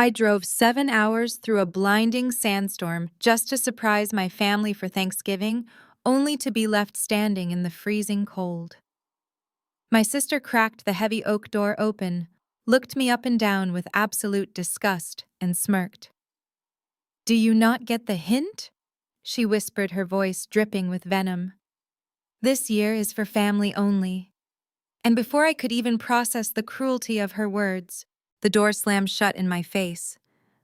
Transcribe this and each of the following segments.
I drove 7 hours through a blinding sandstorm just to surprise my family for Thanksgiving, only to be left standing in the freezing cold. My sister cracked the heavy oak door open, looked me up and down with absolute disgust, and smirked. "Do you not get the hint?" she whispered, her voice dripping with venom. "This year is for family only." And before I could even process the cruelty of her words, the door slammed shut in my face.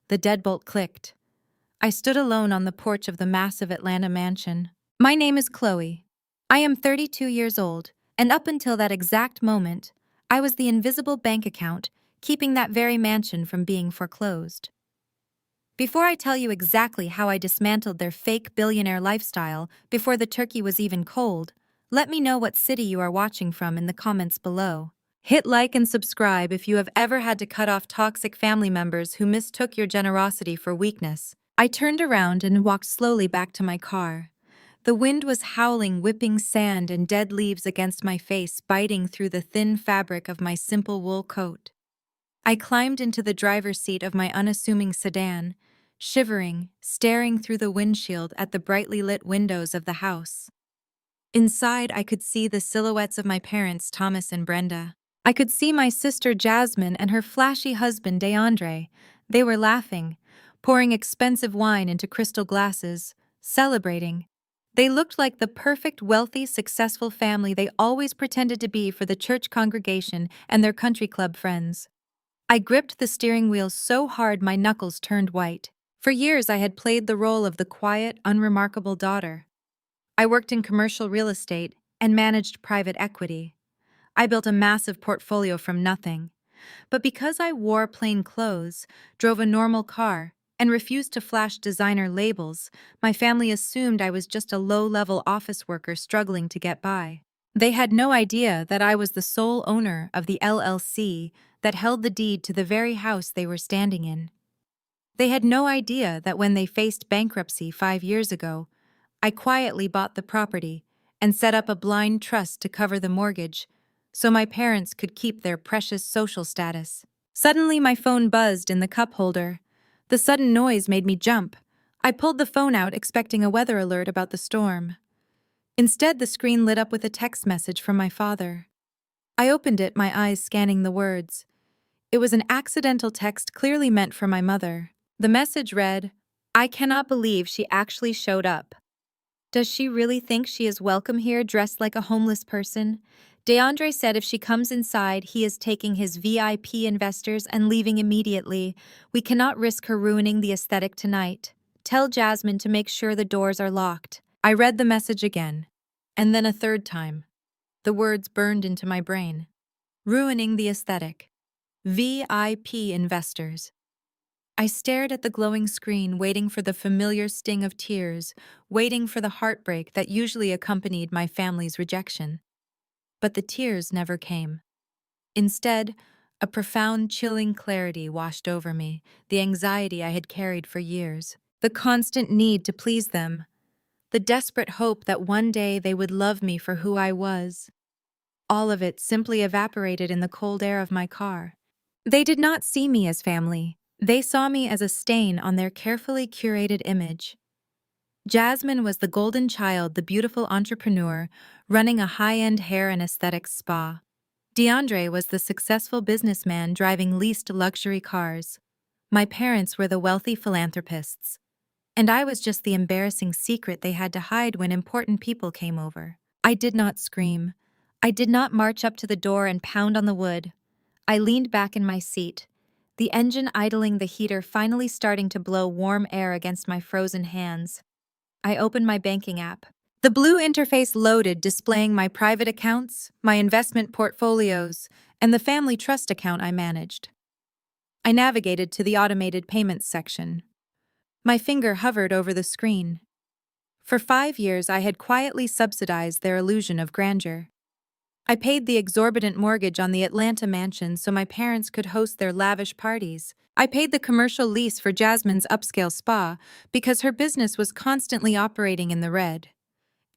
The deadbolt clicked. I stood alone on the porch of the massive Atlanta mansion. My name is Chloe. I am 32 years old, and up until that exact moment, I was the invisible bank account keeping that very mansion from being foreclosed. Before I tell you exactly how I dismantled their fake billionaire lifestyle before the turkey was even cold, let me know what city you are watching from in the comments below. Hit like and subscribe if you have ever had to cut off toxic family members who mistook your generosity for weakness. I turned around and walked slowly back to my car. The wind was howling, whipping sand and dead leaves against my face, biting through the thin fabric of my simple wool coat. I climbed into the driver's seat of my unassuming sedan, shivering, staring through the windshield at the brightly lit windows of the house. Inside, I could see the silhouettes of my parents, Thomas and Brenda. I could see my sister Jasmine and her flashy husband DeAndre. They were laughing, pouring expensive wine into crystal glasses, celebrating. They looked like the perfect, wealthy, successful family they always pretended to be for the church congregation and their country club friends. I gripped the steering wheel so hard my knuckles turned white. For years I had played the role of the quiet, unremarkable daughter. I worked in commercial real estate and managed private equity. I built a massive portfolio from nothing. But because I wore plain clothes, drove a normal car, and refused to flash designer labels, my family assumed I was just a low-level office worker struggling to get by. They had no idea that I was the sole owner of the LLC that held the deed to the very house they were standing in. They had no idea that when they faced bankruptcy 5 years ago, I quietly bought the property and set up a blind trust to cover the mortgage so my parents could keep their precious social status. Suddenly, my phone buzzed in the cup holder. The sudden noise made me jump. I pulled the phone out expecting a weather alert about the storm. Instead, the screen lit up with a text message from my father. I opened it, my eyes scanning the words. It was an accidental text clearly meant for my mother. The message read, "I cannot believe she actually showed up. Does she really think she is welcome here dressed like a homeless person? DeAndre said if she comes inside, he is taking his VIP investors and leaving immediately. We cannot risk her ruining the aesthetic tonight. Tell Jasmine to make sure the doors are locked." I read the message again, and then a third time. The words burned into my brain. Ruining the aesthetic. VIP investors. I stared at the glowing screen, waiting for the familiar sting of tears, waiting for the heartbreak that usually accompanied my family's rejection. But the tears never came. Instead, a profound, chilling clarity washed over me, the anxiety I had carried for years, the constant need to please them, the desperate hope that one day they would love me for who I was. All of it simply evaporated in the cold air of my car. They did not see me as family. They saw me as a stain on their carefully curated image. Jasmine was the golden child, the beautiful entrepreneur, running a high-end hair and aesthetics spa. DeAndre was the successful businessman driving leased luxury cars. My parents were the wealthy philanthropists. And I was just the embarrassing secret they had to hide when important people came over. I did not scream. I did not march up to the door and pound on the wood. I leaned back in my seat, the engine idling, the heater finally starting to blow warm air against my frozen hands. I opened my banking app. The blue interface loaded, displaying my private accounts, my investment portfolios, and the family trust account I managed. I navigated to the automated payments section. My finger hovered over the screen. For 5 years, I had quietly subsidized their illusion of grandeur. I paid the exorbitant mortgage on the Atlanta mansion so my parents could host their lavish parties. I paid the commercial lease for Jasmine's upscale spa because her business was constantly operating in the red.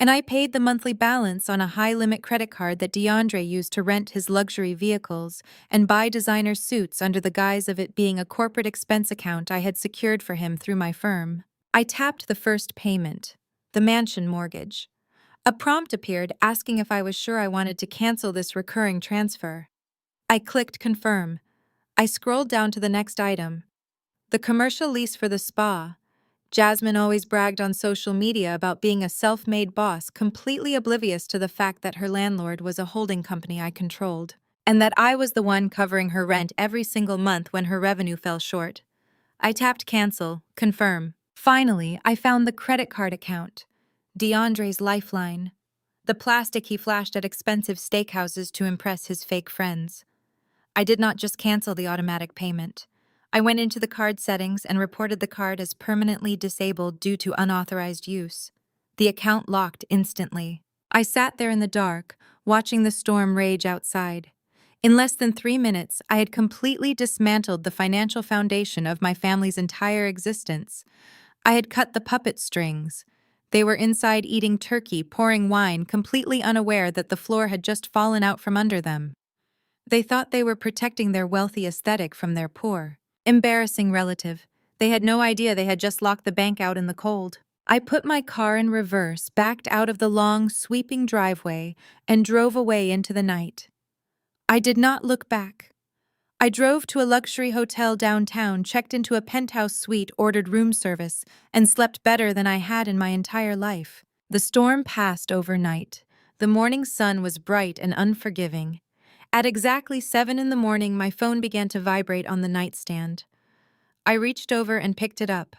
And I paid the monthly balance on a high-limit credit card that DeAndre used to rent his luxury vehicles and buy designer suits under the guise of it being a corporate expense account I had secured for him through my firm. I tapped the first payment, the mansion mortgage. A prompt appeared asking if I was sure I wanted to cancel this recurring transfer. I clicked confirm. I scrolled down to the next item, the commercial lease for the spa. Jasmine always bragged on social media about being a self-made boss, completely oblivious to the fact that her landlord was a holding company I controlled, and that I was the one covering her rent every single month when her revenue fell short. I tapped cancel, confirm. Finally, I found the credit card account, DeAndre's lifeline, the plastic he flashed at expensive steakhouses to impress his fake friends. I did not just cancel the automatic payment. I went into the card settings and reported the card as permanently disabled due to unauthorized use. The account locked instantly. I sat there in the dark, watching the storm rage outside. In less than 3 minutes, I had completely dismantled the financial foundation of my family's entire existence. I had cut the puppet strings. They were inside eating turkey, pouring wine, completely unaware that the floor had just fallen out from under them. They thought they were protecting their wealthy aesthetic from their poor, embarrassing relative. They had no idea they had just locked the bank out in the cold. I put my car in reverse, backed out of the long, sweeping driveway, and drove away into the night. I did not look back. I drove to a luxury hotel downtown, checked into a penthouse suite, ordered room service, and slept better than I had in my entire life. The storm passed overnight. The morning sun was bright and unforgiving. At exactly 7 in the morning, my phone began to vibrate on the nightstand. I reached over and picked it up.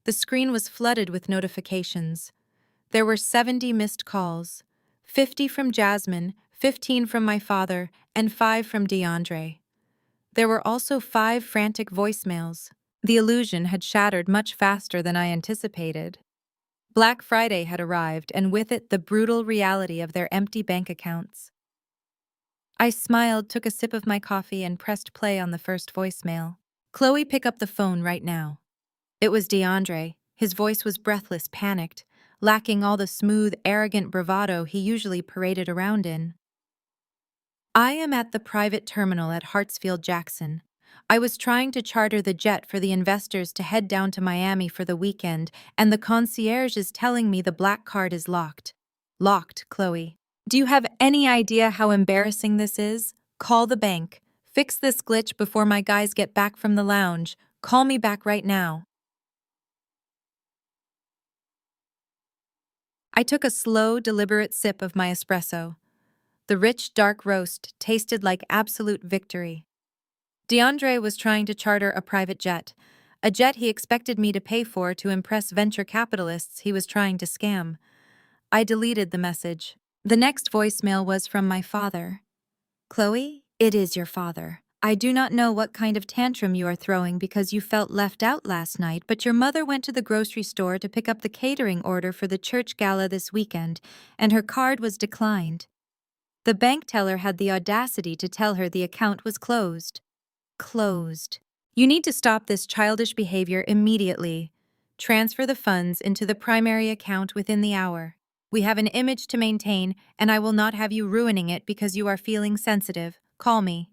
The screen was flooded with notifications. There were 70 missed calls, 50 from Jasmine, 15 from my father, and 5 from DeAndre. There were also 5 frantic voicemails. The illusion had shattered much faster than I anticipated. Black Friday had arrived, and with it the brutal reality of their empty bank accounts. I smiled, took a sip of my coffee, and pressed play on the first voicemail. "Chloe, pick up the phone right now." It was DeAndre. His voice was breathless, panicked, lacking all the smooth, arrogant bravado he usually paraded around in. "I am at the private terminal at Hartsfield-Jackson. I was trying to charter the jet for the investors to head down to Miami for the weekend, and the concierge is telling me the black card is locked." "Locked, Chloe. Do you have any idea how embarrassing this is? Call the bank. Fix this glitch before my guys get back from the lounge. Call me back right now." I took a slow, deliberate sip of my espresso. The rich, dark roast tasted like absolute victory. DeAndre was trying to charter a private jet, a jet he expected me to pay for to impress venture capitalists he was trying to scam. I deleted the message. The next voicemail was from my father. "Chloe, it is your father. I do not know what kind of tantrum you are throwing because you felt left out last night, but your mother went to the grocery store to pick up the catering order for the church gala this weekend, and her card was declined. The bank teller had the audacity to tell her the account was closed." Closed. "You need to stop this childish behavior immediately. Transfer the funds into the primary account within the hour. We have an image to maintain, and I will not have you ruining it because you are feeling sensitive. Call me."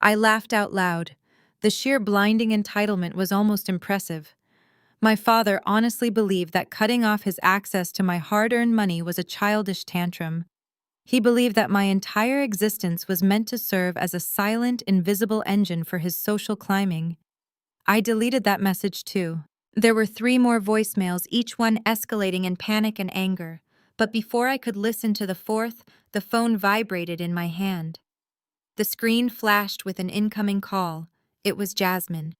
I laughed out loud. The sheer blinding entitlement was almost impressive. My father honestly believed that cutting off his access to my hard-earned money was a childish tantrum. He believed that my entire existence was meant to serve as a silent, invisible engine for his social climbing. I deleted that message too. There were 3 more voicemails, each one escalating in panic and anger. But before I could listen to the 4th, the phone vibrated in my hand. The screen flashed with an incoming call. It was Jasmine.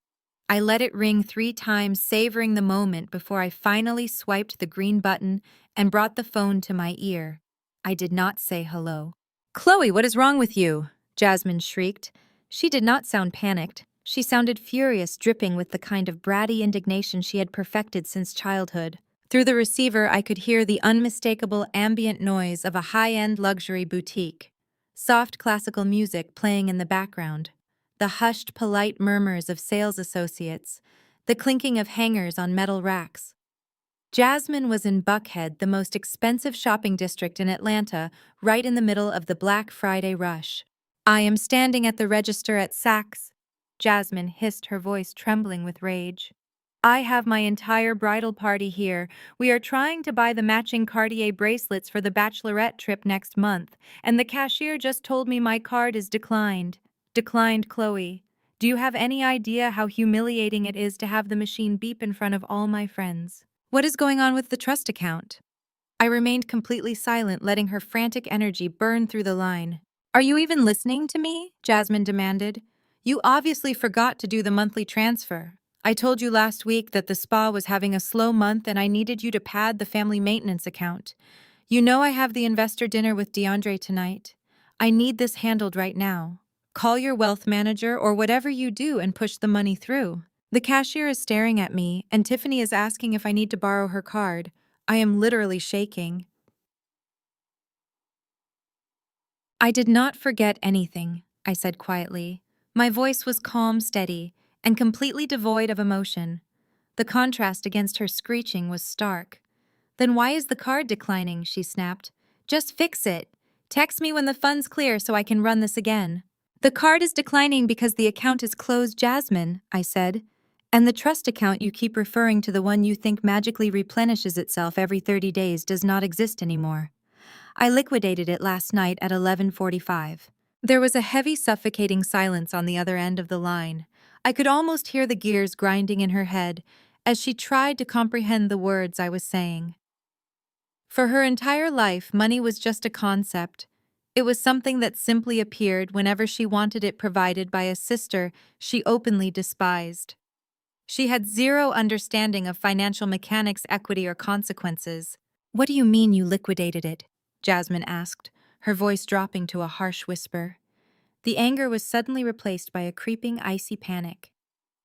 I let it ring 3 times, savoring the moment before I finally swiped the green button and brought the phone to my ear. I did not say hello. "Chloe, what is wrong with you?" Jasmine shrieked. She did not sound panicked. She sounded furious, dripping with the kind of bratty indignation she had perfected since childhood. Through the receiver, I could hear the unmistakable ambient noise of a high-end luxury boutique. Soft classical music playing in the background. The hushed, polite murmurs of sales associates. The clinking of hangers on metal racks. Jasmine was in Buckhead, the most expensive shopping district in Atlanta, right in the middle of the Black Friday rush. I am standing at the register at Saks, Jasmine hissed, her voice trembling with rage. I have my entire bridal party here. We are trying to buy the matching Cartier bracelets for the bachelorette trip next month, and the cashier just told me my card is declined. Declined, Chloe. Do you have any idea how humiliating it is to have the machine beep in front of all my friends? What is going on with the trust account? I remained completely silent, letting her frantic energy burn through the line. Are you even listening to me? Jasmine demanded. You obviously forgot to do the monthly transfer. I told you last week that the spa was having a slow month and I needed you to pad the family maintenance account. You know I have the investor dinner with DeAndre tonight. I need this handled right now. Call your wealth manager or whatever you do and push the money through. The cashier is staring at me, and Tiffany is asking if I need to borrow her card. I am literally shaking. I did not forget anything, I said quietly. My voice was calm, steady, and completely devoid of emotion. The contrast against her screeching was stark. Then why is the card declining? She snapped. Just fix it. Text me when the funds clear so I can run this again. The card is declining because the account is closed, Jasmine, I said. And the trust account you keep referring to, the one you think magically replenishes itself every 30 days, does not exist anymore. I liquidated it last night at 11:45. There was a heavy, suffocating silence on the other end of the line. I could almost hear the gears grinding in her head as she tried to comprehend the words I was saying. For her entire life, money was just a concept. It was something that simply appeared whenever she wanted it, provided by a sister she openly despised. She had zero understanding of financial mechanics, equity, or consequences. What do you mean you liquidated it? Jasmine asked, her voice dropping to a harsh whisper. The anger was suddenly replaced by a creeping, icy panic.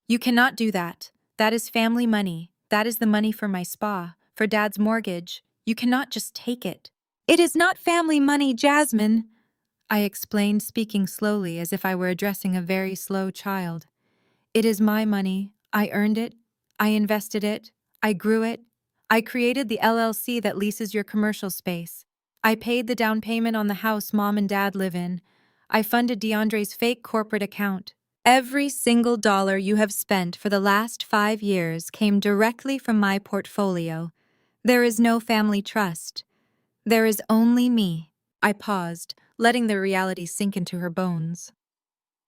You cannot do that. That is family money. That is the money for my spa, for Dad's mortgage. You cannot just take it. It is not family money, Jasmine, I explained, speaking slowly as if I were addressing a very slow child. It is my money. I earned it. I invested it. I grew it. I created the LLC that leases your commercial space. I paid the down payment on the house Mom and Dad live in. I funded DeAndre's fake corporate account. Every single dollar you have spent for the last 5 years came directly from my portfolio. There is no family trust. There is only me. I paused, letting the reality sink into her bones.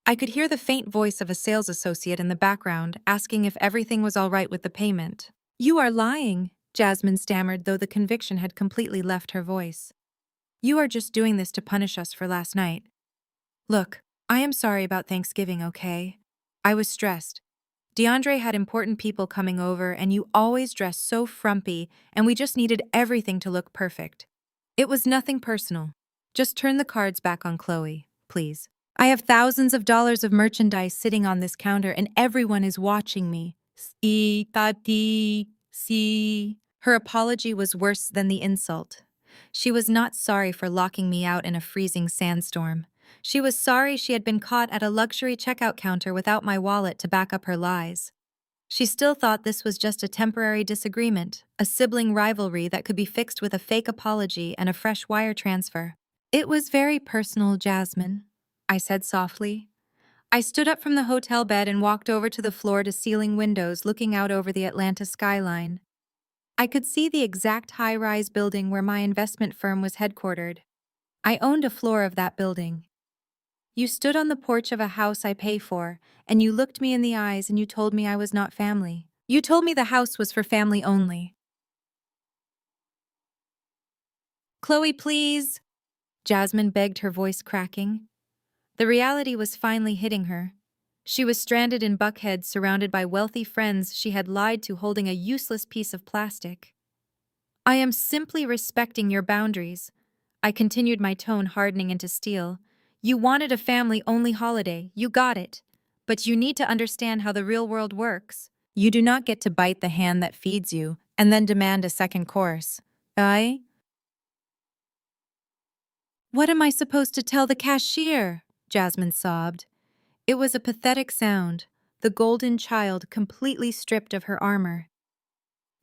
I could hear the faint voice of a sales associate in the background, asking if everything was all right with the payment. You are lying, Jasmine stammered, though the conviction had completely left her voice. You are just doing this to punish us for last night. Look, I am sorry about Thanksgiving, okay? I was stressed. DeAndre had important people coming over, and you always dress so frumpy, and we just needed everything to look perfect. It was nothing personal. Just turn the cards back on Chloe, please. I have thousands of dollars of merchandise sitting on this counter, and everyone is watching me. See, Tati, see. Her apology was worse than the insult. She was not sorry for locking me out in a freezing sandstorm. She was sorry she had been caught at a luxury checkout counter without my wallet to back up her lies. She still thought this was just a temporary disagreement, a sibling rivalry that could be fixed with a fake apology and a fresh wire transfer. It was very personal, Jasmine, I said softly. I stood up from the hotel bed and walked over to the floor-to-ceiling windows looking out over the Atlanta skyline. I could see the exact high-rise building where my investment firm was headquartered. I owned a floor of that building. You stood on the porch of a house I pay for, and you looked me in the eyes and you told me I was not family. You told me the house was for family only. Chloe, please, Jasmine begged, her voice cracking. The reality was finally hitting her. She was stranded in Buckhead, surrounded by wealthy friends she had lied to, holding a useless piece of plastic. I am simply respecting your boundaries, I continued, my tone hardening into steel. You wanted a family-only holiday, you got it. But you need to understand how the real world works. You do not get to bite the hand that feeds you and then demand a second course. What am I supposed to tell the cashier? Jasmine sobbed. It was a pathetic sound, the golden child completely stripped of her armor.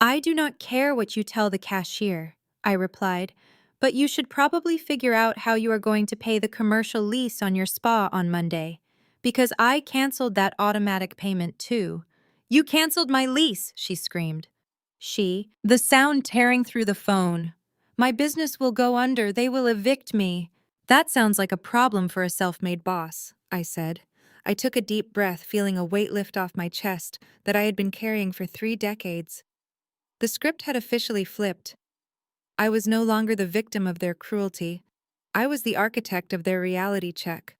I do not care what you tell the cashier, I replied, but you should probably figure out how you are going to pay the commercial lease on your spa on Monday, because I canceled that automatic payment too. You canceled my lease, she screamed. The sound tearing through the phone. My business will go under, they will evict me. That sounds like a problem for a self-made boss, I said. I took a deep breath, feeling a weight lift off my chest that I had been carrying for 3 decades. The script had officially flipped. I was no longer the victim of their cruelty. I was the architect of their reality check.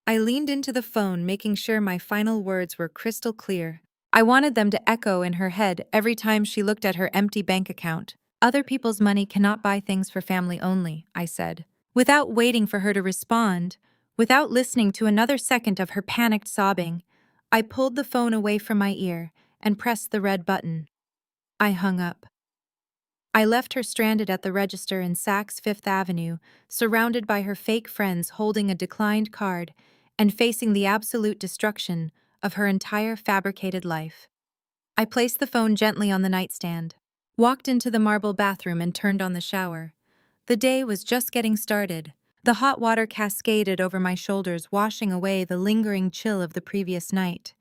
I leaned into the phone, making sure my final words were crystal clear. I wanted them to echo in her head every time she looked at her empty bank account. Other people's money cannot buy things for family only, I said. Without waiting for her to respond, without listening to another second of her panicked sobbing, I pulled the phone away from my ear and pressed the red button. I hung up. I left her stranded at the register in Saks Fifth Avenue, surrounded by her fake friends holding a declined card and facing the absolute destruction of her entire fabricated life. I placed the phone gently on the nightstand, walked into the marble bathroom and turned on the shower. The day was just getting started. The hot water cascaded over my shoulders, washing away the lingering chill of the previous night.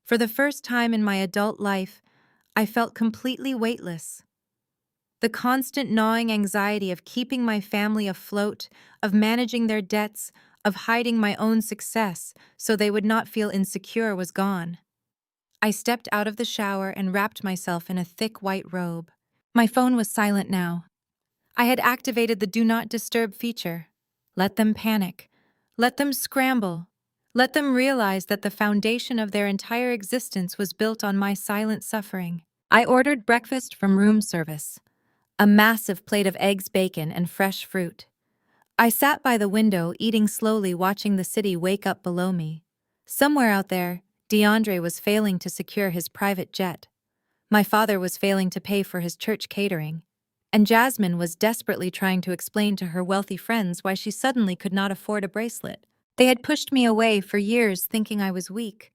For the first time in my adult life, I felt completely weightless. The constant gnawing anxiety of keeping my family afloat, of managing their debts, of hiding my own success so they would not feel insecure was gone. I stepped out of the shower and wrapped myself in a thick white robe. My phone was silent now. I had activated the Do Not Disturb feature. Let them panic. Let them scramble. Let them realize that the foundation of their entire existence was built on my silent suffering. I ordered breakfast from room service. A massive plate of eggs, bacon, and fresh fruit. I sat by the window, eating slowly, watching the city wake up below me. Somewhere out there, DeAndre was failing to secure his private jet. My father was failing to pay for his church catering. And Jasmine was desperately trying to explain to her wealthy friends why she suddenly could not afford a bracelet. They had pushed me away for years, thinking I was weak.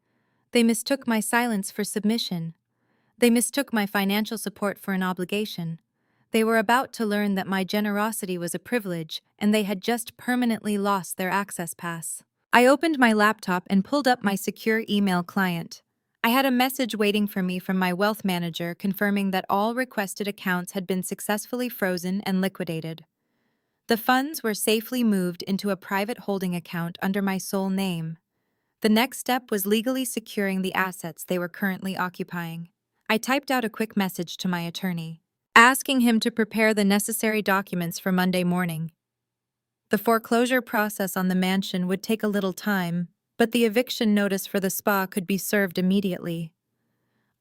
They mistook my silence for submission. They mistook my financial support for an obligation. They were about to learn that my generosity was a privilege, and they had just permanently lost their access pass. I opened my laptop and pulled up my secure email client. I had a message waiting for me from my wealth manager confirming that all requested accounts had been successfully frozen and liquidated. The funds were safely moved into a private holding account under my sole name. The next step was legally securing the assets they were currently occupying. I typed out a quick message to my attorney, asking him to prepare the necessary documents for Monday morning. The foreclosure process on the mansion would take a little time, but the eviction notice for the spa could be served immediately.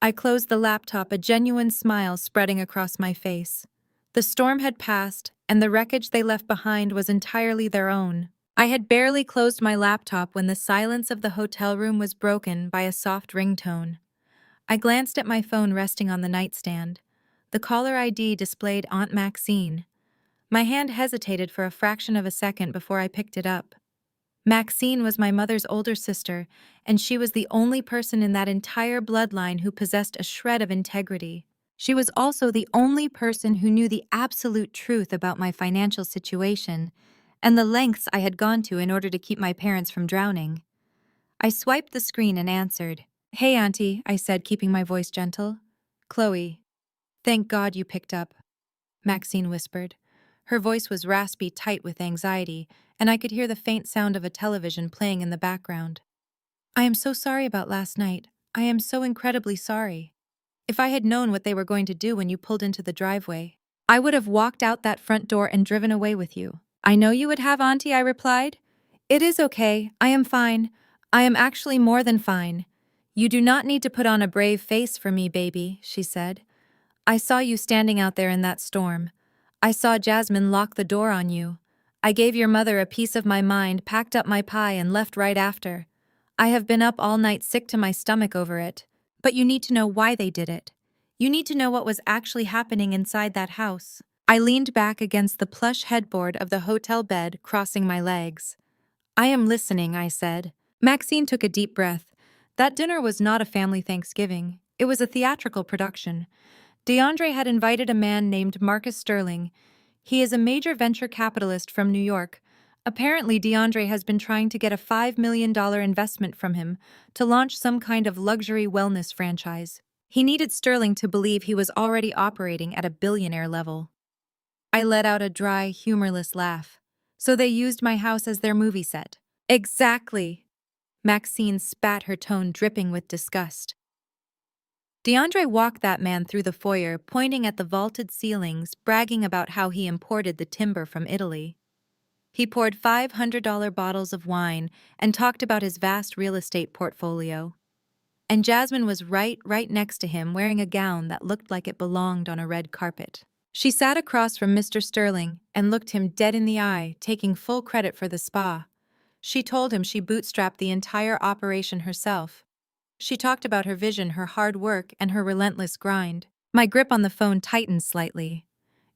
I closed the laptop, a genuine smile spreading across my face. The storm had passed, and the wreckage they left behind was entirely their own. I had barely closed my laptop when the silence of the hotel room was broken by a soft ringtone. I glanced at my phone resting on the nightstand. The caller ID displayed Aunt Maxine. My hand hesitated for a fraction of a second before I picked it up. Maxine was my mother's older sister, and she was the only person in that entire bloodline who possessed a shred of integrity. She was also the only person who knew the absolute truth about my financial situation and the lengths I had gone to in order to keep my parents from drowning. I swiped the screen and answered. "Hey, Auntie," I said, keeping my voice gentle. "Chloe." "Thank God you picked up," Maxine whispered. Her voice was raspy, tight with anxiety, and I could hear the faint sound of a television playing in the background. "I am so sorry about last night. I am so incredibly sorry. If I had known what they were going to do when you pulled into the driveway, I would have walked out that front door and driven away with you." "I know you would have, Auntie," I replied. "It is okay. I am fine. I am actually more than fine. You do not need to put on a brave face for me, baby," she said. "I saw you standing out there in that storm. I saw Jasmine lock the door on you. I gave your mother a piece of my mind, packed up my pie, and left right after. I have been up all night sick to my stomach over it. But you need to know why they did it. You need to know what was actually happening inside that house." I leaned back against the plush headboard of the hotel bed, crossing my legs. "I am listening," I said. Maxine took a deep breath. That dinner was not a family Thanksgiving. It was a theatrical production. DeAndre had invited a man named Marcus Sterling. He is a major venture capitalist from New York. Apparently, DeAndre has been trying to get a $5 million investment from him to launch some kind of luxury wellness franchise. He needed Sterling to believe he was already operating at a billionaire level. I let out a dry, humorless laugh. So they used my house as their movie set. Exactly. Maxine spat, her tone dripping with disgust. DeAndre walked that man through the foyer, pointing at the vaulted ceilings, bragging about how he imported the timber from Italy. He poured $500 bottles of wine and talked about his vast real estate portfolio. And Jasmine was right next to him, wearing a gown that looked like it belonged on a red carpet. She sat across from Mr. Sterling and looked him dead in the eye, taking full credit for the spa. She told him she bootstrapped the entire operation herself. She talked about her vision, her hard work, and her relentless grind. My grip on the phone tightened slightly.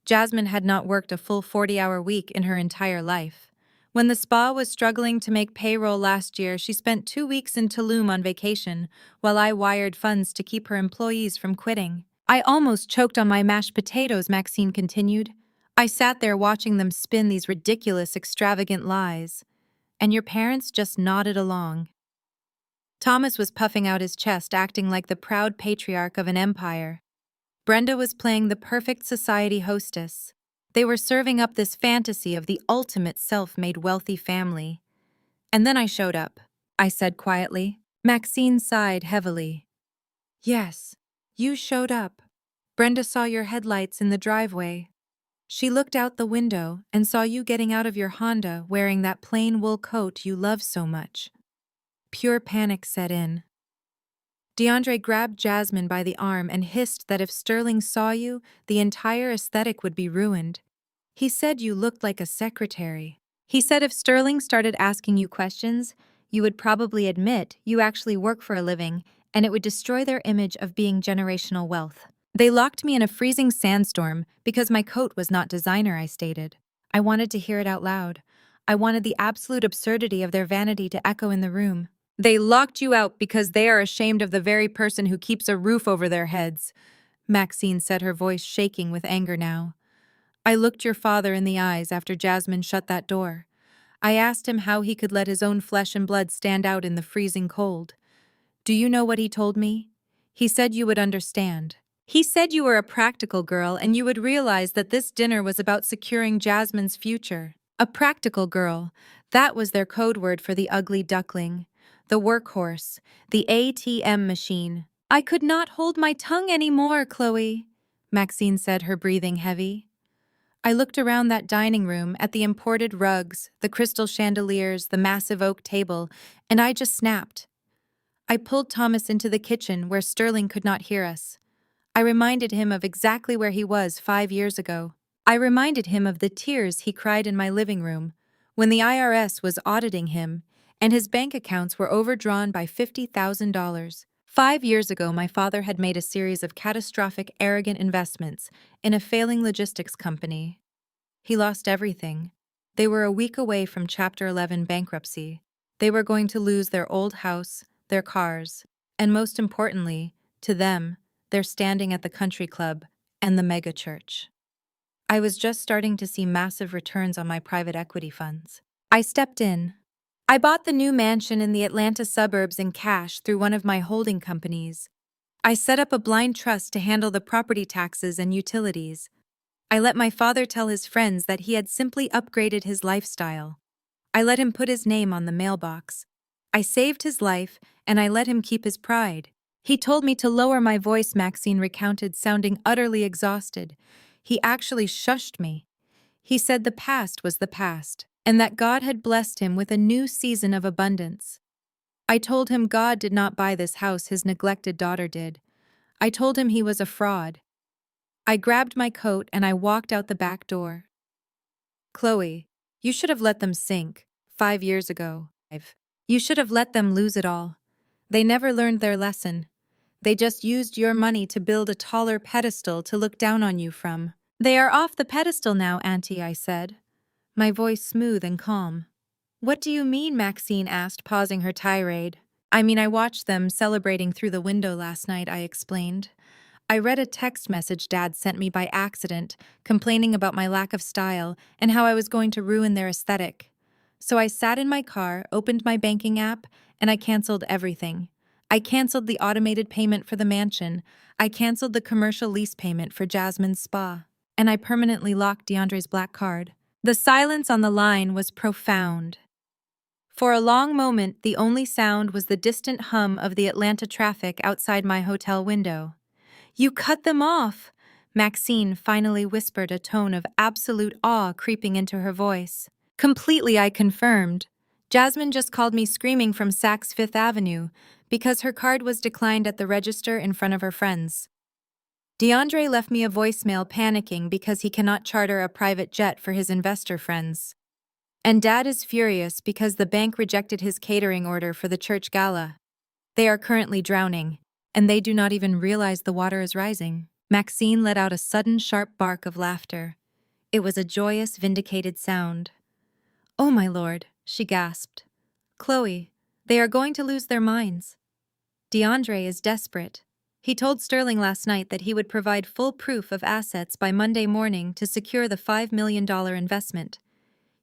Jasmine had not worked a full 40-hour week in her entire life. When the spa was struggling to make payroll last year, she spent 2 weeks in Tulum on vacation, while I wired funds to keep her employees from quitting. I almost choked on my mashed potatoes, Maxine continued. I sat there watching them spin these ridiculous, extravagant lies. And your parents just nodded along. Thomas was puffing out his chest, acting like the proud patriarch of an empire. Brenda was playing the perfect society hostess. They were serving up this fantasy of the ultimate self-made wealthy family. And then I showed up, I said quietly. Maxine sighed heavily. Yes, you showed up. Brenda saw your headlights in the driveway. She looked out the window and saw you getting out of your Honda wearing that plain wool coat you love so much. Pure panic set in. DeAndre grabbed Jasmine by the arm and hissed that if Sterling saw you, the entire aesthetic would be ruined. He said you looked like a secretary. He said if Sterling started asking you questions, you would probably admit you actually work for a living, and it would destroy their image of being generational wealth. They locked me in a freezing sandstorm because my coat was not designer, I stated. I wanted to hear it out loud. I wanted the absolute absurdity of their vanity to echo in the room. They locked you out because they are ashamed of the very person who keeps a roof over their heads, Maxine said, her voice shaking with anger now. I looked your father in the eyes after Jasmine shut that door. I asked him how he could let his own flesh and blood stand out in the freezing cold. Do you know what he told me? He said you would understand. He said you were a practical girl and you would realize that this dinner was about securing Jasmine's future. A practical girl. That was their code word for the ugly duckling. The workhorse, the ATM machine. I could not hold my tongue anymore, Chloe, Maxine said, her breathing heavy. I looked around that dining room at the imported rugs, the crystal chandeliers, the massive oak table, and I just snapped. I pulled Thomas into the kitchen where Sterling could not hear us. I reminded him of exactly where he was 5 years ago. I reminded him of the tears he cried in my living room when the IRS was auditing him and his bank accounts were overdrawn by $50,000. 5 years ago, my father had made a series of catastrophic, arrogant investments in a failing logistics company. He lost everything. They were a week away from Chapter 11 bankruptcy. They were going to lose their old house, their cars, and most importantly, to them, their standing at the country club and the mega church. I was just starting to see massive returns on my private equity funds. I stepped in. I bought the new mansion in the Atlanta suburbs in cash through one of my holding companies. I set up a blind trust to handle the property taxes and utilities. I let my father tell his friends that he had simply upgraded his lifestyle. I let him put his name on the mailbox. I saved his life, and I let him keep his pride. He told me to lower my voice, Maxine recounted, sounding utterly exhausted. He actually shushed me. He said the past was the past, and that God had blessed him with a new season of abundance. I told him God did not buy this house, his neglected daughter did. I told him he was a fraud. I grabbed my coat and I walked out the back door. Chloe, you should have let them sink 5 years ago. You should have let them lose it all. They never learned their lesson. They just used your money to build a taller pedestal to look down on you from. They are off the pedestal now, Auntie, I said, my voice smooth and calm. What do you mean, Maxine asked, pausing her tirade. I watched them celebrating through the window last night, I explained. I read a text message Dad sent me by accident, complaining about my lack of style and how I was going to ruin their aesthetic. So I sat in my car, opened my banking app, and I canceled everything. I canceled the automated payment for the mansion. I canceled the commercial lease payment for Jasmine's spa. And I permanently locked DeAndre's black card. The silence on the line was profound. For a long moment, the only sound was the distant hum of the Atlanta traffic outside my hotel window. "You cut them off!" Maxine finally whispered, a tone of absolute awe creeping into her voice. "Completely," I confirmed. Jasmine just called me screaming from Saks Fifth Avenue because her card was declined at the register in front of her friends. DeAndre left me a voicemail panicking because he cannot charter a private jet for his investor friends. And Dad is furious because the bank rejected his catering order for the church gala. They are currently drowning, and they do not even realize the water is rising. Maxine let out a sudden sharp bark of laughter. It was a joyous, vindicated sound. "Oh, my lord," she gasped. "Chloe, they are going to lose their minds." DeAndre is desperate. He told Sterling last night that he would provide full proof of assets by Monday morning to secure the $5 million investment.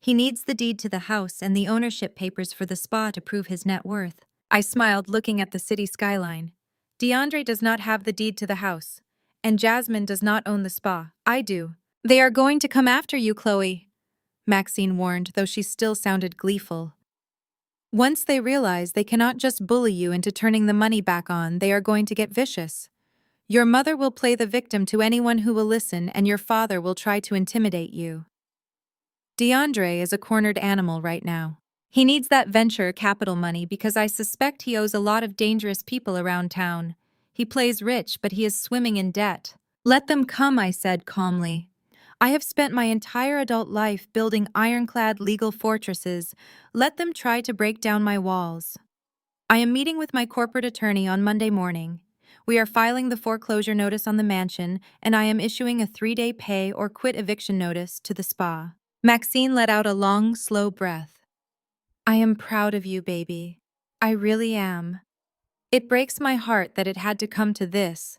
He needs the deed to the house and the ownership papers for the spa to prove his net worth. I smiled, looking at the city skyline. DeAndre does not have the deed to the house, and Jasmine does not own the spa. I do. "They are going to come after you, Chloe," Maxine warned, though she still sounded gleeful. "Once they realize they cannot just bully you into turning the money back on, they are going to get vicious. Your mother will play the victim to anyone who will listen, and your father will try to intimidate you. DeAndre is a cornered animal right now. He needs that venture capital money because I suspect he owes a lot of dangerous people around town. He plays rich, but he is swimming in debt." "Let them come," I said calmly. "I have spent my entire adult life building ironclad legal fortresses. Let them try to break down my walls." I am meeting with my corporate attorney on Monday morning. We are filing the foreclosure notice on the mansion, and I am issuing a 3-day pay or quit eviction notice to the spa. Maxine let out a long, slow breath. "I am proud of you, baby. I really am. It breaks my heart that it had to come to this,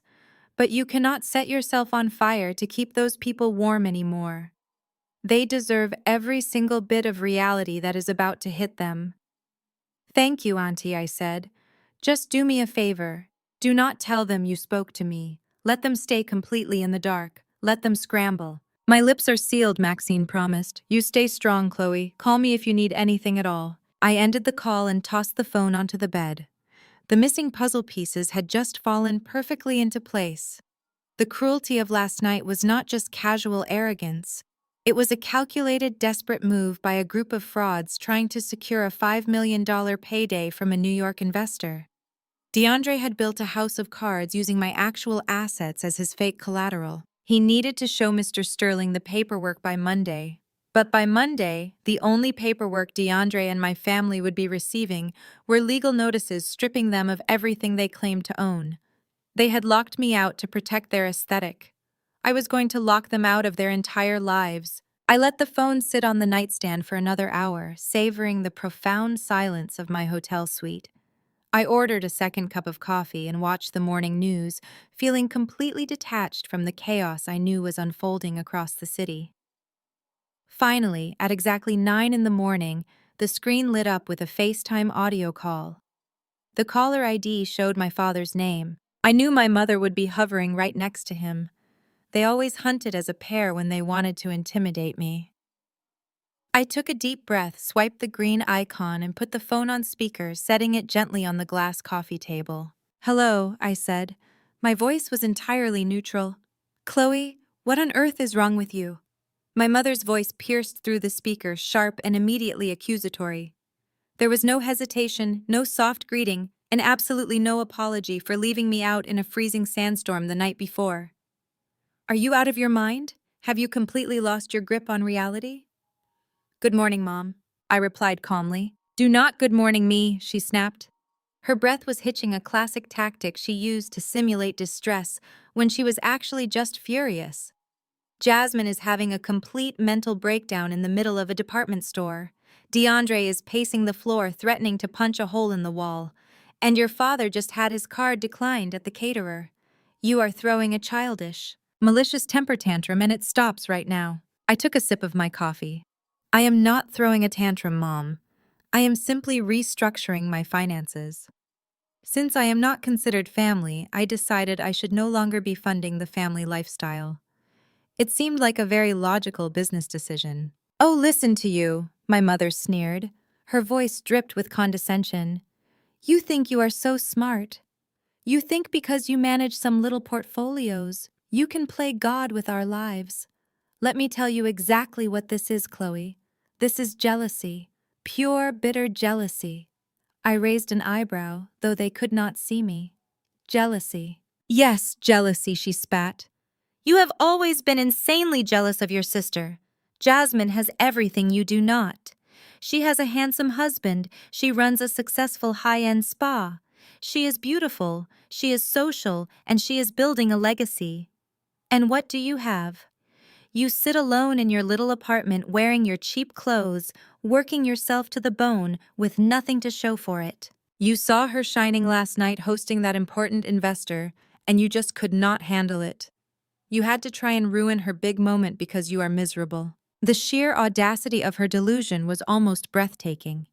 but you cannot set yourself on fire to keep those people warm anymore. They deserve every single bit of reality that is about to hit them." "Thank you, Auntie," I said. "Just do me a favor. Do not tell them you spoke to me. Let them stay completely in the dark. Let them scramble." "My lips are sealed," Maxine promised. "You stay strong, Chloe. Call me if you need anything at all." I ended the call and tossed the phone onto the bed. The missing puzzle pieces had just fallen perfectly into place. The cruelty of last night was not just casual arrogance. It was a calculated, desperate move by a group of frauds trying to secure a $5 million payday from a New York investor. DeAndre had built a house of cards using my actual assets as his fake collateral. He needed to show Mr. Sterling the paperwork by Monday. But by Monday, the only paperwork DeAndre and my family would be receiving were legal notices stripping them of everything they claimed to own. They had locked me out to protect their aesthetic. I was going to lock them out of their entire lives. I let the phone sit on the nightstand for another hour, savoring the profound silence of my hotel suite. I ordered a second cup of coffee and watched the morning news, feeling completely detached from the chaos I knew was unfolding across the city. Finally, at exactly 9 in the morning, the screen lit up with a FaceTime audio call. The caller ID showed my father's name. I knew my mother would be hovering right next to him. They always hunted as a pair when they wanted to intimidate me. I took a deep breath, swiped the green icon, and put the phone on speaker, setting it gently on the glass coffee table. "Hello," I said. My voice was entirely neutral. "Chloe, what on earth is wrong with you?" My mother's voice pierced through the speaker, sharp and immediately accusatory. There was no hesitation, no soft greeting, and absolutely no apology for leaving me out in a freezing sandstorm the night before. "Are you out of your mind? Have you completely lost your grip on reality?" "Good morning, Mom," I replied calmly. "Do not good morning me," she snapped. Her breath was hitching, a classic tactic she used to simulate distress when she was actually just furious. Jasmine is having a complete mental breakdown in the middle of a department store. DeAndre is pacing the floor, threatening to punch a hole in the wall. And your father just had his card declined at the caterer. You are throwing a childish, malicious temper tantrum and it stops right now. I took a sip of my coffee. I am not throwing a tantrum, Mom. I am simply restructuring my finances. Since I am not considered family, I decided I should no longer be funding the family lifestyle. It seemed like a very logical business decision. Oh, listen to you, my mother sneered. Her voice dripped with condescension. You think you are so smart. You think because you manage some little portfolios, you can play God with our lives. Let me tell you exactly what this is, Chloe. This is jealousy. Pure, bitter jealousy. I raised an eyebrow, though they could not see me. Jealousy. Yes, jealousy, she spat. You have always been insanely jealous of your sister. Jasmine has everything you do not. She has a handsome husband, she runs a successful high-end spa. She is beautiful, she is social, and she is building a legacy. And what do you have? You sit alone in your little apartment wearing your cheap clothes, working yourself to the bone with nothing to show for it. You saw her shining last night hosting that important investor, and you just could not handle it. You had to try and ruin her big moment because you are miserable. The sheer audacity of her delusion was almost breathtaking.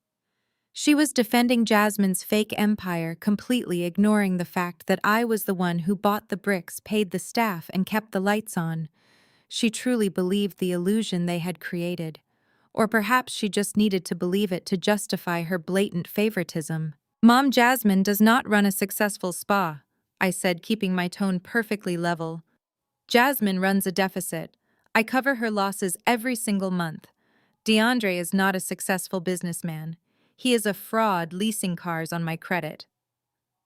She was defending Jasmine's fake empire, completely ignoring the fact that I was the one who bought the bricks, paid the staff, and kept the lights on. She truly believed the illusion they had created. Or perhaps she just needed to believe it to justify her blatant favoritism. Mom, Jasmine does not run a successful spa, I said, keeping my tone perfectly level. Jasmine runs a deficit. I cover her losses every single month. DeAndre is not a successful businessman. He is a fraud leasing cars on my credit.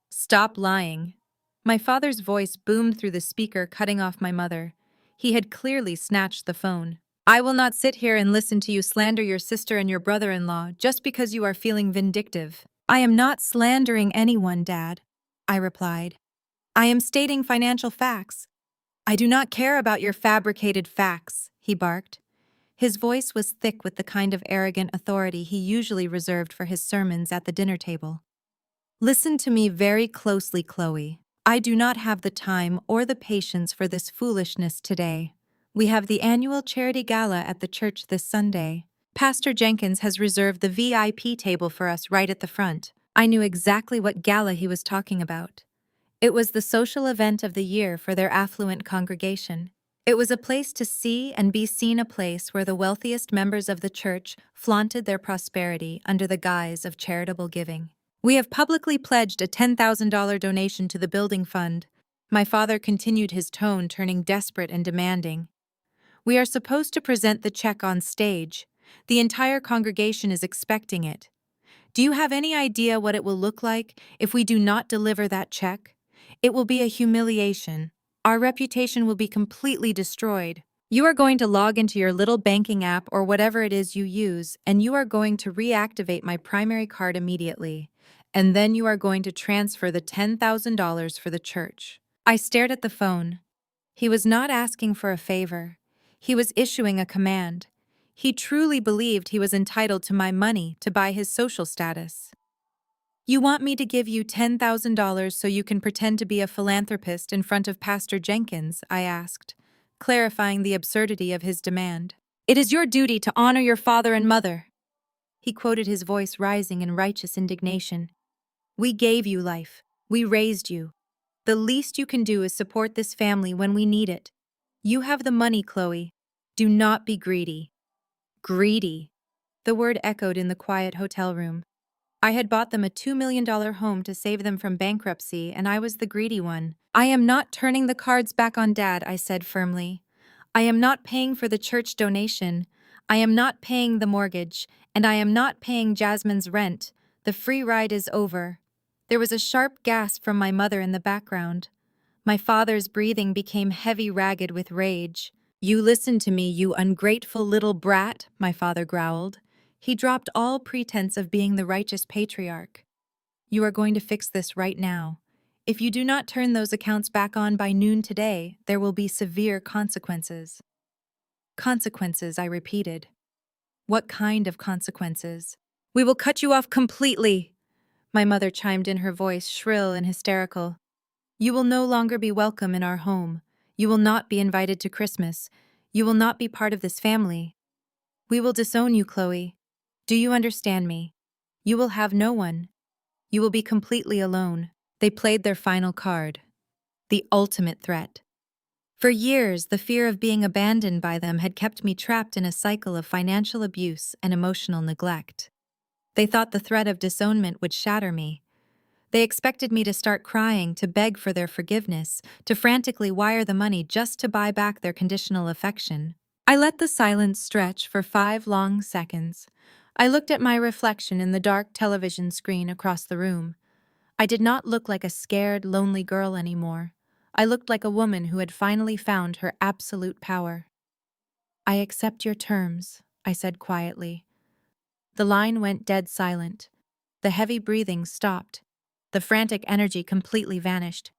Stop lying. My father's voice boomed through the speaker, cutting off my mother. He had clearly snatched the phone. I will not sit here and listen to you slander your sister and your brother-in-law just because you are feeling vindictive. I am not slandering anyone, Dad, I replied. I am stating financial facts. I do not care about your fabricated facts, he barked. His voice was thick with the kind of arrogant authority he usually reserved for his sermons at the dinner table. Listen to me very closely, Chloe. I do not have the time or the patience for this foolishness today. We have the annual charity gala at the church this Sunday. Pastor Jenkins has reserved the VIP table for us right at the front. I knew exactly what gala he was talking about. It was the social event of the year for their affluent congregation. It was a place to see and be seen, a place where the wealthiest members of the church flaunted their prosperity under the guise of charitable giving. We have publicly pledged a $10,000 donation to the building fund. My father continued, his tone turning desperate and demanding. We are supposed to present the check on stage. The entire congregation is expecting it. Do you have any idea what it will look like if we do not deliver that check? It will be a humiliation. Our reputation will be completely destroyed. You are going to log into your little banking app or whatever it is you use, and you are going to reactivate my primary card immediately. And then you are going to transfer the $10,000 for the church. I stared at the phone. He was not asking for a favor. He was issuing a command. He truly believed he was entitled to my money to buy his social status. You want me to give you $10,000 so you can pretend to be a philanthropist in front of Pastor Jenkins, I asked, clarifying the absurdity of his demand. It is your duty to honor your father and mother. He quoted, his voice rising in righteous indignation. We gave you life. We raised you. The least you can do is support this family when we need it. You have the money, Chloe. Do not be greedy. Greedy. The word echoed in the quiet hotel room. I had bought them a $2 million home to save them from bankruptcy, and I was the greedy one. I am not turning the cards back on Dad, I said firmly. I am not paying for the church donation. I am not paying the mortgage, and I am not paying Jasmine's rent. The free ride is over. There was a sharp gasp from my mother in the background. My father's breathing became heavy, ragged with rage. You listen to me, you ungrateful little brat, my father growled. He dropped all pretense of being the righteous patriarch. You are going to fix this right now. If you do not turn those accounts back on by noon today, there will be severe consequences. Consequences, I repeated. What kind of consequences? We will cut you off completely. my mother chimed in, her voice shrill and hysterical. You will no longer be welcome in our home. You will not be invited to Christmas. You will not be part of this family. We will disown you, Chloe. Do you understand me? You will have no one. You will be completely alone. They played their final card. The ultimate threat. For years, the fear of being abandoned by them had kept me trapped in a cycle of financial abuse and emotional neglect. They thought the threat of disownment would shatter me. They expected me to start crying, to beg for their forgiveness, to frantically wire the money just to buy back their conditional affection. I let the silence stretch for 5 long seconds. I looked at my reflection in the dark television screen across the room. I did not look like a scared, lonely girl anymore. I looked like a woman who had finally found her absolute power. I accept your terms, I said quietly. The line went dead silent. The heavy breathing stopped. The frantic energy completely vanished.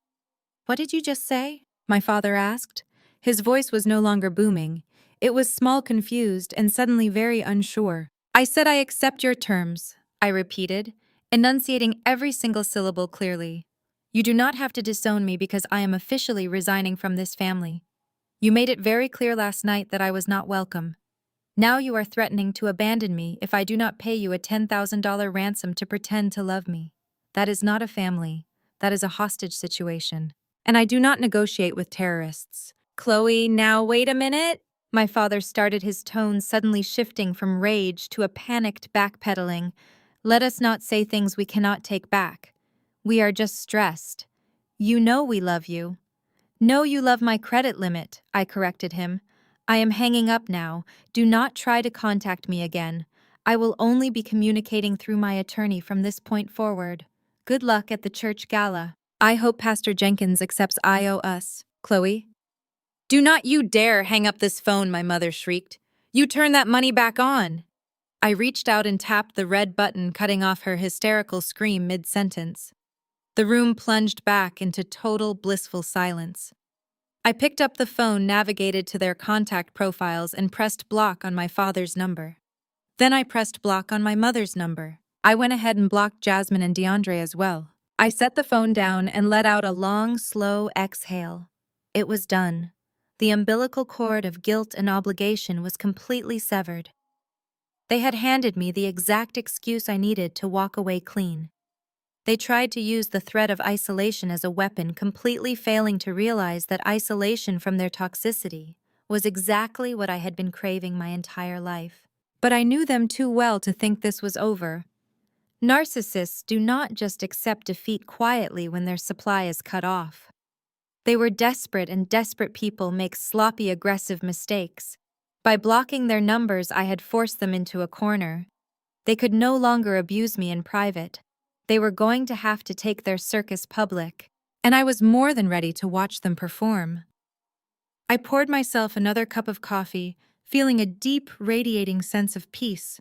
What did you just say? My father asked. His voice was no longer booming. It was small, confused, and suddenly very unsure. I said I accept your terms, I repeated, enunciating every single syllable clearly. You do not have to disown me because I am officially resigning from this family. You made it very clear last night that I was not welcome. Now you are threatening to abandon me if I do not pay you a $10,000 ransom to pretend to love me. That is not a family. That is a hostage situation. And I do not negotiate with terrorists. Chloe, now wait a minute. My father started, his tone suddenly shifting from rage to a panicked backpedaling. Let us not say things we cannot take back. We are just stressed. You know we love you. No, you love my credit limit, I corrected him. I am hanging up now. Do not try to contact me again. I will only be communicating through my attorney from this point forward. Good luck at the church gala. I hope Pastor Jenkins accepts us, Chloe. Do not you dare hang up this phone, my mother shrieked. You turn that money back on. I reached out and tapped the red button, cutting off her hysterical scream mid-sentence. The room plunged back into total blissful silence. I picked up the phone, navigated to their contact profiles, and pressed block on my father's number. Then I pressed block on my mother's number. I went ahead and blocked Jasmine and DeAndre as well. I set the phone down and let out a long, slow exhale. It was done. The umbilical cord of guilt and obligation was completely severed. They had handed me the exact excuse I needed to walk away clean. They tried to use the threat of isolation as a weapon, completely failing to realize that isolation from their toxicity was exactly what I had been craving my entire life. But I knew them too well to think this was over. Narcissists do not just accept defeat quietly when their supply is cut off. They were desperate, and desperate people make sloppy, aggressive mistakes. By blocking their numbers, I had forced them into a corner. They could no longer abuse me in private. They were going to have to take their circus public, and I was more than ready to watch them perform. I poured myself another cup of coffee, feeling a deep, radiating sense of peace.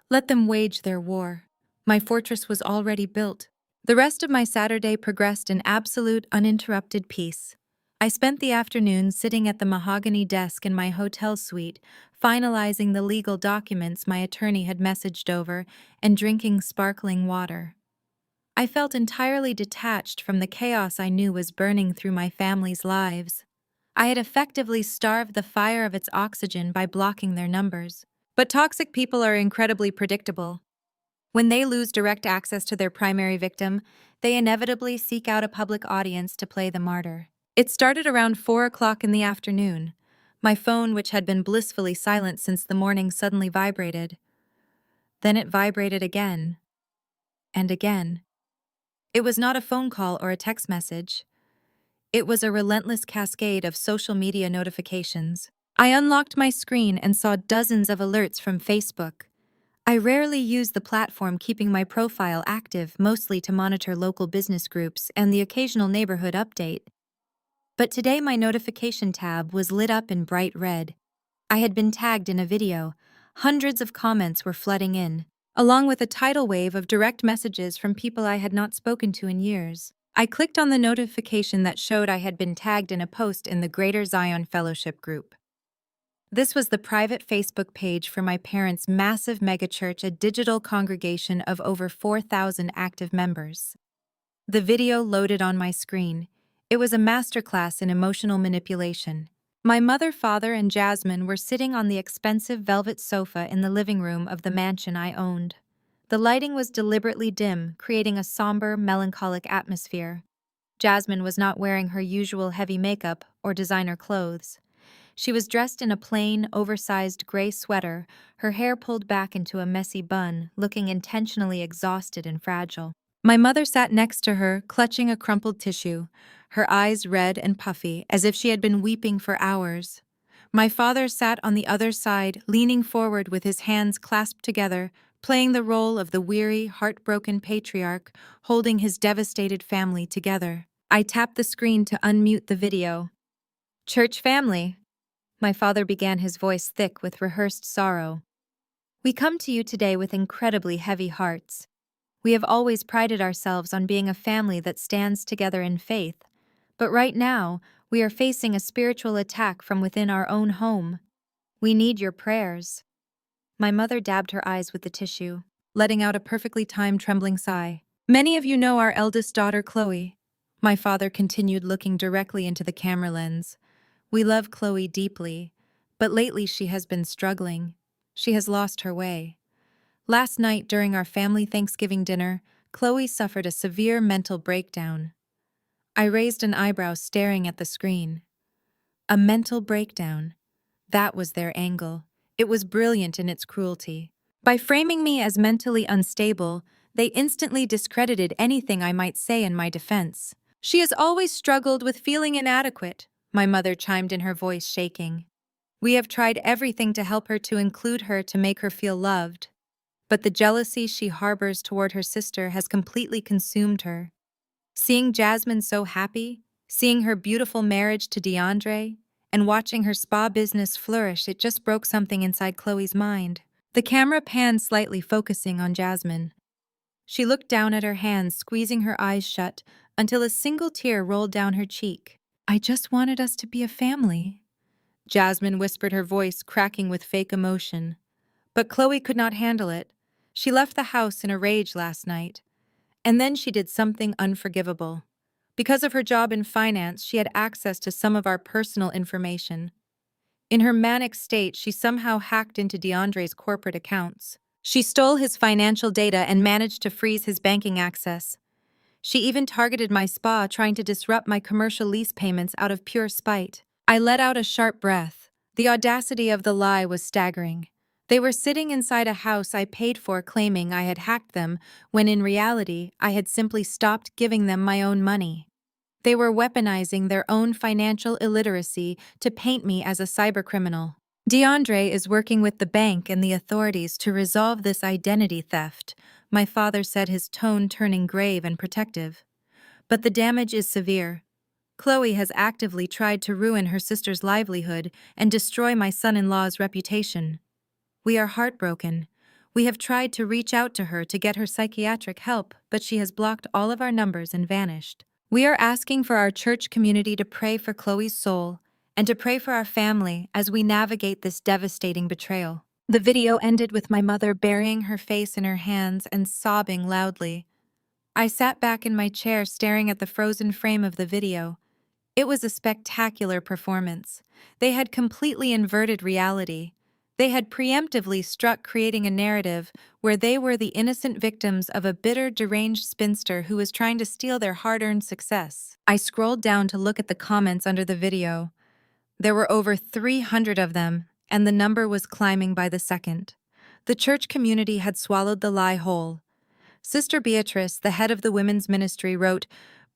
Let them wage their war. My fortress was already built. The rest of my Saturday progressed in absolute, uninterrupted peace. I spent the afternoon sitting at the mahogany desk in my hotel suite, finalizing the legal documents my attorney had messaged over and drinking sparkling water. I felt entirely detached from the chaos I knew was burning through my family's lives. I had effectively starved the fire of its oxygen by blocking their numbers. But toxic people are incredibly predictable. When they lose direct access to their primary victim, they inevitably seek out a public audience to play the martyr. It started around 4 o'clock in the afternoon. My phone, which had been blissfully silent since the morning, suddenly vibrated. Then it vibrated again. And again. It was not a phone call or a text message. It was a relentless cascade of social media notifications. I unlocked my screen and saw dozens of alerts from Facebook. I rarely use the platform, keeping my profile active mostly to monitor local business groups and the occasional neighborhood update. But today my notification tab was lit up in bright red. I had been tagged in a video. Hundreds of comments were flooding in, along with a tidal wave of direct messages from people I had not spoken to in years. I clicked on the notification that showed I had been tagged in a post in the Greater Zion Fellowship group. This was the private Facebook page for my parents' massive megachurch, a digital congregation of over 4,000 active members. The video loaded on my screen. It was a masterclass in emotional manipulation. My mother, father, and Jasmine were sitting on the expensive velvet sofa in the living room of the mansion I owned. The lighting was deliberately dim, creating a somber, melancholic atmosphere. Jasmine was not wearing her usual heavy makeup or designer clothes. She was dressed in a plain, oversized gray sweater, her hair pulled back into a messy bun, looking intentionally exhausted and fragile. My mother sat next to her, clutching a crumpled tissue, her eyes red and puffy, as if she had been weeping for hours. My father sat on the other side, leaning forward with his hands clasped together, playing the role of the weary, heartbroken patriarch, holding his devastated family together. I tapped the screen to unmute the video. "Church family," my father began, his voice thick with rehearsed sorrow. "We come to you today with incredibly heavy hearts. We have always prided ourselves on being a family that stands together in faith, but right now, we are facing a spiritual attack from within our own home. We need your prayers." My mother dabbed her eyes with the tissue, letting out a perfectly timed trembling sigh. "Many of you know our eldest daughter, Chloe." My father continued, looking directly into the camera lens. "We love Chloe deeply, but lately she has been struggling. She has lost her way. Last night, during our family Thanksgiving dinner, Chloe suffered a severe mental breakdown." I raised an eyebrow, staring at the screen. A mental breakdown. That was their angle. It was brilliant in its cruelty. By framing me as mentally unstable, they instantly discredited anything I might say in my defense. "She has always struggled with feeling inadequate," my mother chimed in, her voice shaking. "We have tried everything to help her, to include her, to make her feel loved. But the jealousy she harbors toward her sister has completely consumed her. Seeing Jasmine so happy, seeing her beautiful marriage to DeAndre, and watching her spa business flourish, it just broke something inside Chloe's mind." The camera panned slightly, focusing on Jasmine. She looked down at her hands, squeezing her eyes shut until a single tear rolled down her cheek. "I just wanted us to be a family," Jasmine whispered, her voice cracking with fake emotion. But Chloe could not handle it. She left the house in a rage last night. And then she did something unforgivable. Because of her job in finance, she had access to some of our personal information. In her manic state, she somehow hacked into DeAndre's corporate accounts. She stole his financial data and managed to freeze his banking access. She even targeted my spa, trying to disrupt my commercial lease payments out of pure spite. I let out a sharp breath. The audacity of the lie was staggering. They were sitting inside a house I paid for, claiming I had hacked them, when in reality, I had simply stopped giving them my own money. They were weaponizing their own financial illiteracy to paint me as a cybercriminal. "DeAndre is working with the bank and the authorities to resolve this identity theft," my father said, his tone turning grave and protective. "But the damage is severe. Chloe has actively tried to ruin her sister's livelihood and destroy my son-in-law's reputation. We are heartbroken. We have tried to reach out to her to get her psychiatric help, but she has blocked all of our numbers and vanished. We are asking for our church community to pray for Chloe's soul and to pray for our family as we navigate this devastating betrayal." The video ended with my mother burying her face in her hands and sobbing loudly. I sat back in my chair, staring at the frozen frame of the video. It was a spectacular performance. They had completely inverted reality. They had preemptively struck, creating a narrative where they were the innocent victims of a bitter, deranged spinster who was trying to steal their hard-earned success. I scrolled down to look at the comments under the video. There were over 300 of them, and the number was climbing by the second. The church community had swallowed the lie whole. Sister Beatrice, the head of the women's ministry, wrote,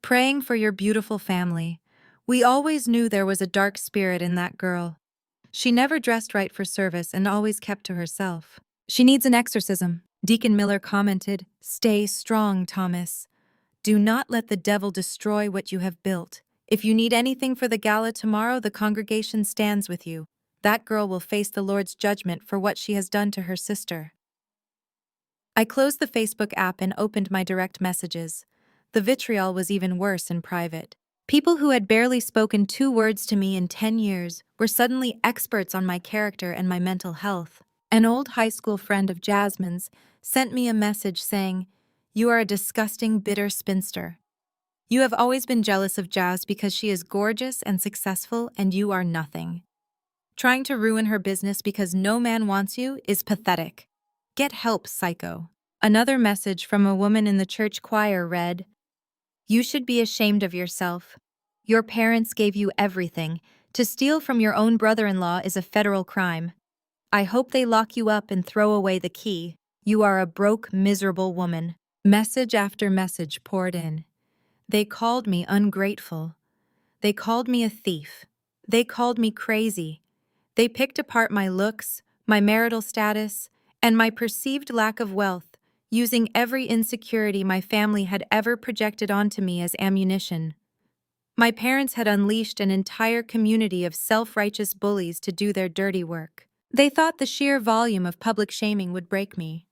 "Praying for your beautiful family. We always knew there was a dark spirit in that girl. She never dressed right for service and always kept to herself. She needs an exorcism." Deacon Miller commented, "Stay strong, Thomas. Do not let the devil destroy what you have built. If you need anything for the gala tomorrow, the congregation stands with you. That girl will face the Lord's judgment for what she has done to her sister." I closed the Facebook app and opened my direct messages. The vitriol was even worse in private. People who had barely spoken 2 words to me in 10 years were suddenly experts on my character and my mental health. An old high school friend of Jasmine's sent me a message saying, "You are a disgusting, bitter spinster. You have always been jealous of Jazz because she is gorgeous and successful and you are nothing. Trying to ruin her business because no man wants you is pathetic. Get help, psycho." Another message from a woman in the church choir read, "You should be ashamed of yourself. Your parents gave you everything. To steal from your own brother-in-law is a federal crime. I hope they lock you up and throw away the key. You are a broke, miserable woman." Message after message poured in. They called me ungrateful. They called me a thief. They called me crazy. They picked apart my looks, my marital status, and my perceived lack of wealth, using every insecurity my family had ever projected onto me as ammunition. My parents had unleashed an entire community of self-righteous bullies to do their dirty work. They thought the sheer volume of public shaming would break me.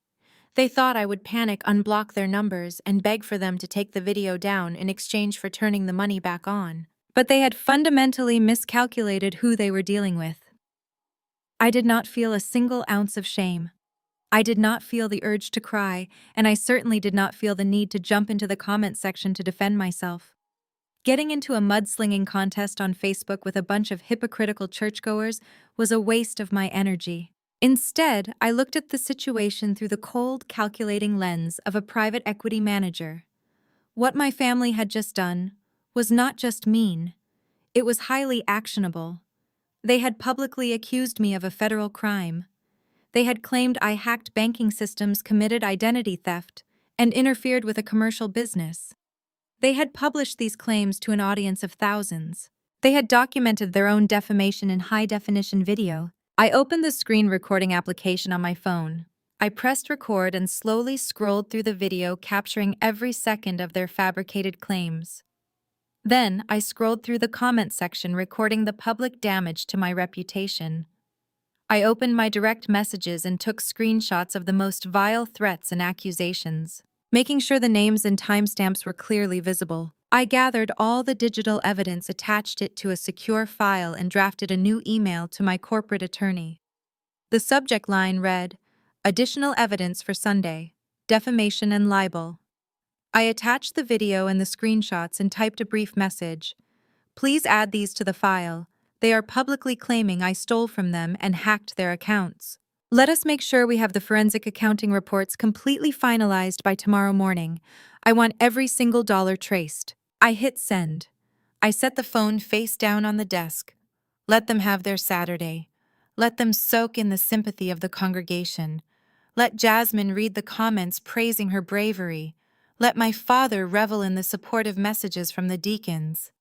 They thought I would panic, unblock their numbers, and beg for them to take the video down in exchange for turning the money back on. But they had fundamentally miscalculated who they were dealing with. I did not feel a single ounce of shame. I did not feel the urge to cry, and I certainly did not feel the need to jump into the comment section to defend myself. Getting into a mudslinging contest on Facebook with a bunch of hypocritical churchgoers was a waste of my energy. Instead, I looked at the situation through the cold, calculating lens of a private equity manager. What my family had just done was not just mean, it was highly actionable. They had publicly accused me of a federal crime. They had claimed I hacked banking systems, committed identity theft, and interfered with a commercial business. They had published these claims to an audience of thousands. They had documented their own defamation in high-definition video. I opened the screen recording application on my phone. I pressed record and slowly scrolled through the video, capturing every second of their fabricated claims. Then, I scrolled through the comment section, recording the public damage to my reputation. I opened my direct messages and took screenshots of the most vile threats and accusations, making sure the names and timestamps were clearly visible. I gathered all the digital evidence, attached it to a secure file, and drafted a new email to my corporate attorney. The subject line read, "Additional evidence for Sunday, defamation and libel." I attached the video and the screenshots and typed a brief message. "Please add these to the file. They are publicly claiming I stole from them and hacked their accounts. Let us make sure we have the forensic accounting reports completely finalized by tomorrow morning. I want every single dollar traced." I hit send. I set the phone face down on the desk. Let them have their Saturday. Let them soak in the sympathy of the congregation. Let Jasmine read the comments praising her bravery. Let my father revel in the supportive messages from the deacons.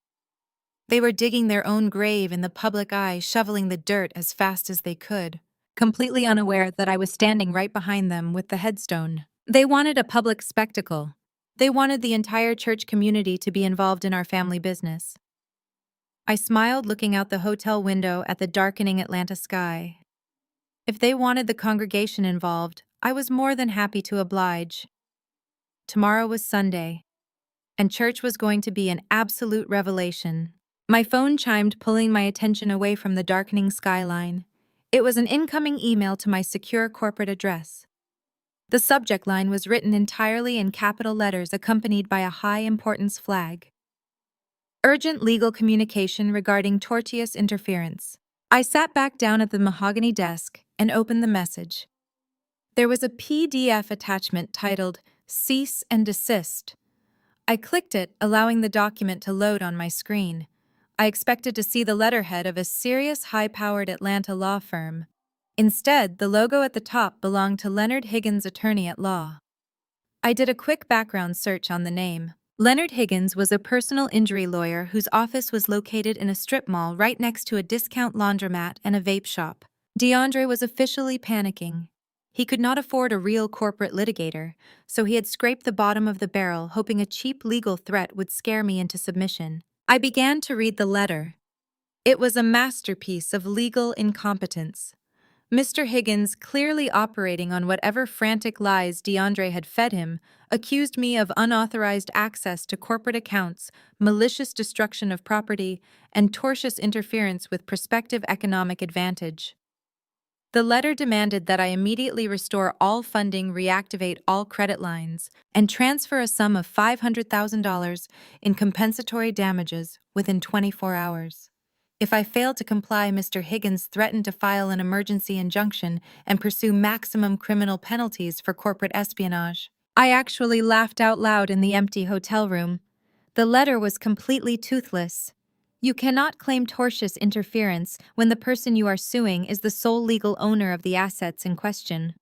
They were digging their own grave in the public eye, shoveling the dirt as fast as they could, completely unaware that I was standing right behind them with the headstone. They wanted a public spectacle. They wanted the entire church community to be involved in our family business. I smiled, looking out the hotel window at the darkening Atlanta sky. If they wanted the congregation involved, I was more than happy to oblige. Tomorrow was Sunday, and church was going to be an absolute revelation. My phone chimed, pulling my attention away from the darkening skyline. It was an incoming email to my secure corporate address. The subject line was written entirely in capital letters, accompanied by a high-importance flag. Urgent legal communication regarding tortious interference. I sat back down at the mahogany desk and opened the message. There was a PDF attachment titled "Cease and Desist." I clicked it, allowing the document to load on my screen. I expected to see the letterhead of a serious, high-powered Atlanta law firm. Instead, the logo at the top belonged to Leonard Higgins, attorney at law. I did a quick background search on the name. Leonard Higgins was a personal injury lawyer whose office was located in a strip mall right next to a discount laundromat and a vape shop. DeAndre was officially panicking. He could not afford a real corporate litigator, so he had scraped the bottom of the barrel, hoping a cheap legal threat would scare me into submission. I began to read the letter. It was a masterpiece of legal incompetence. Mr. Higgins, clearly operating on whatever frantic lies DeAndre had fed him, accused me of unauthorized access to corporate accounts, malicious destruction of property, and tortious interference with prospective economic advantage. The letter demanded that I immediately restore all funding, reactivate all credit lines, and transfer a sum of $500,000 in compensatory damages within 24 hours. If I failed to comply, Mr. Higgins threatened to file an emergency injunction and pursue maximum criminal penalties for corporate espionage. I actually laughed out loud in the empty hotel room. The letter was completely toothless. You cannot claim tortious interference when the person you are suing is the sole legal owner of the assets in question.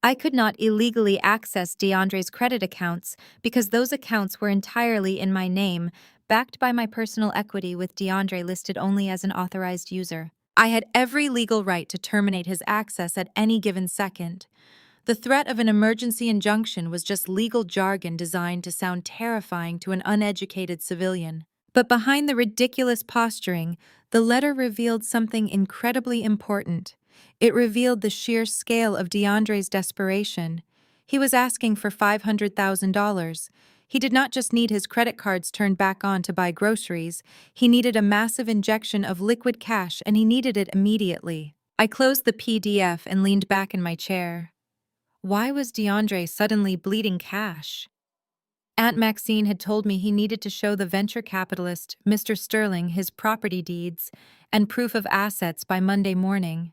I could not illegally access DeAndre's credit accounts because those accounts were entirely in my name, backed by my personal equity with DeAndre listed only as an authorized user. I had every legal right to terminate his access at any given second. The threat of an emergency injunction was just legal jargon designed to sound terrifying to an uneducated civilian. But behind the ridiculous posturing, the letter revealed something incredibly important. It revealed the sheer scale of DeAndre's desperation. He was asking for $500,000. He did not just need his credit cards turned back on to buy groceries. He needed a massive injection of liquid cash, and he needed it immediately. I closed the PDF and leaned back in my chair. Why was DeAndre suddenly bleeding cash? Aunt Maxine had told me he needed to show the venture capitalist, Mr. Sterling, his property deeds and proof of assets by Monday morning.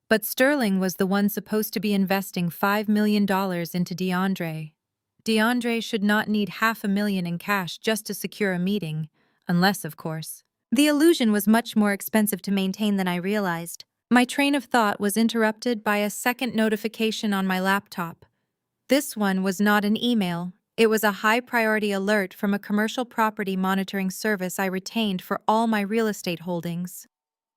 But Sterling was the one supposed to be investing $5 million into DeAndre. DeAndre should not need $500,000 in cash just to secure a meeting, unless, of course. The illusion was much more expensive to maintain than I realized. My train of thought was interrupted by a second notification on my laptop. This one was not an email. It was a high-priority alert from a commercial property monitoring service I retained for all my real estate holdings.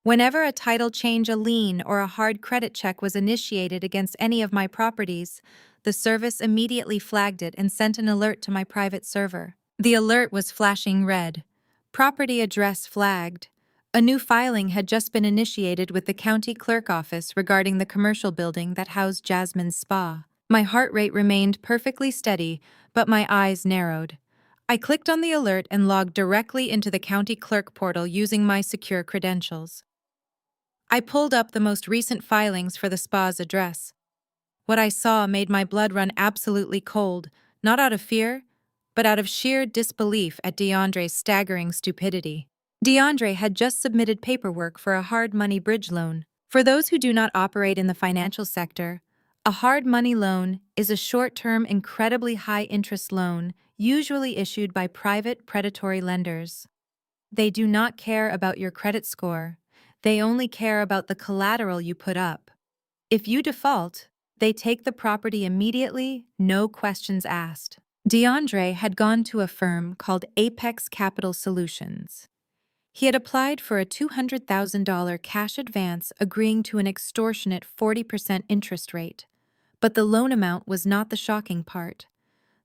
Whenever a title change, a lien, or a hard credit check was initiated against any of my properties, the service immediately flagged it and sent an alert to my private server. The alert was flashing red. Property address flagged. A new filing had just been initiated with the county clerk office regarding the commercial building that housed Jasmine's spa. My heart rate remained perfectly steady, but my eyes narrowed. I clicked on the alert and logged directly into the county clerk portal using my secure credentials. I pulled up the most recent filings for the spa's address. What I saw made my blood run absolutely cold, not out of fear, but out of sheer disbelief at DeAndre's staggering stupidity. DeAndre had just submitted paperwork for a hard money bridge loan. For those who do not operate in the financial sector, a hard money loan is a short-term, incredibly high-interest loan usually issued by private predatory lenders. They do not care about your credit score. They only care about the collateral you put up. If you default, they take the property immediately, no questions asked. DeAndre had gone to a firm called Apex Capital Solutions. He had applied for a $200,000 cash advance, agreeing to an extortionate 40% interest rate. But the loan amount was not the shocking part.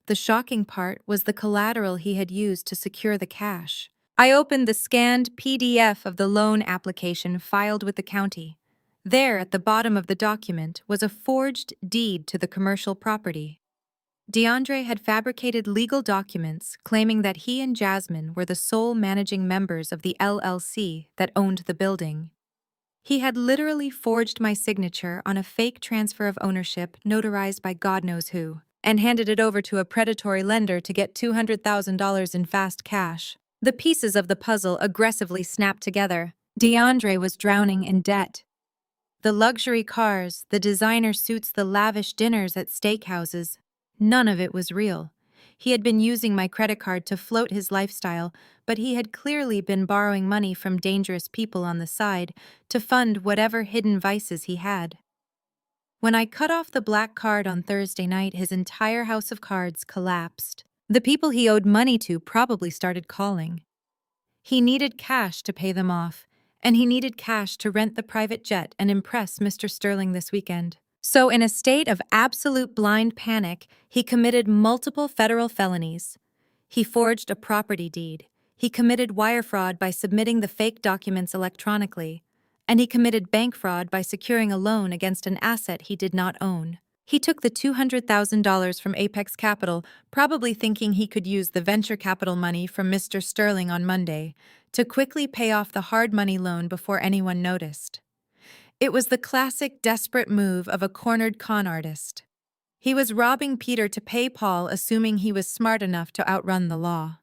The shocking part was the collateral he had used to secure the cash. I opened the scanned PDF of the loan application filed with the county. There, at the bottom of the document, was a forged deed to the commercial property. DeAndre had fabricated legal documents claiming that he and Jasmine were the sole managing members of the LLC that owned the building. He had literally forged my signature on a fake transfer of ownership notarized by God knows who, and handed it over to a predatory lender to get $200,000 in fast cash. The pieces of the puzzle aggressively snapped together. DeAndre was drowning in debt. The luxury cars, the designer suits, the lavish dinners at steakhouses, none of it was real. He had been using my credit card to float his lifestyle, but he had clearly been borrowing money from dangerous people on the side to fund whatever hidden vices he had. When I cut off the black card on Thursday night, his entire house of cards collapsed. The people he owed money to probably started calling. He needed cash to pay them off, and he needed cash to rent the private jet and impress Mr. Sterling this weekend. So, in a state of absolute blind panic, he committed multiple federal felonies. He forged a property deed. He committed wire fraud by submitting the fake documents electronically. and he committed bank fraud by securing a loan against an asset he did not own. He took the $200,000 from Apex Capital, probably thinking he could use the venture capital money from Mr. Sterling on Monday to quickly pay off the hard money loan before anyone noticed. It was the classic desperate move of a cornered con artist. He was robbing Peter to pay Paul, assuming he was smart enough to outrun the law.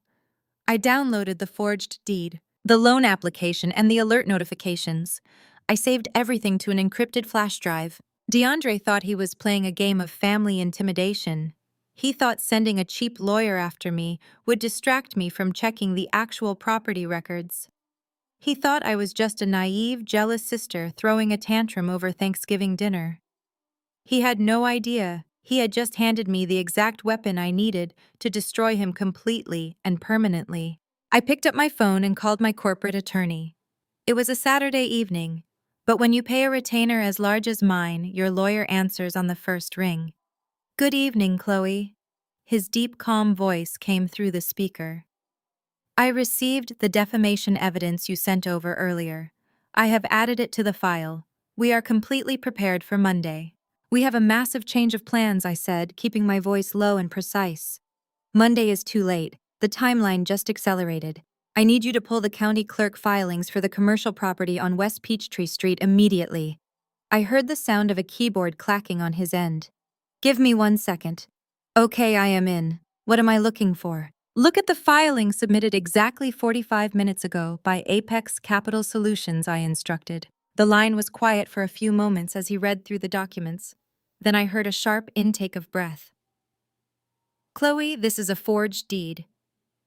I downloaded the forged deed, the loan application, and the alert notifications. I saved everything to an encrypted flash drive. DeAndre thought he was playing a game of family intimidation. He thought sending a cheap lawyer after me would distract me from checking the actual property records. He thought I was just a naive, jealous sister throwing a tantrum over Thanksgiving dinner. He had no idea he had just handed me the exact weapon I needed to destroy him completely and permanently. I picked up my phone and called my corporate attorney. It was a Saturday evening, but when you pay a retainer as large as mine, your lawyer answers on the first ring. "Good evening, Chloe." His deep, calm voice came through the speaker. "I received the defamation evidence you sent over earlier. I have added it to the file. We are completely prepared for Monday." "We have a massive change of plans," I said, keeping my voice low and precise. "Monday is too late. The timeline just accelerated. I need you to pull the county clerk filings for the commercial property on West Peachtree Street immediately." I heard the sound of a keyboard clacking on his end. "Give me 1 second. Okay, I am in. What am I looking for?" "Look at the filing submitted exactly 45 minutes ago by Apex Capital Solutions," I instructed. The line was quiet for a few moments as he read through the documents. Then I heard a sharp intake of breath. "Chloe, this is a forged deed."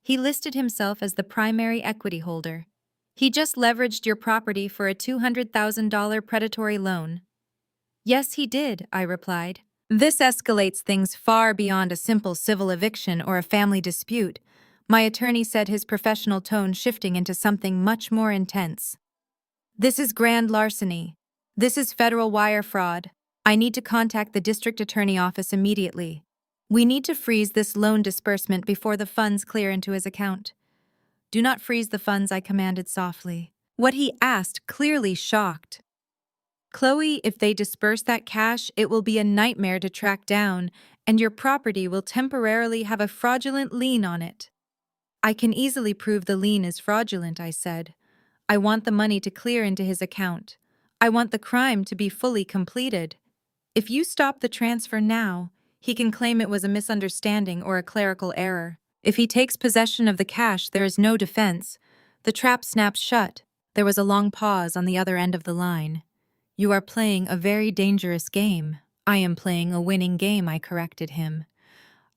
He listed himself as the primary equity holder. "He just leveraged your property for a $200,000 predatory loan." "Yes, he did," I replied. "This escalates things far beyond a simple civil eviction or a family dispute," my attorney said, his professional tone shifting into something much more intense. "This is grand larceny. This is federal wire fraud. I need to contact the district attorney office immediately. We need to freeze this loan disbursement before the funds clear into his account." "Do not freeze the funds," I commanded softly. What he asked clearly shocked. "Chloe, if they disperse that cash, it will be a nightmare to track down, and your property will temporarily have a fraudulent lien on it." "I can easily prove the lien is fraudulent," I said. "I want the money to clear into his account. I want the crime to be fully completed. If you stop the transfer now, he can claim it was a misunderstanding or a clerical error. If he takes possession of the cash, there is no defense. The trap snaps shut." There was a long pause on the other end of the line. "You are playing a very dangerous game." "I am playing a winning game," I corrected him.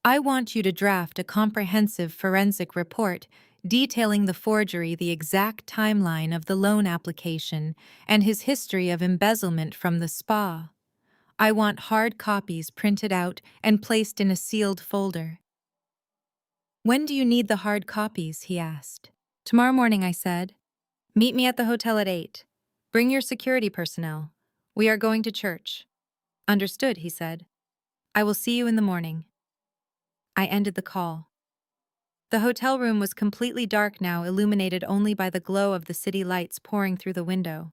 "I want you to draft a comprehensive forensic report detailing the forgery, the exact timeline of the loan application, and his history of embezzlement from the spa. I want hard copies printed out and placed in a sealed folder." "When do you need the hard copies?" he asked. "Tomorrow morning," I said. "Meet me at the hotel at 8. Bring your security personnel. We are going to church." "Understood," he said. "I will see you in the morning." I ended the call. The hotel room was completely dark now, illuminated only by the glow of the city lights pouring through the window.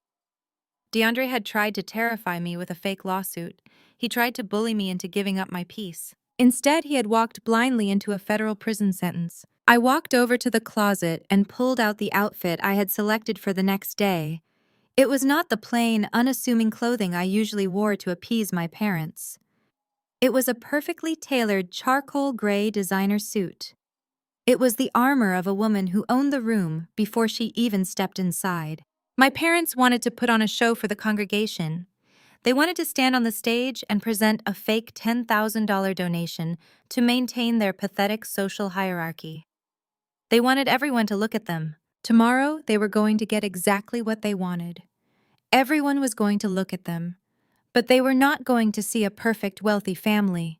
DeAndre had tried to terrify me with a fake lawsuit. He tried to bully me into giving up my peace. Instead, he had walked blindly into a federal prison sentence. I walked over to the closet and pulled out the outfit I had selected for the next day. It was not the plain, unassuming clothing I usually wore to appease my parents. It was a perfectly tailored charcoal gray designer suit. It was the armor of a woman who owned the room before she even stepped inside. My parents wanted to put on a show for the congregation. They wanted to stand on the stage and present a fake $10,000 donation to maintain their pathetic social hierarchy. They wanted everyone to look at them. Tomorrow, they were going to get exactly what they wanted. Everyone was going to look at them. But they were not going to see a perfect, wealthy family.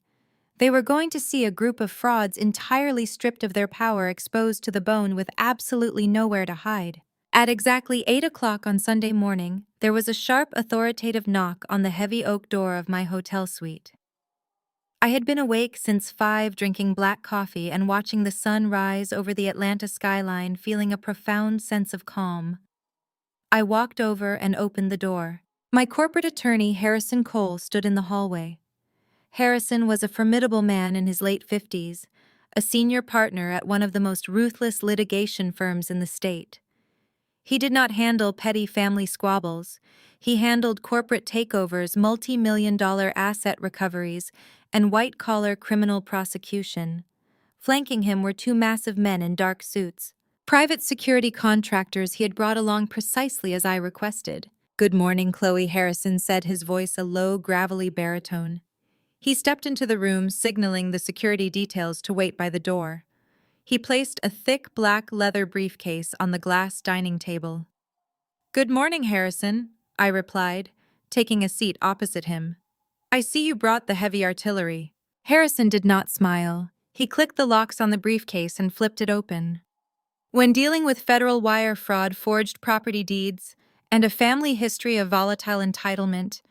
They were going to see a group of frauds entirely stripped of their power, exposed to the bone with absolutely nowhere to hide. At exactly 8 o'clock on Sunday morning, there was a sharp, authoritative knock on the heavy oak door of my hotel suite. I had been awake since 5, drinking black coffee and watching the sun rise over the Atlanta skyline, feeling a profound sense of calm. I walked over and opened the door. My corporate attorney, Harrison Cole, stood in the hallway. Harrison was a formidable man in his late 50s, a senior partner at one of the most ruthless litigation firms in the state. He did not handle petty family squabbles. He handled corporate takeovers, multi-million-dollar asset recoveries, and white-collar criminal prosecution. Flanking him were two massive men in dark suits. Private security contractors he had brought along precisely as I requested. "Good morning, Chloe," Harrison said, his voice a low, gravelly baritone. He stepped into the room, signaling the security details to wait by the door. He placed a thick black leather briefcase on the glass dining table. "Good morning, Harrison," I replied, taking a seat opposite him. "I see you brought the heavy artillery." Harrison did not smile. He clicked the locks on the briefcase and flipped it open. When dealing with federal wire fraud, forged property deeds, and a family history of volatile entitlement,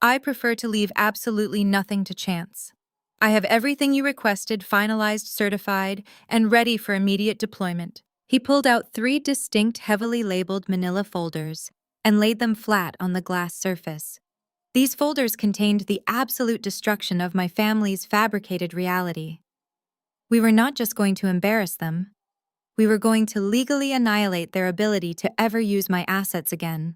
I prefer to leave absolutely nothing to chance. I have everything you requested finalized, certified, and ready for immediate deployment. He pulled out 3 distinct, heavily labeled manila folders and laid them flat on the glass surface. These folders contained the absolute destruction of my family's fabricated reality. We were not just going to embarrass them. We were going to legally annihilate their ability to ever use my assets again.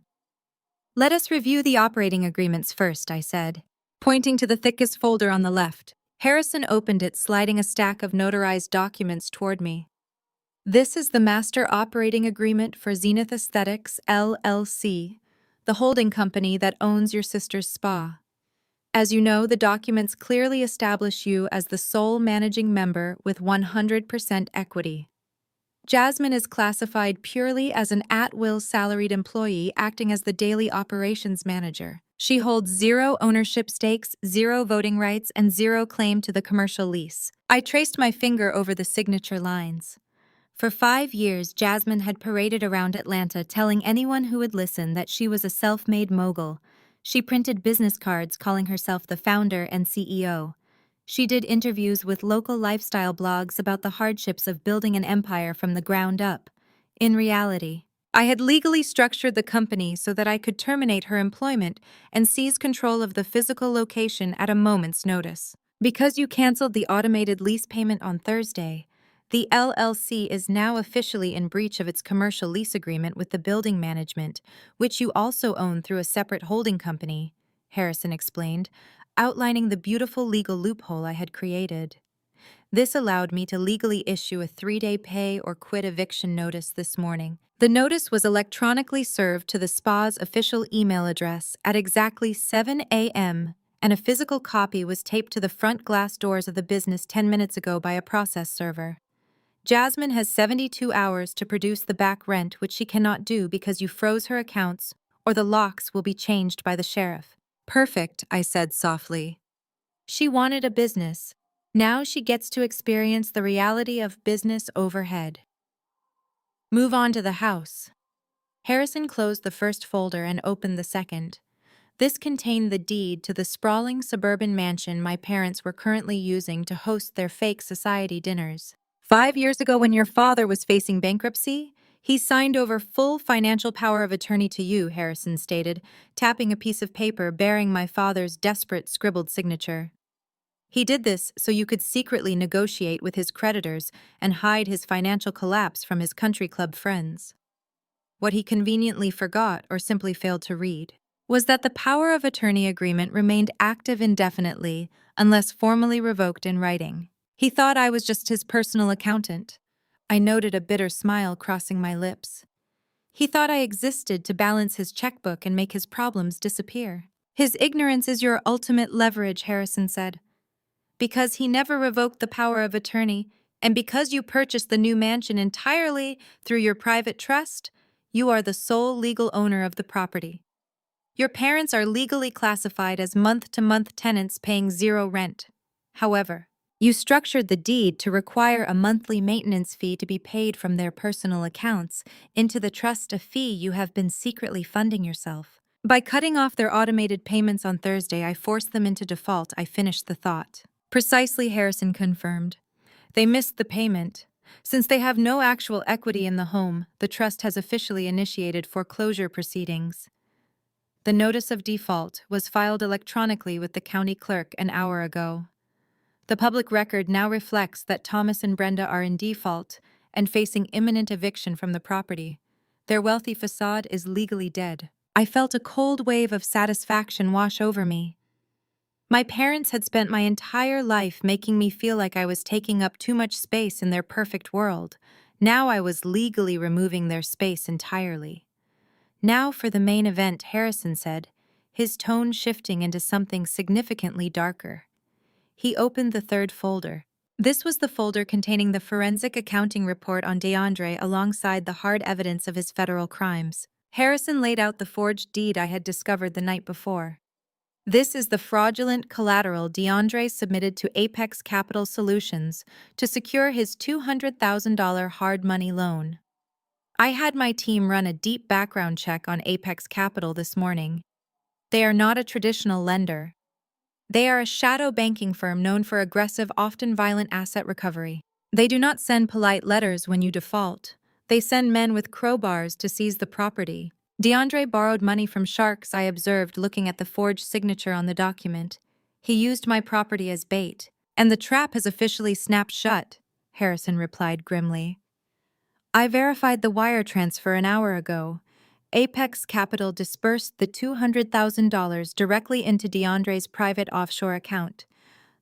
"Let us review the operating agreements first," I said, pointing to the thickest folder on the left. Harrison opened it, sliding a stack of notarized documents toward me. "This is the Master Operating Agreement for Zenith Aesthetics, LLC, the holding company that owns your sister's spa. As you know, the documents clearly establish you as the sole managing member with 100% equity. Jasmine is classified purely as an at-will salaried employee acting as the daily operations manager. She holds 0 ownership stakes, 0 voting rights, and 0 claim to the commercial lease." I traced my finger over the signature lines. For 5 years, Jasmine had paraded around Atlanta telling anyone who would listen that she was a self-made mogul. She printed business cards calling herself the founder and CEO. She did interviews with local lifestyle blogs about the hardships of building an empire from the ground up. In reality, I had legally structured the company so that I could terminate her employment and seize control of the physical location at a moment's notice. "Because you canceled the automated lease payment on Thursday, the LLC is now officially in breach of its commercial lease agreement with the building management, which you also own through a separate holding company," Harrison explained, outlining the beautiful legal loophole I had created. This allowed me to legally issue a 3-day pay or quit eviction notice this morning. The notice was electronically served to the spa's official email address at exactly 7 a.m., and a physical copy was taped to the front glass doors of the business 10 minutes ago by a process server. "Jasmine has 72 hours to produce the back rent, which she cannot do because you froze her accounts, or the locks will be changed by the sheriff." "Perfect," I said softly. She wanted a business. Now she gets to experience the reality of business overhead. "Move on to the house." Harrison closed the first folder and opened the second. This contained the deed to the sprawling suburban mansion my parents were currently using to host their fake society dinners. 5 years ago, when your father was facing bankruptcy, he signed over full financial power of attorney to you, Harrison stated, tapping a piece of paper bearing my father's desperate scribbled signature. "He did this so you could secretly negotiate with his creditors and hide his financial collapse from his country club friends." What he conveniently forgot or simply failed to read was that the power of attorney agreement remained active indefinitely unless formally revoked in writing. He thought I was just his personal accountant. I noted a bitter smile crossing my lips. He thought I existed to balance his checkbook and make his problems disappear. "His ignorance is your ultimate leverage," Harrison said. "Because he never revoked the power of attorney, and because you purchased the new mansion entirely through your private trust, you are the sole legal owner of the property. Your parents are legally classified as month-to-month tenants paying 0 rent. However, you structured the deed to require a monthly maintenance fee to be paid from their personal accounts into the trust, a fee you have been secretly funding yourself. By cutting off their automated payments on Thursday, I forced them into default," I finished the thought. "Precisely," Harrison confirmed. "They missed the payment, Since they have no actual equity in the home, the trust has officially initiated foreclosure proceedings. The notice of default was filed electronically with the county clerk an hour ago. The public record now reflects that Thomas and Brenda are in default and facing imminent eviction from the property. Their wealthy facade is legally dead. I felt a cold wave of satisfaction wash over me. My parents had spent my entire life making me feel like I was taking up too much space in their perfect world. Now I was legally removing their space entirely. "Now for the main event," Harrison said, his tone shifting into something significantly darker. He opened the third folder. This was the folder containing the forensic accounting report on DeAndre alongside the hard evidence of his federal crimes. Harrison laid out the forged deed I had discovered the night before. "This is the fraudulent collateral DeAndre submitted to Apex Capital Solutions to secure his $200,000 hard money loan. I had my team run a deep background check on Apex Capital this morning. They are not a traditional lender. They are a shadow banking firm known for aggressive, often violent asset recovery. They do not send polite letters when you default. They send men with crowbars to seize the property. DeAndre borrowed money from sharks, I observed, looking at the forged signature on the document. He used my property as bait. And the trap has officially snapped shut," Harrison replied grimly. "I verified the wire transfer an hour ago. Apex Capital disbursed the $200,000 directly into DeAndre's private offshore account.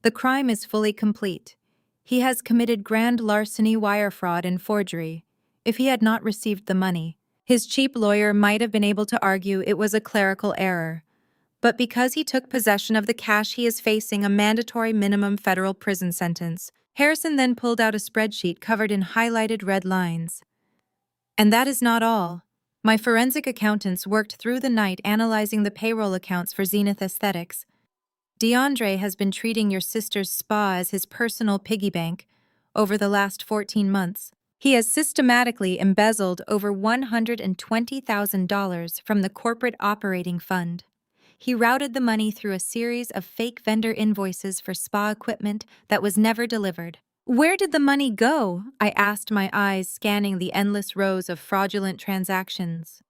The crime is fully complete. He has committed grand larceny, wire fraud, and forgery. If he had not received the money, his cheap lawyer might have been able to argue it was a clerical error. But because he took possession of the cash, he is facing a mandatory minimum federal prison sentence." Harrison then pulled out a spreadsheet covered in highlighted red lines. "And that is not all. My forensic accountants worked through the night analyzing the payroll accounts for Zenith Aesthetics. DeAndre has been treating your sister's spa as his personal piggy bank over the last 14 months. He has systematically embezzled over $120,000 from the corporate operating fund. He routed the money through a series of fake vendor invoices for spa equipment that was never delivered." "Where did the money go?" I asked, my eyes scanning the endless rows of fraudulent transactions.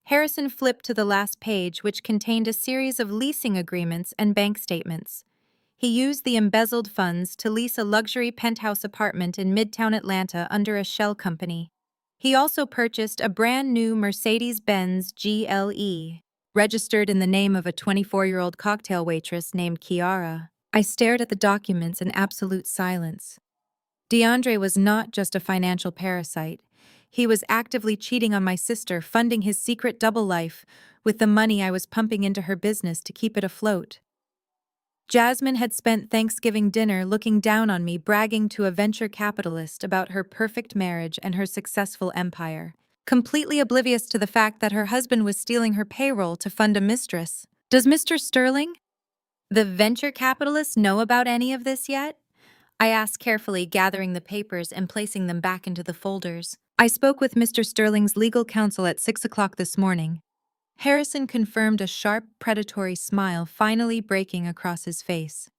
Harrison flipped to the last page, which contained a series of leasing agreements and bank statements. He used the embezzled funds to lease a luxury penthouse apartment in Midtown Atlanta under a shell company. He also purchased a brand new Mercedes-Benz GLE, registered in the name of a 24-year-old cocktail waitress named Kiara. I stared at the documents in absolute silence. DeAndre was not just a financial parasite. He was actively cheating on my sister, funding his secret double life with the money I was pumping into her business to keep it afloat. Jasmine had spent Thanksgiving dinner looking down on me, bragging to a venture capitalist about her perfect marriage and her successful empire, completely oblivious to the fact that her husband was stealing her payroll to fund a mistress. "Does Mr. Sterling, the venture capitalist, know about any of this yet?" I asked, carefully gathering the papers and placing them back into the folders. "I spoke with Mr. Sterling's legal counsel at 6 o'clock this morning." Harrison confirmed, a sharp, predatory smile finally breaking across his face.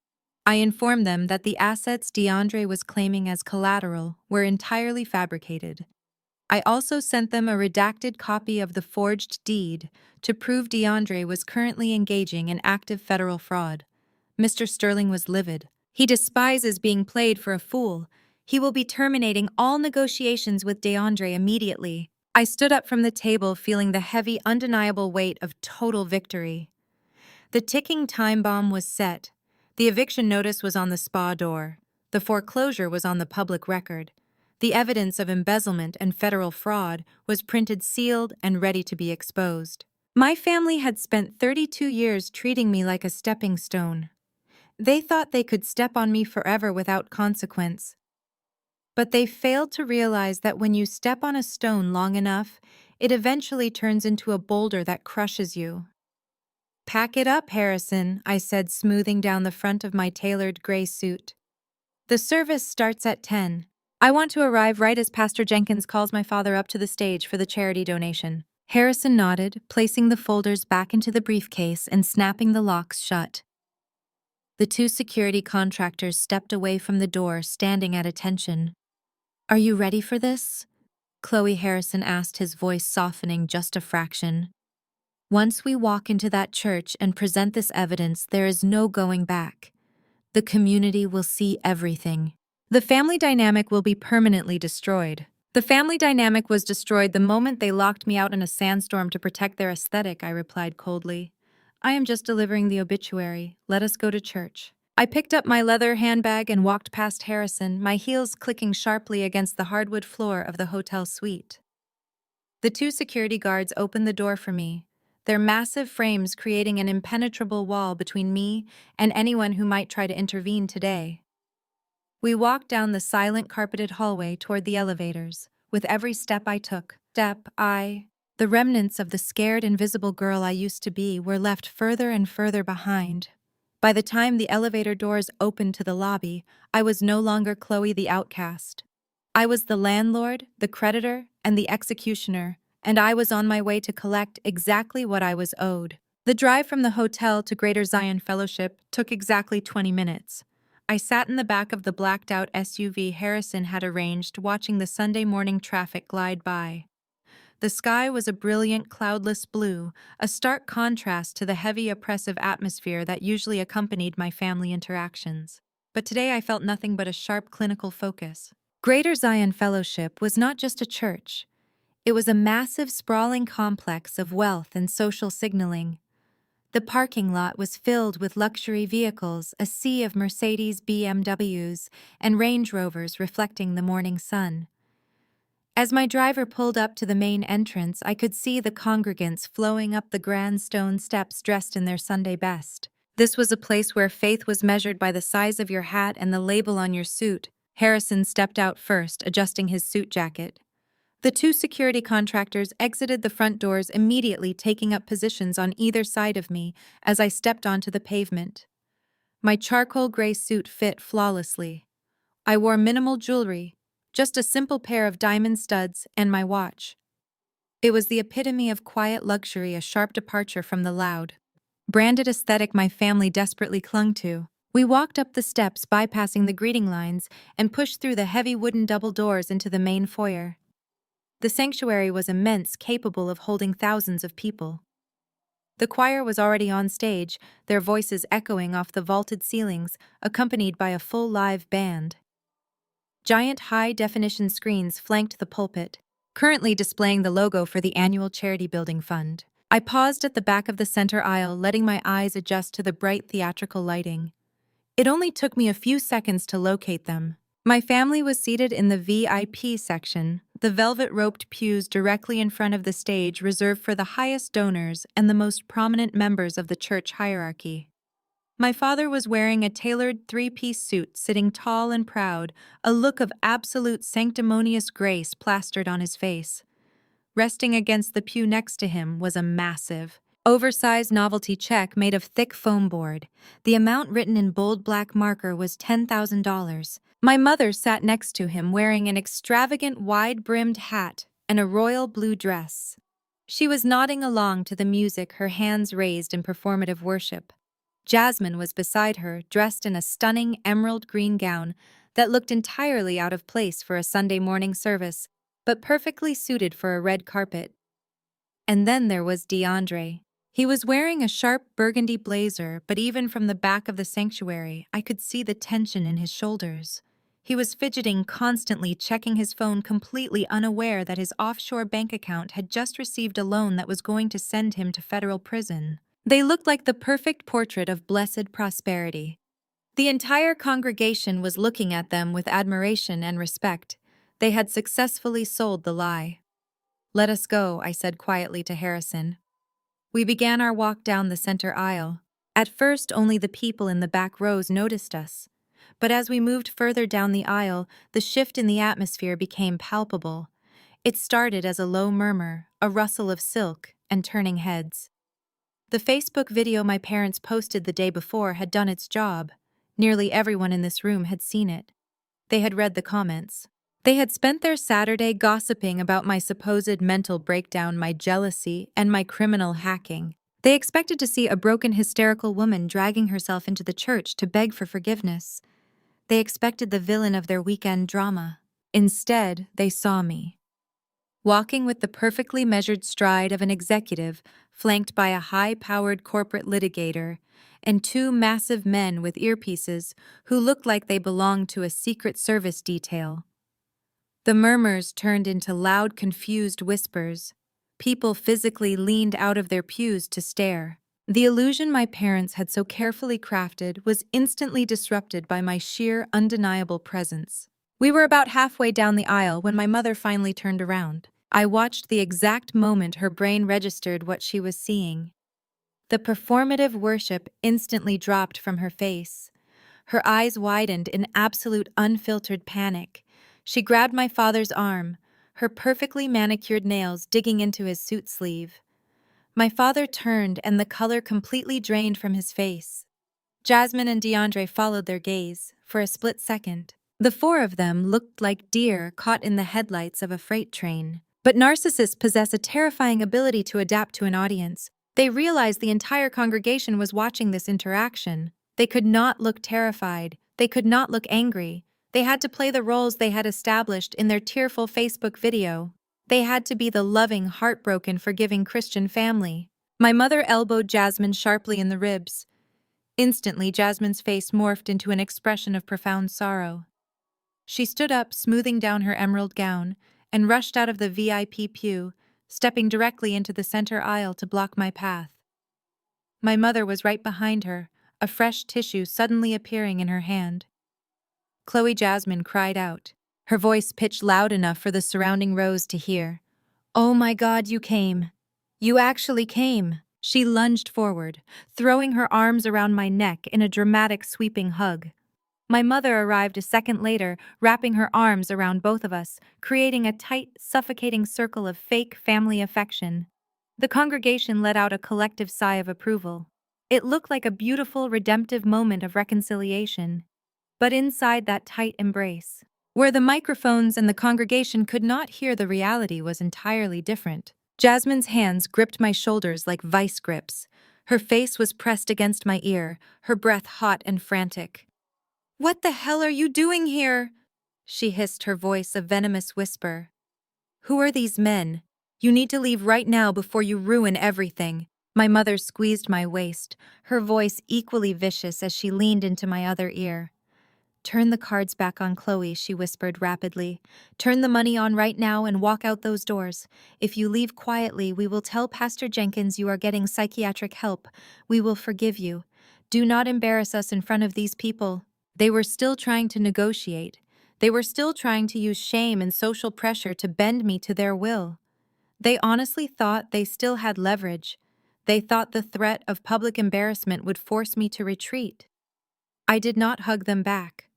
"I informed them that the assets DeAndre was claiming as collateral were entirely fabricated. I also sent them a redacted copy of the forged deed to prove DeAndre was currently engaging in active federal fraud." Mr. Sterling was livid. "He despises being played for a fool. He will be terminating all negotiations with DeAndre immediately." I stood up from the table, feeling the heavy, undeniable weight of total victory. The ticking time bomb was set. The eviction notice was on the spa door. The foreclosure was on the public record. The evidence of embezzlement and federal fraud was printed, sealed, and ready to be exposed. My family had spent 32 years treating me like a stepping stone. They thought they could step on me forever without consequence. But they failed to realize that when you step on a stone long enough, it eventually turns into a boulder that crushes you. "Pack it up, Harrison," I said, smoothing down the front of my tailored gray suit. "The service starts at 10. I want to arrive right as Pastor Jenkins calls my father up to the stage for the charity donation." Harrison nodded, placing the folders back into the briefcase and snapping the locks shut. The two security contractors stepped away from the door, standing at attention. Are you ready for this? Chloe Harrison asked, his voice softening just a fraction. Once we walk into that church and present this evidence, there is no going back. The community will see everything. The family dynamic will be permanently destroyed. The family dynamic was destroyed the moment they locked me out in a sandstorm to protect their aesthetic, I replied coldly. I am just delivering the obituary. Let us go to church. I picked up my leather handbag and walked past Harrison, my heels clicking sharply against the hardwood floor of the hotel suite. The two security guards opened the door for me, their massive frames creating an impenetrable wall between me and anyone who might try to intervene today. We walked down the silent carpeted hallway toward the elevators. With every step I took, the remnants of the scared, invisible girl I used to be were left further and further behind. By the time the elevator doors opened to the lobby, I was no longer Chloe the outcast. I was the landlord, the creditor, and the executioner, and I was on my way to collect exactly what I was owed. The drive from the hotel to Greater Zion Fellowship took exactly 20 minutes. I sat in the back of the blacked-out SUV Harrison had arranged, watching the Sunday morning traffic glide by. The sky was a brilliant, cloudless blue, a stark contrast to the heavy, oppressive atmosphere that usually accompanied my family interactions. But today I felt nothing but a sharp clinical focus. Greater Zion Fellowship was not just a church. It was a massive, sprawling complex of wealth and social signaling. The parking lot was filled with luxury vehicles, a sea of Mercedes, BMWs, and Range Rovers reflecting the morning sun. As my driver pulled up to the main entrance, I could see the congregants flowing up the grand stone steps dressed in their Sunday best. This was a place where faith was measured by the size of your hat and the label on your suit. Harrison stepped out first, adjusting his suit jacket. The two security contractors exited the front doors immediately, taking up positions on either side of me as I stepped onto the pavement. My charcoal gray suit fit flawlessly. I wore minimal jewelry, just a simple pair of diamond studs and my watch. It was the epitome of quiet luxury, a sharp departure from the loud, branded aesthetic my family desperately clung to. We walked up the steps, bypassing the greeting lines, and pushed through the heavy wooden double doors into the main foyer. The sanctuary was immense, capable of holding thousands of people. The choir was already on stage, their voices echoing off the vaulted ceilings, accompanied by a full live band. Giant high-definition screens flanked the pulpit, currently displaying the logo for the annual charity building fund. I paused at the back of the center aisle, letting my eyes adjust to the bright theatrical lighting. It only took me a few seconds to locate them. My family was seated in the VIP section, the velvet-roped pews directly in front of the stage reserved for the highest donors and the most prominent members of the church hierarchy. My father was wearing a tailored three-piece suit, sitting tall and proud, a look of absolute sanctimonious grace plastered on his face. Resting against the pew next to him was a massive, oversized novelty check made of thick foam board. The amount written in bold black marker was $10,000. My mother sat next to him wearing an extravagant wide-brimmed hat and a royal blue dress. She was nodding along to the music, her hands raised in performative worship. Jasmine was beside her, dressed in a stunning emerald green gown that looked entirely out of place for a Sunday morning service, but perfectly suited for a red carpet. And then there was DeAndre. He was wearing a sharp burgundy blazer, but even from the back of the sanctuary, I could see the tension in his shoulders. He was fidgeting, constantly checking his phone, completely unaware that his offshore bank account had just received a loan that was going to send him to federal prison. They looked like the perfect portrait of blessed prosperity. The entire congregation was looking at them with admiration and respect. They had successfully sold the lie. "Let us go," I said quietly to Harrison. We began our walk down the center aisle. At first, only the people in the back rows noticed us. But as we moved further down the aisle, the shift in the atmosphere became palpable. It started as a low murmur, a rustle of silk, and turning heads. The Facebook video my parents posted the day before had done its job. Nearly everyone in this room had seen it. They had read the comments. They had spent their Saturday gossiping about my supposed mental breakdown, my jealousy, and my criminal hacking. They expected to see a broken, hysterical woman dragging herself into the church to beg for forgiveness. They expected the villain of their weekend drama. Instead, they saw me, walking with the perfectly measured stride of an executive, flanked by a high-powered corporate litigator and two massive men with earpieces who looked like they belonged to a Secret Service detail. The murmurs turned into loud, confused whispers. People physically leaned out of their pews to stare. The illusion my parents had so carefully crafted was instantly disrupted by my sheer, undeniable presence. We were about halfway down the aisle when my mother finally turned around. I watched the exact moment her brain registered what she was seeing. The performative worship instantly dropped from her face. Her eyes widened in absolute unfiltered panic. She grabbed my father's arm, her perfectly manicured nails digging into his suit sleeve. My father turned and the color completely drained from his face. Jasmine and DeAndre followed their gaze for a split second. The four of them looked like deer caught in the headlights of a freight train. But narcissists possess a terrifying ability to adapt to an audience. They realized the entire congregation was watching this interaction. They could not look terrified. They could not look angry. They had to play the roles they had established in their tearful Facebook video. They had to be the loving, heartbroken, forgiving Christian family. My mother elbowed Jasmine sharply in the ribs. Instantly, Jasmine's face morphed into an expression of profound sorrow. She stood up, smoothing down her emerald gown, and rushed out of the VIP pew, stepping directly into the center aisle to block my path. My mother was right behind her, a fresh tissue suddenly appearing in her hand. Chloe Jasmine cried out, her voice pitched loud enough for the surrounding rows to hear. "Oh my God, you came. You actually came." She lunged forward, throwing her arms around my neck in a dramatic sweeping hug. My mother arrived a second later, wrapping her arms around both of us, creating a tight, suffocating circle of fake family affection. The congregation let out a collective sigh of approval. It looked like a beautiful, redemptive moment of reconciliation. But inside that tight embrace, where the microphones and the congregation could not hear, the reality was entirely different. Jasmine's hands gripped my shoulders like vice grips. Her face was pressed against my ear, her breath hot and frantic. "What the hell are you doing here?" she hissed, her voice a venomous whisper. "Who are these men? You need to leave right now before you ruin everything." My mother squeezed my waist, her voice equally vicious as she leaned into my other ear. "Turn the cards back on Chloe," she whispered rapidly. "Turn the money on right now and walk out those doors. If you leave quietly, we will tell Pastor Jenkins you are getting psychiatric help. We will forgive you. Do not embarrass us in front of these people." They were still trying to negotiate. They were still trying to use shame and social pressure to bend me to their will. They honestly thought they still had leverage. They thought the threat of public embarrassment would force me to retreat. I did not hug them back.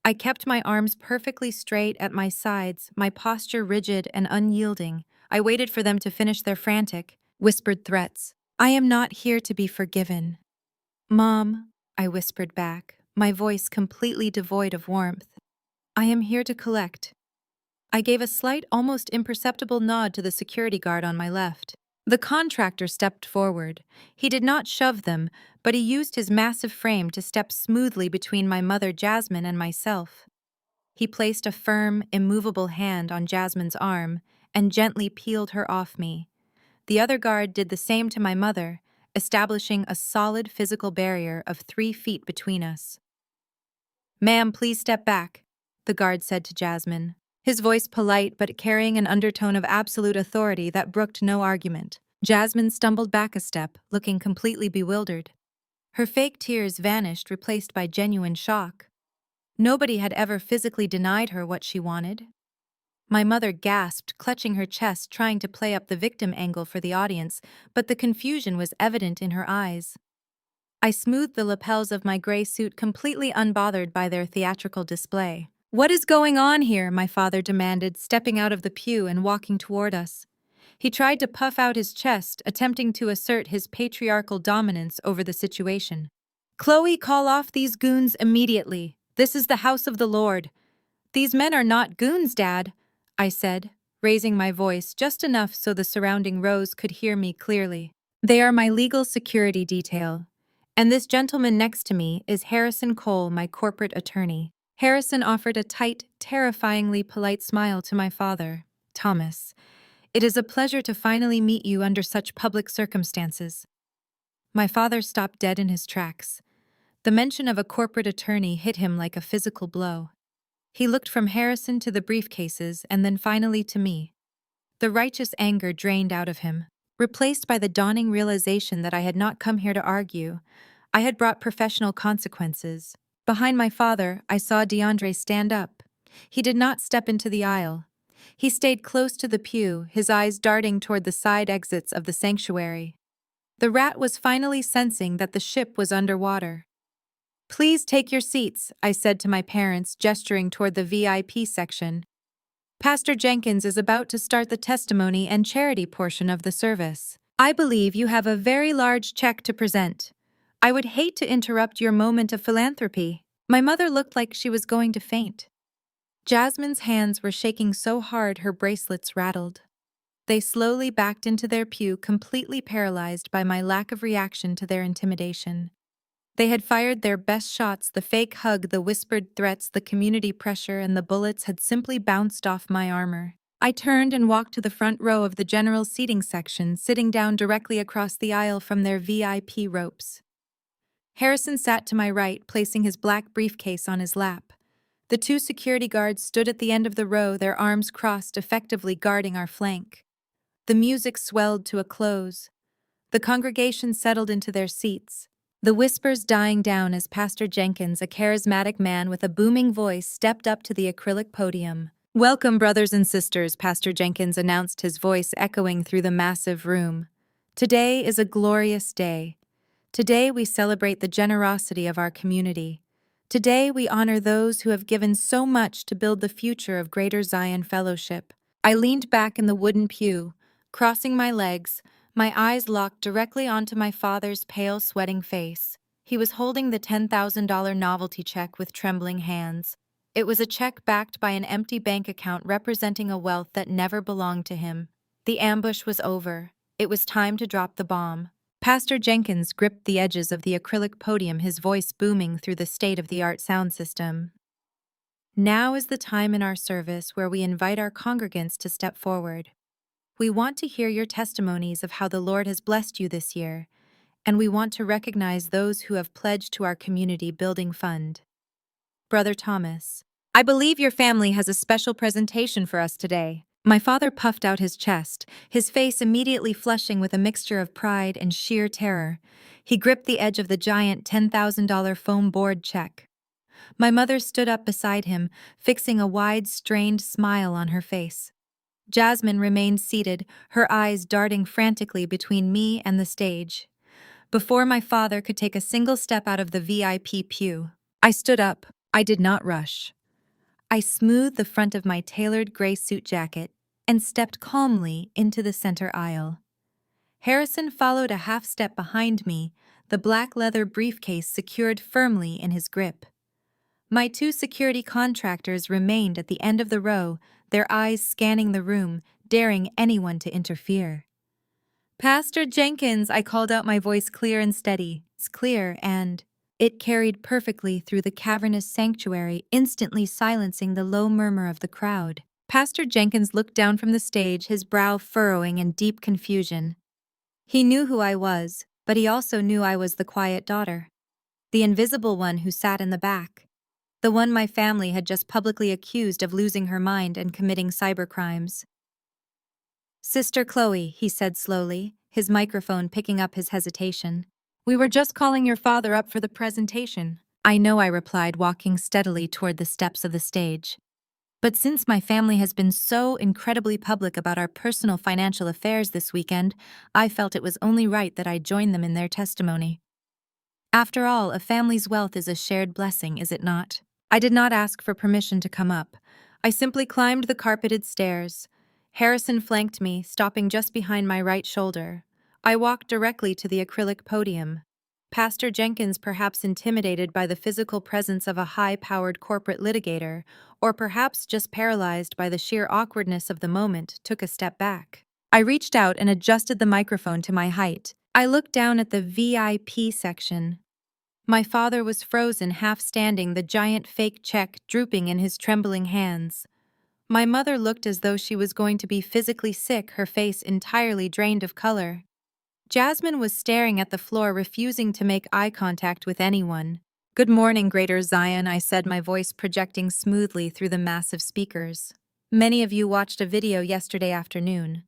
I kept my arms perfectly straight at my sides, my posture rigid and unyielding. I waited for them to finish their frantic, whispered threats. "I am not here to be forgiven." "Mom," I whispered back, my voice completely devoid of warmth. "I am here to collect." I gave a slight, almost imperceptible nod to the security guard on my left. The contractor stepped forward. He did not shove them, but he used his massive frame to step smoothly between my mother Jasmine and myself. He placed a firm, immovable hand on Jasmine's arm and gently peeled her off me. The other guard did the same to my mother, establishing a solid physical barrier of 3 feet between us. "Ma'am, please step back," the guard said to Jasmine, his voice polite but carrying an undertone of absolute authority that brooked no argument. Jasmine stumbled back a step, looking completely bewildered. Her fake tears vanished, replaced by genuine shock. Nobody had ever physically denied her what she wanted. My mother gasped, clutching her chest, trying to play up the victim angle for the audience, but the confusion was evident in her eyes. I smoothed the lapels of my gray suit, completely unbothered by their theatrical display. "What is going on here?" my father demanded, stepping out of the pew and walking toward us. He tried to puff out his chest, attempting to assert his patriarchal dominance over the situation. "Chloe, call off these goons immediately. This is the house of the Lord." "These men are not goons, Dad," I said, raising my voice just enough so the surrounding rows could hear me clearly. "They are my legal security detail. And this gentleman next to me is Harrison Cole, my corporate attorney." Harrison offered a tight, terrifyingly polite smile to my father. Thomas, it is a pleasure to finally meet you under such public circumstances. My father stopped dead in his tracks. The mention of a corporate attorney hit him like a physical blow. He looked from Harrison to the briefcases and then finally to me. The righteous anger drained out of him, replaced by the dawning realization that I had not come here to argue. I had brought professional consequences. Behind my father, I saw DeAndre stand up. He did not step into the aisle. He stayed close to the pew, his eyes darting toward the side exits of the sanctuary. The rat was finally sensing that the ship was underwater. "Please take your seats," I said to my parents, gesturing toward the VIP section. "Pastor Jenkins is about to start the testimony and charity portion of the service. I believe you have a very large check to present. I would hate to interrupt your moment of philanthropy." My mother looked like she was going to faint. Jasmine's hands were shaking so hard her bracelets rattled. They slowly backed into their pew, completely paralyzed by my lack of reaction to their intimidation. They had fired their best shots, the fake hug, the whispered threats, the community pressure, and the bullets had simply bounced off my armor. I turned and walked to the front row of the general seating section, sitting down directly across the aisle from their VIP ropes. Harrison sat to my right, placing his black briefcase on his lap. The two security guards stood at the end of the row, their arms crossed, effectively guarding our flank. The music swelled to a close. The congregation settled into their seats, the whispers dying down as Pastor Jenkins, a charismatic man with a booming voice, stepped up to the acrylic podium. "Welcome, brothers and sisters," Pastor Jenkins announced, his voice echoing through the massive room. "Today is a glorious day. Today we celebrate the generosity of our community. Today we honor those who have given so much to build the future of Greater Zion Fellowship." I leaned back in the wooden pew, crossing my legs, my eyes locked directly onto my father's pale, sweating face. He was holding the $10,000 novelty check with trembling hands. It was a check backed by an empty bank account representing a wealth that never belonged to him. The ambush was over. It was time to drop the bomb. Pastor Jenkins gripped the edges of the acrylic podium, his voice booming through the state-of-the-art sound system. "Now is the time in our service where we invite our congregants to step forward. We want to hear your testimonies of how the Lord has blessed you this year, and we want to recognize those who have pledged to our community building fund. Brother Thomas, I believe your family has a special presentation for us today." My father puffed out his chest, his face immediately flushing with a mixture of pride and sheer terror. He gripped the edge of the giant $10,000 foam board check. My mother stood up beside him, fixing a wide, strained smile on her face. Jasmine remained seated, her eyes darting frantically between me and the stage. Before my father could take a single step out of the VIP pew, I stood up. I did not rush. I smoothed the front of my tailored gray suit jacket and stepped calmly into the center aisle. Harrison followed a half step behind me, the black leather briefcase secured firmly in his grip. My two security contractors remained at the end of the row, their eyes scanning the room, daring anyone to interfere. "Pastor Jenkins," I called out, my voice clear and steady. It's clear, and it carried perfectly through the cavernous sanctuary, instantly silencing the low murmur of the crowd. Pastor Jenkins looked down from the stage, his brow furrowing in deep confusion. He knew who I was, but he also knew I was the quiet daughter, the invisible one who sat in the back, the one my family had just publicly accused of losing her mind and committing cybercrimes. "Sister Chloe," he said slowly, his microphone picking up his hesitation. "We were just calling your father up for the presentation." "I know," I replied, walking steadily toward the steps of the stage. "But since my family has been so incredibly public about our personal financial affairs this weekend, I felt it was only right that I join them in their testimony. After all, a family's wealth is a shared blessing, is it not?" I did not ask for permission to come up. I simply climbed the carpeted stairs. Harrison flanked me, stopping just behind my right shoulder. I walked directly to the acrylic podium. Pastor Jenkins, perhaps intimidated by the physical presence of a high-powered corporate litigator, or perhaps just paralyzed by the sheer awkwardness of the moment, took a step back. I reached out and adjusted the microphone to my height. I looked down at the VIP section. My father was frozen, half standing, the giant fake check drooping in his trembling hands. My mother looked as though she was going to be physically sick, her face entirely drained of color. Jasmine was staring at the floor, refusing to make eye contact with anyone. "Good morning, Greater Zion," I said, my voice projecting smoothly through the massive speakers. "Many of you watched a video yesterday afternoon.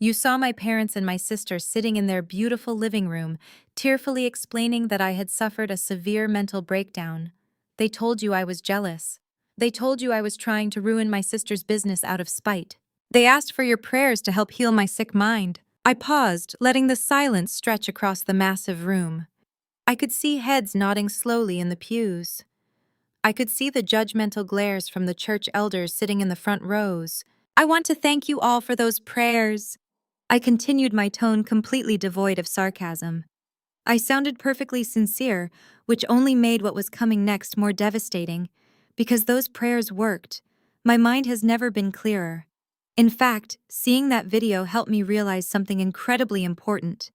You saw my parents and my sister sitting in their beautiful living room, tearfully explaining that I had suffered a severe mental breakdown. They told you I was jealous. They told you I was trying to ruin my sister's business out of spite. They asked for your prayers to help heal my sick mind." I paused, letting the silence stretch across the massive room. I could see heads nodding slowly in the pews. I could see the judgmental glares from the church elders sitting in the front rows. "I want to thank you all for those prayers." I continued, my tone completely devoid of sarcasm. I sounded perfectly sincere, which only made what was coming next more devastating. Because those prayers worked. My mind has never been clearer. In fact, seeing that video helped me realize something incredibly important.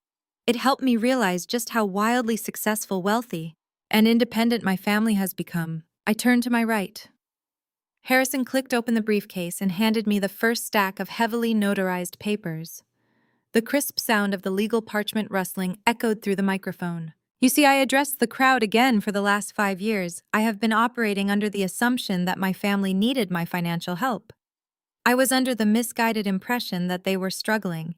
It helped me realize just how wildly successful, wealthy, and independent my family has become. I turned to my right. Harrison clicked open the briefcase and handed me the first stack of heavily notarized papers. The crisp sound of the legal parchment rustling echoed through the microphone. "You see, I addressed the crowd again. For the last 5 years, I have been operating under the assumption that my family needed my financial help. I was under the misguided impression that they were struggling.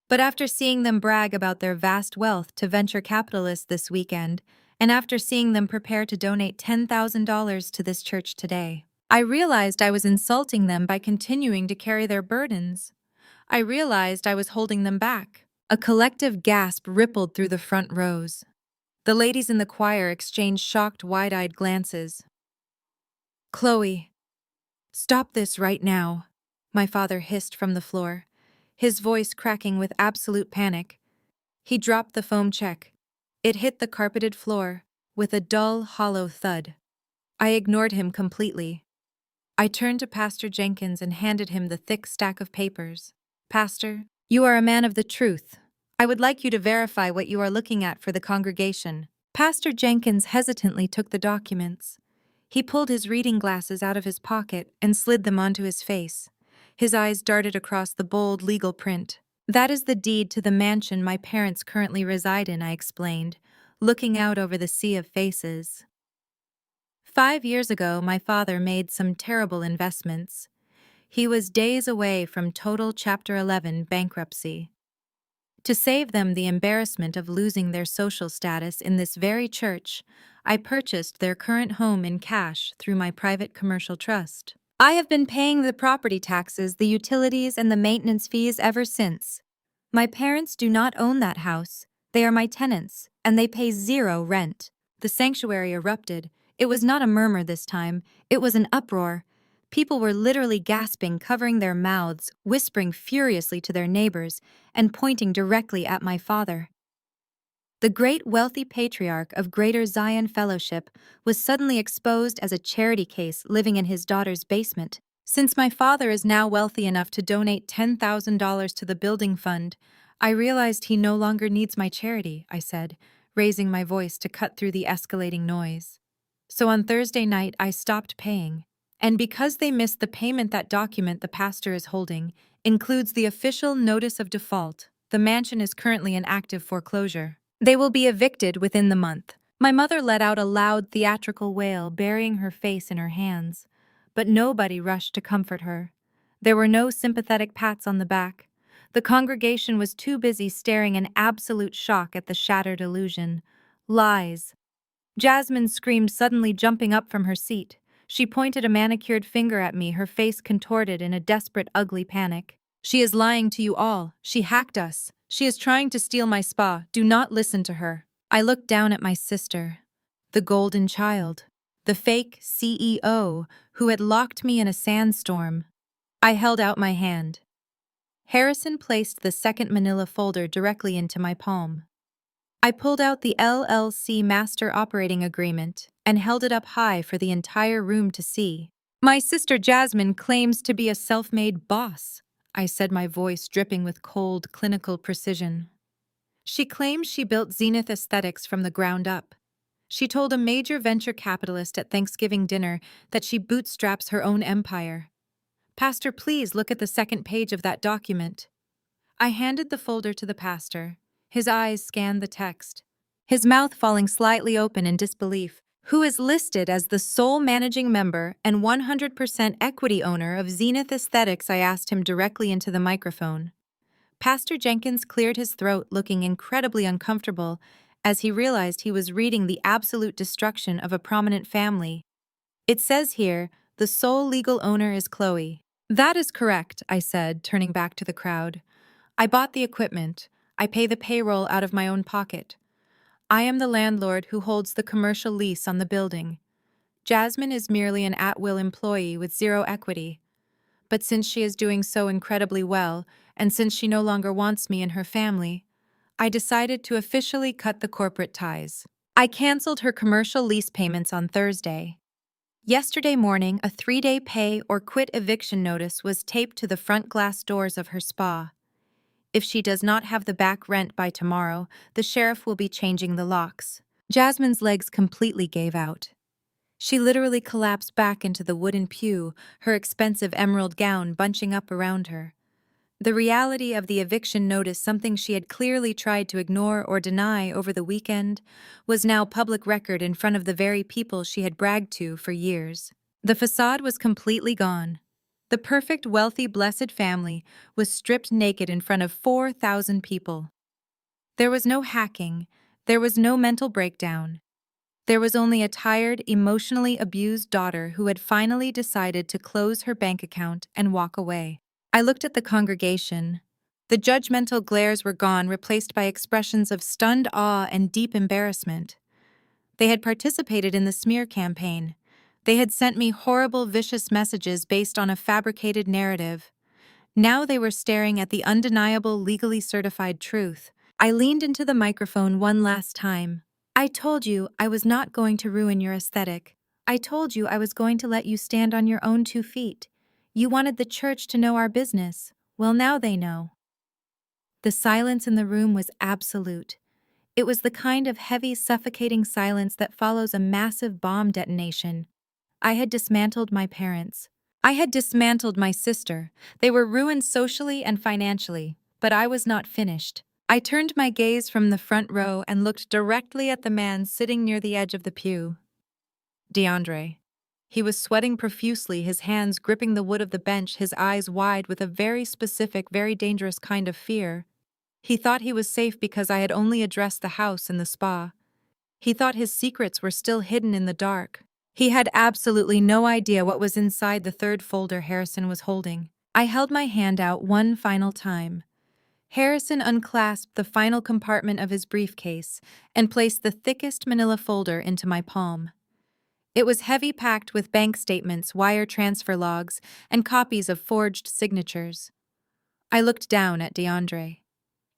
But after seeing them brag about their vast wealth to venture capitalists this weekend, and after seeing them prepare to donate $10,000 to this church today, I realized I was insulting them by continuing to carry their burdens. I realized I was holding them back." A collective gasp rippled through the front rows. The ladies in the choir exchanged shocked, wide-eyed glances. "Chloe, stop this right now," my father hissed from the floor, his voice cracking with absolute panic. He dropped the foam check. It hit the carpeted floor with a dull, hollow thud. I ignored him completely. I turned to Pastor Jenkins and handed him the thick stack of papers. "Pastor, you are a man of the truth. I would like you to verify what you are looking at for the congregation." Pastor Jenkins hesitantly took the documents. He pulled his reading glasses out of his pocket and slid them onto his face. His eyes darted across the bold legal print. "That is the deed to the mansion my parents currently reside in," I explained, looking out over the sea of faces. 5 years ago, my father made some terrible investments. He was days away from total Chapter 11 bankruptcy. To save them the embarrassment of losing their social status in this very church, I purchased their current home in cash through my private commercial trust. I have been paying the property taxes, the utilities, and the maintenance fees ever since. My parents do not own that house. They are my tenants, and they pay 0 rent. The sanctuary erupted. It was not a murmur this time. It was an uproar. People were literally gasping, covering their mouths, whispering furiously to their neighbors, and pointing directly at my father. The great wealthy patriarch of Greater Zion Fellowship was suddenly exposed as a charity case living in his daughter's basement. Since my father is now wealthy enough to donate $10,000 to the building fund, I realized he no longer needs my charity, I said, raising my voice to cut through the escalating noise. So on Thursday night, I stopped paying. And because they missed the payment, that document the pastor is holding includes the official notice of default. The mansion is currently in active foreclosure. They will be evicted within the month. My mother let out a loud theatrical wail, burying her face in her hands. But nobody rushed to comfort her. There were no sympathetic pats on the back. The congregation was too busy staring in absolute shock at the shattered illusion. Lies. Jasmine screamed, suddenly jumping up from her seat. She pointed a manicured finger at me, her face contorted in a desperate, ugly panic. "She is lying to you all. She hacked us. She is trying to steal my spa. Do not listen to her." I looked down at my sister, the golden child, the fake CEO who had locked me in a sandstorm. I held out my hand. Harrison placed the second manila folder directly into my palm. I pulled out the LLC Master Operating Agreement and held it up high for the entire room to see. "My sister Jasmine claims to be a self-made boss," I said, my voice dripping with cold, clinical precision. "She claims she built Zenith Aesthetics from the ground up. She told a major venture capitalist at Thanksgiving dinner that she bootstraps her own empire. Pastor, please look at the second page of that document. I handed the folder to the pastor. His eyes scanned the text, his mouth falling slightly open in disbelief. Who is listed as the sole managing member and 100% equity owner of Zenith Aesthetics? I asked him directly into the microphone. Pastor Jenkins cleared his throat, looking incredibly uncomfortable as he realized he was reading the absolute destruction of a prominent family. It says here, the sole legal owner is Chloe. That is correct, I said, turning back to the crowd. I bought the equipment. I pay the payroll out of my own pocket. I am the landlord who holds the commercial lease on the building. Jasmine is merely an at-will employee with zero equity. But since she is doing so incredibly well, and since she no longer wants me in her family, I decided to officially cut the corporate ties. I canceled her commercial lease payments on Thursday. Yesterday morning, a 3-day pay or quit eviction notice was taped to the front glass doors of her spa. If she does not have the back rent by tomorrow, the sheriff will be changing the locks. Jasmine's legs completely gave out. She literally collapsed back into the wooden pew, her expensive emerald gown bunching up around her. The reality of the eviction notice, something she had clearly tried to ignore or deny over the weekend, was now public record in front of the very people she had bragged to for years. The facade was completely gone. The perfect, wealthy, blessed family was stripped naked in front of 4,000 people. There was no hacking. There was no mental breakdown. There was only a tired, emotionally abused daughter who had finally decided to close her bank account and walk away. I looked at the congregation. The judgmental glares were gone, replaced by expressions of stunned awe and deep embarrassment. They had participated in the smear campaign. They had sent me horrible, vicious messages based on a fabricated narrative. Now they were staring at the undeniable, legally certified truth. I leaned into the microphone one last time. I told you I was not going to ruin your aesthetic. I told you I was going to let you stand on your own 2 feet. You wanted the church to know our business. Well, now they know. The silence in the room was absolute. It was the kind of heavy, suffocating silence that follows a massive bomb detonation. I had dismantled my parents. I had dismantled my sister. They were ruined socially and financially, but I was not finished. I turned my gaze from the front row and looked directly at the man sitting near the edge of the pew. DeAndre. He was sweating profusely, his hands gripping the wood of the bench, his eyes wide with a very specific, very dangerous kind of fear. He thought he was safe because I had only addressed the house and the spa. He thought his secrets were still hidden in the dark. He had absolutely no idea what was inside the third folder Harrison was holding. I held my hand out one final time. Harrison unclasped the final compartment of his briefcase and placed the thickest manila folder into my palm. It was heavy, packed with bank statements, wire transfer logs, and copies of forged signatures. I looked down at DeAndre.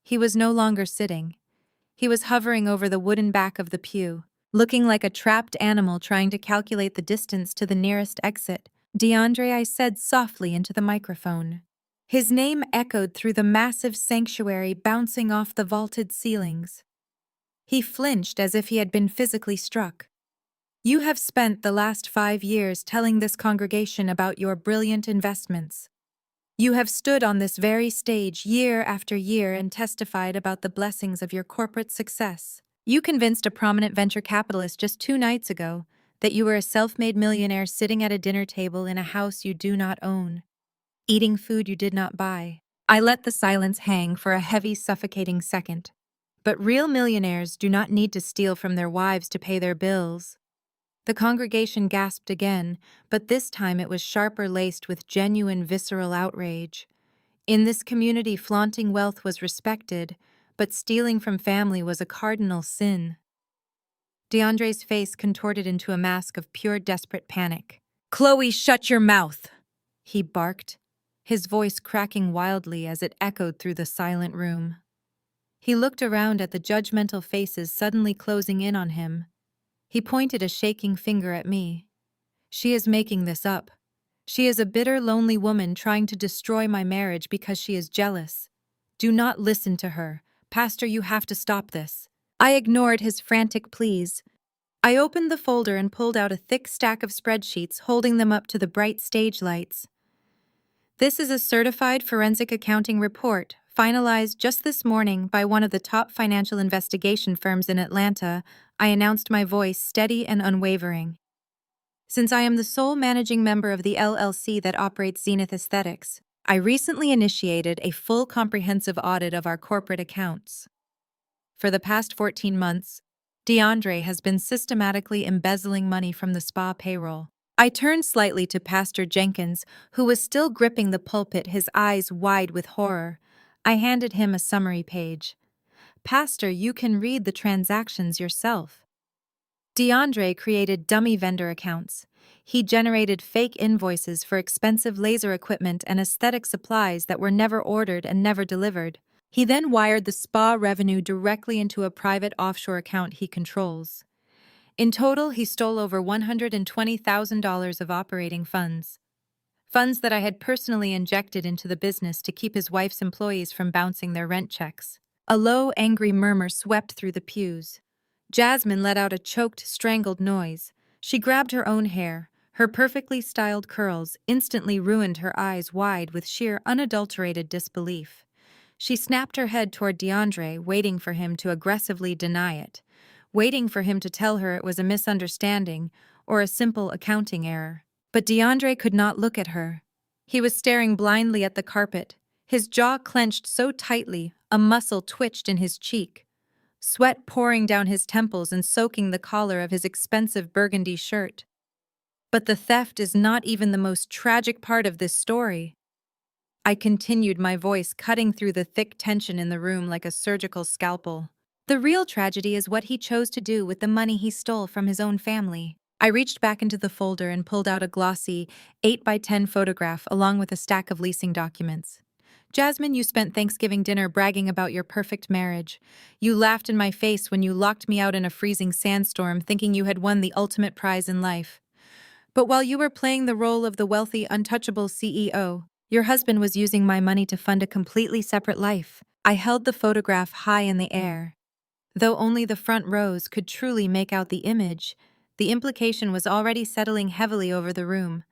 He was no longer sitting. He was hovering over the wooden back of the pew, looking like a trapped animal trying to calculate the distance to the nearest exit. DeAndre, I said softly into the microphone. His name echoed through the massive sanctuary, bouncing off the vaulted ceilings. He flinched as if he had been physically struck. You have spent the last 5 years telling this congregation about your brilliant investments. You have stood on this very stage year after year and testified about the blessings of your corporate success. You convinced a prominent venture capitalist just 2 nights ago that you were a self-made millionaire sitting at a dinner table in a house you do not own, eating food you did not buy. I let the silence hang for a heavy, suffocating second. But real millionaires do not need to steal from their wives to pay their bills. The congregation gasped again, but this time it was sharper laced with genuine visceral outrage. In this community, flaunting wealth was respected, but stealing from family was a cardinal sin. DeAndre's face contorted into a mask of pure desperate panic. "Chloe, shut your mouth!" he barked, his voice cracking wildly as it echoed through the silent room. He looked around at the judgmental faces suddenly closing in on him. He pointed a shaking finger at me. "She is making this up. She is a bitter, lonely woman trying to destroy my marriage because she is jealous. Do not listen to her. Pastor, you have to stop this." I ignored his frantic pleas. I opened the folder and pulled out a thick stack of spreadsheets, holding them up to the bright stage lights. This is a certified forensic accounting report, finalized just this morning by one of the top financial investigation firms in Atlanta. I announced, my voice steady and unwavering. Since I am the sole managing member of the LLC that operates Zenith Aesthetics, I recently initiated a full comprehensive audit of our corporate accounts. For the past 14 months, DeAndre has been systematically embezzling money from the spa payroll. I turned slightly to Pastor Jenkins, who was still gripping the pulpit, his eyes wide with horror. I handed him a summary page. Pastor, you can read the transactions yourself. DeAndre created dummy vendor accounts. He generated fake invoices for expensive laser equipment and aesthetic supplies that were never ordered and never delivered. He then wired the spa revenue directly into a private offshore account he controls. In total, he stole over $120,000 of operating funds. Funds that I had personally injected into the business to keep his wife's employees from bouncing their rent checks. A low, angry murmur swept through the pews. Jasmine let out a choked, strangled noise. She grabbed her own hair. Her perfectly styled curls instantly ruined her eyes wide with sheer, unadulterated disbelief. She snapped her head toward DeAndre, waiting for him to aggressively deny it, waiting for him to tell her it was a misunderstanding or a simple accounting error. But DeAndre could not look at her. He was staring blindly at the carpet, his jaw clenched so tightly a muscle twitched in his cheek, sweat pouring down his temples and soaking the collar of his expensive burgundy shirt. But the theft is not even the most tragic part of this story. I continued, my voice cutting through the thick tension in the room like a surgical scalpel. The real tragedy is what he chose to do with the money he stole from his own family. I reached back into the folder and pulled out a glossy 8x10 photograph along with a stack of leasing documents. Jasmine, you spent Thanksgiving dinner bragging about your perfect marriage. You laughed in my face when you locked me out in a freezing sandstorm, thinking you had won the ultimate prize in life. But while you were playing the role of the wealthy, untouchable CEO, your husband was using my money to fund a completely separate life. I held the photograph high in the air. Though only the front rows could truly make out the image, the implication was already settling heavily over the room.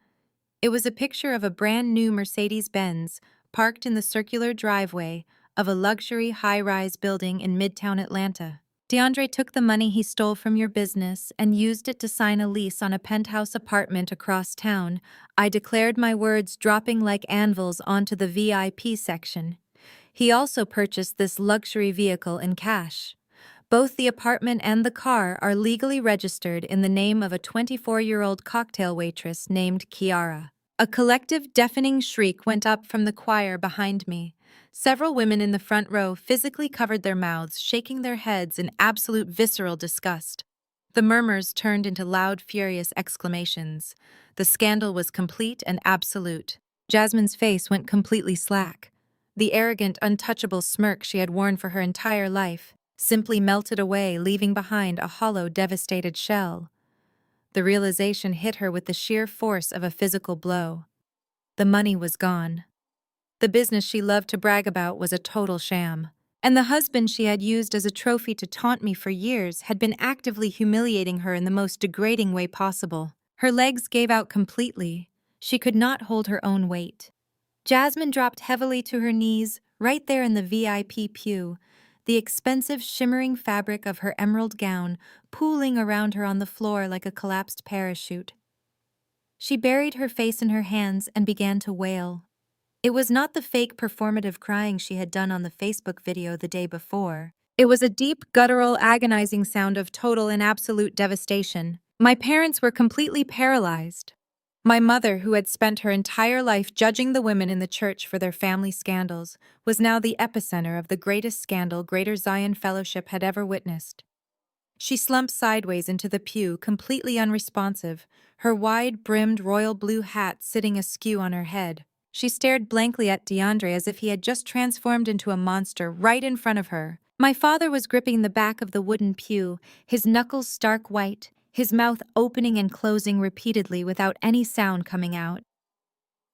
It was a picture of a brand new Mercedes-Benz parked in the circular driveway of a luxury high-rise building in Midtown Atlanta. DeAndre took the money he stole from your business and used it to sign a lease on a penthouse apartment across town. I declared, my words dropping like anvils onto the VIP section. He also purchased this luxury vehicle in cash. Both the apartment and the car are legally registered in the name of a 24-year-old cocktail waitress named Kiara. A collective deafening shriek went up from the choir behind me. Several women in the front row physically covered their mouths, shaking their heads in absolute visceral disgust. The murmurs turned into loud, furious exclamations. The scandal was complete and absolute. Jasmine's face went completely slack. The arrogant, untouchable smirk she had worn for her entire life simply melted away, leaving behind a hollow, devastated shell. The realization hit her with the sheer force of a physical blow. The money was gone. The business she loved to brag about was a total sham. And the husband she had used as a trophy to taunt me for years had been actively humiliating her in the most degrading way possible. Her legs gave out completely. She could not hold her own weight. Jasmine dropped heavily to her knees, right there in the VIP pew, the expensive shimmering fabric of her emerald gown pooling around her on the floor like a collapsed parachute. She buried her face in her hands and began to wail. It was not the fake performative crying she had done on the Facebook video the day before. It was a deep, guttural, agonizing sound of total and absolute devastation. My parents were completely paralyzed. My mother, who had spent her entire life judging the women in the church for their family scandals, was now the epicenter of the greatest scandal Greater Zion Fellowship had ever witnessed. She slumped sideways into the pew, completely unresponsive, her wide-brimmed royal blue hat sitting askew on her head. She stared blankly at DeAndre as if he had just transformed into a monster right in front of her. My father was gripping the back of the wooden pew, his knuckles stark white, his mouth opening and closing repeatedly without any sound coming out.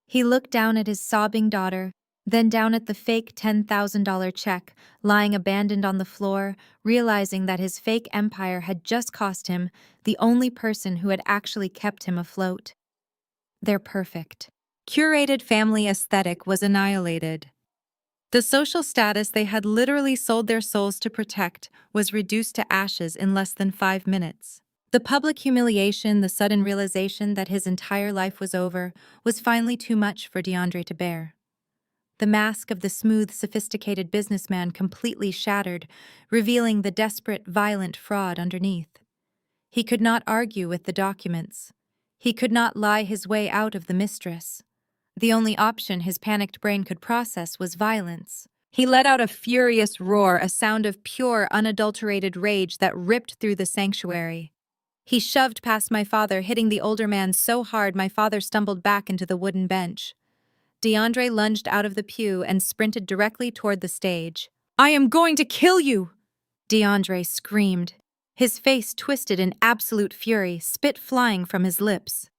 He looked down at his sobbing daughter, Then down at the fake $10,000 check, lying abandoned on the floor, realizing that his fake empire had just cost him the only person who had actually kept him afloat. Their perfect, curated family aesthetic was annihilated. The social status they had literally sold their souls to protect was reduced to ashes in less than 5 minutes. The public humiliation, the sudden realization that his entire life was over, was finally too much for DeAndre to bear. The mask of the smooth, sophisticated businessman completely shattered, revealing the desperate, violent fraud underneath. He could not argue with the documents. He could not lie his way out of the mistress. The only option his panicked brain could process was violence. He let out a furious roar, a sound of pure, unadulterated rage that ripped through the sanctuary. He shoved past my father, hitting the older man so hard my father stumbled back into the wooden bench. DeAndre lunged out of the pew and sprinted directly toward the stage. "I am going to kill you!" DeAndre screamed. His face twisted in absolute fury, spit flying from his lips.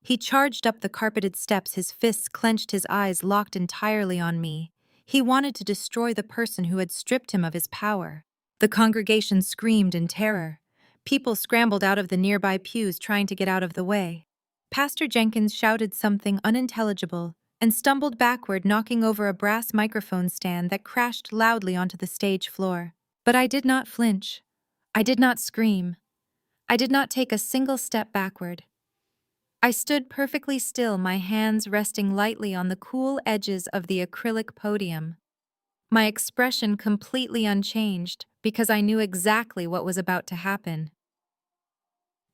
He charged up the carpeted steps, his fists clenched, his eyes locked entirely on me. He wanted to destroy the person who had stripped him of his power. The congregation screamed in terror. People scrambled out of the nearby pews trying to get out of the way. Pastor Jenkins shouted something unintelligible and stumbled backward, knocking over a brass microphone stand that crashed loudly onto the stage floor. But I did not flinch. I did not scream. I did not take a single step backward. I stood perfectly still, my hands resting lightly on the cool edges of the acrylic podium. My expression completely unchanged because I knew exactly what was about to happen.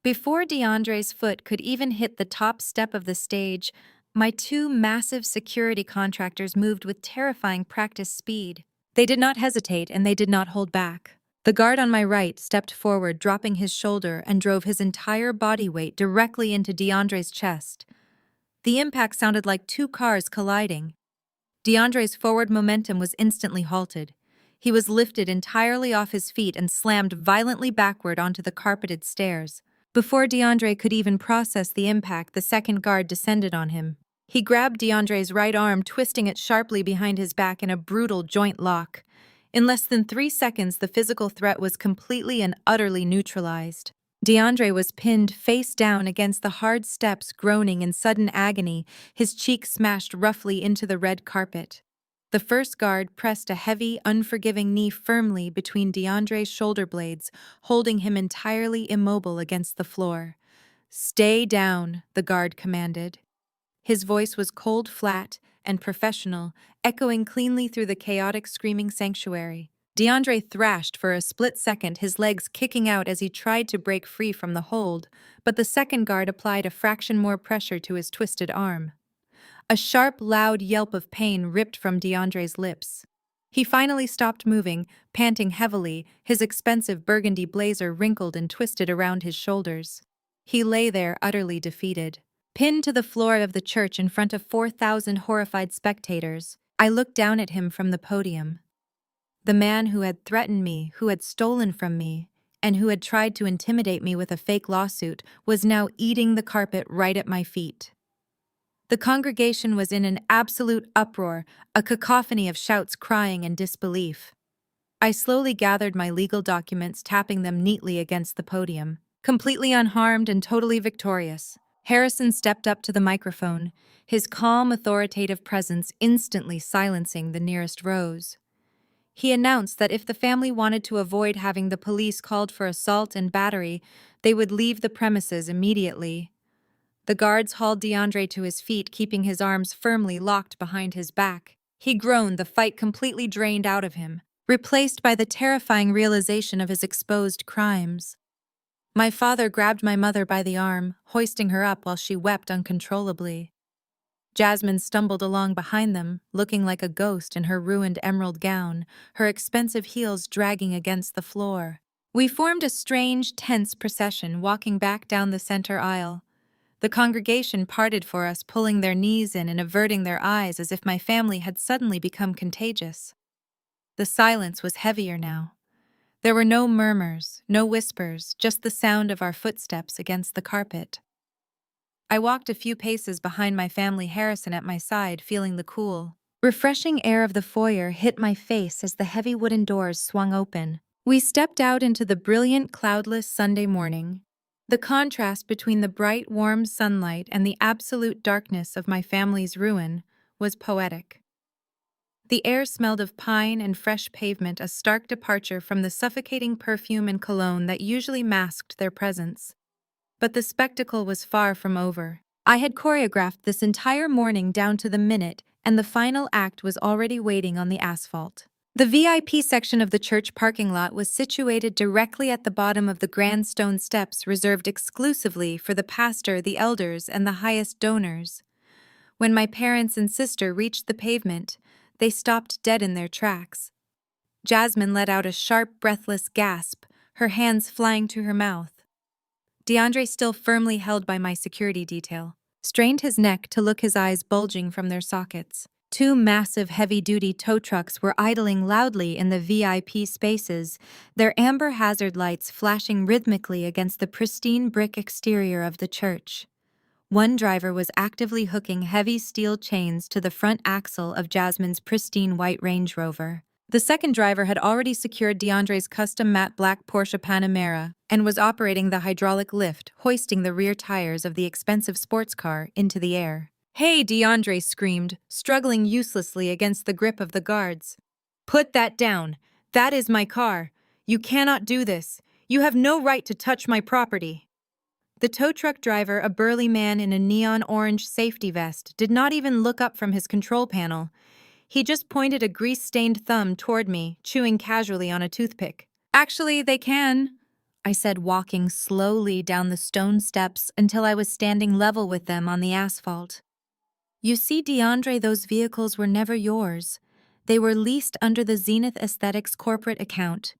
Before DeAndre's foot could even hit the top step of the stage, my two massive security contractors moved with terrifying practice speed. They did not hesitate and they did not hold back. The guard on my right stepped forward, dropping his shoulder, and drove his entire body weight directly into DeAndre's chest. The impact sounded like two cars colliding. DeAndre's forward momentum was instantly halted. He was lifted entirely off his feet and slammed violently backward onto the carpeted stairs. Before DeAndre could even process the impact, the second guard descended on him. He grabbed DeAndre's right arm, twisting it sharply behind his back in a brutal joint lock. In less than 3 seconds, the physical threat was completely and utterly neutralized. DeAndre was pinned face down against the hard steps, groaning in sudden agony, his cheek smashed roughly into the red carpet. The first guard pressed a heavy, unforgiving knee firmly between DeAndre's shoulder blades, holding him entirely immobile against the floor. "Stay down," the guard commanded. His voice was cold, flat, and professional, echoing cleanly through the chaotic, screaming sanctuary. DeAndre thrashed for a split second, his legs kicking out as he tried to break free from the hold, but the second guard applied a fraction more pressure to his twisted arm. A sharp, loud yelp of pain ripped from DeAndre's lips. He finally stopped moving, panting heavily, his expensive burgundy blazer wrinkled and twisted around his shoulders. He lay there, utterly defeated. Pinned to the floor of the church in front of 4,000 horrified spectators, I looked down at him from the podium. The man who had threatened me, who had stolen from me, and who had tried to intimidate me with a fake lawsuit, was now eating the carpet right at my feet. The congregation was in an absolute uproar, a cacophony of shouts, crying, and disbelief. I slowly gathered my legal documents, tapping them neatly against the podium. Completely unharmed and totally victorious, Harrison stepped up to the microphone, his calm, authoritative presence instantly silencing the nearest rows. He announced that if the family wanted to avoid having the police called for assault and battery, they would leave the premises immediately. The guards hauled DeAndre to his feet, keeping his arms firmly locked behind his back. He groaned, the fight completely drained out of him, replaced by the terrifying realization of his exposed crimes. My father grabbed my mother by the arm, hoisting her up while she wept uncontrollably. Jasmine stumbled along behind them, looking like a ghost in her ruined emerald gown, her expensive heels dragging against the floor. We formed a strange, tense procession, walking back down the center aisle. The congregation parted for us, pulling their knees in and averting their eyes as if my family had suddenly become contagious. The silence was heavier now. There were no murmurs, no whispers, just the sound of our footsteps against the carpet. I walked a few paces behind my family, Harrison at my side, feeling the cool, Refreshing air of the foyer hit my face as the heavy wooden doors swung open. We stepped out into the brilliant, cloudless Sunday morning. The contrast between the bright, warm sunlight and the absolute darkness of my family's ruin was poetic. The air smelled of pine and fresh pavement, a stark departure from the suffocating perfume and cologne that usually masked their presence. But the spectacle was far from over. I had choreographed this entire morning down to the minute, and the final act was already waiting on the asphalt. The VIP section of the church parking lot was situated directly at the bottom of the grand stone steps reserved exclusively for the pastor, the elders, and the highest donors. When my parents and sister reached the pavement, they stopped dead in their tracks. Jasmine let out a sharp, breathless gasp, her hands flying to her mouth. DeAndre, still firmly held by my security detail, strained his neck to look, his eyes bulging from their sockets. Two massive heavy-duty tow trucks were idling loudly in the VIP spaces, their amber hazard lights flashing rhythmically against the pristine brick exterior of the church. One driver was actively hooking heavy steel chains to the front axle of Jasmine's pristine white Range Rover. The second driver had already secured DeAndre's custom matte black Porsche Panamera and was operating the hydraulic lift, hoisting the rear tires of the expensive sports car into the air. "Hey," DeAndre screamed, struggling uselessly against the grip of the guards. "Put that down. That is my car. You cannot do this. You have no right to touch my property." The tow truck driver, a burly man in a neon orange safety vest, did not even look up from his control panel. He just pointed a grease-stained thumb toward me, chewing casually on a toothpick. "Actually, they can," I said, walking slowly down the stone steps until I was standing level with them on the asphalt. "You see, DeAndre, those vehicles were never yours. They were leased under the Zenith Aesthetics corporate account.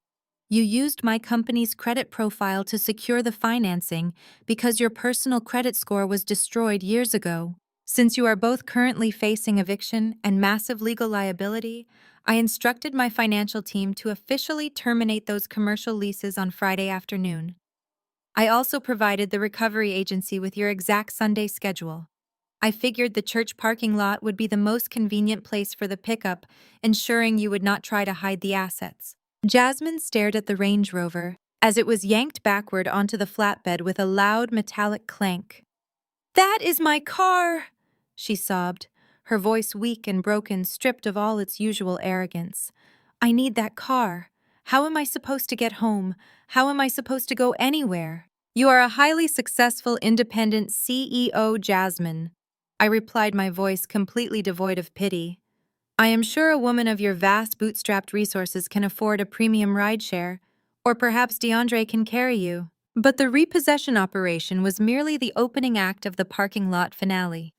You used my company's credit profile to secure the financing because your personal credit score was destroyed years ago. Since you are both currently facing eviction and massive legal liability, I instructed my financial team to officially terminate those commercial leases on Friday afternoon. I also provided the recovery agency with your exact Sunday schedule. I figured the church parking lot would be the most convenient place for the pickup, ensuring you would not try to hide the assets." Jasmine stared at the Range Rover as it was yanked backward onto the flatbed with a loud metallic clank. "That is my car!" she sobbed, her voice weak and broken, stripped of all its usual arrogance. "I need that car. How am I supposed to get home? How am I supposed to go anywhere?" "You are a highly successful, independent CEO, Jasmine," I replied, my voice completely devoid of pity. "I am sure a woman of your vast bootstrapped resources can afford a premium rideshare, or perhaps DeAndre can carry you." But the repossession operation was merely the opening act of the parking lot finale.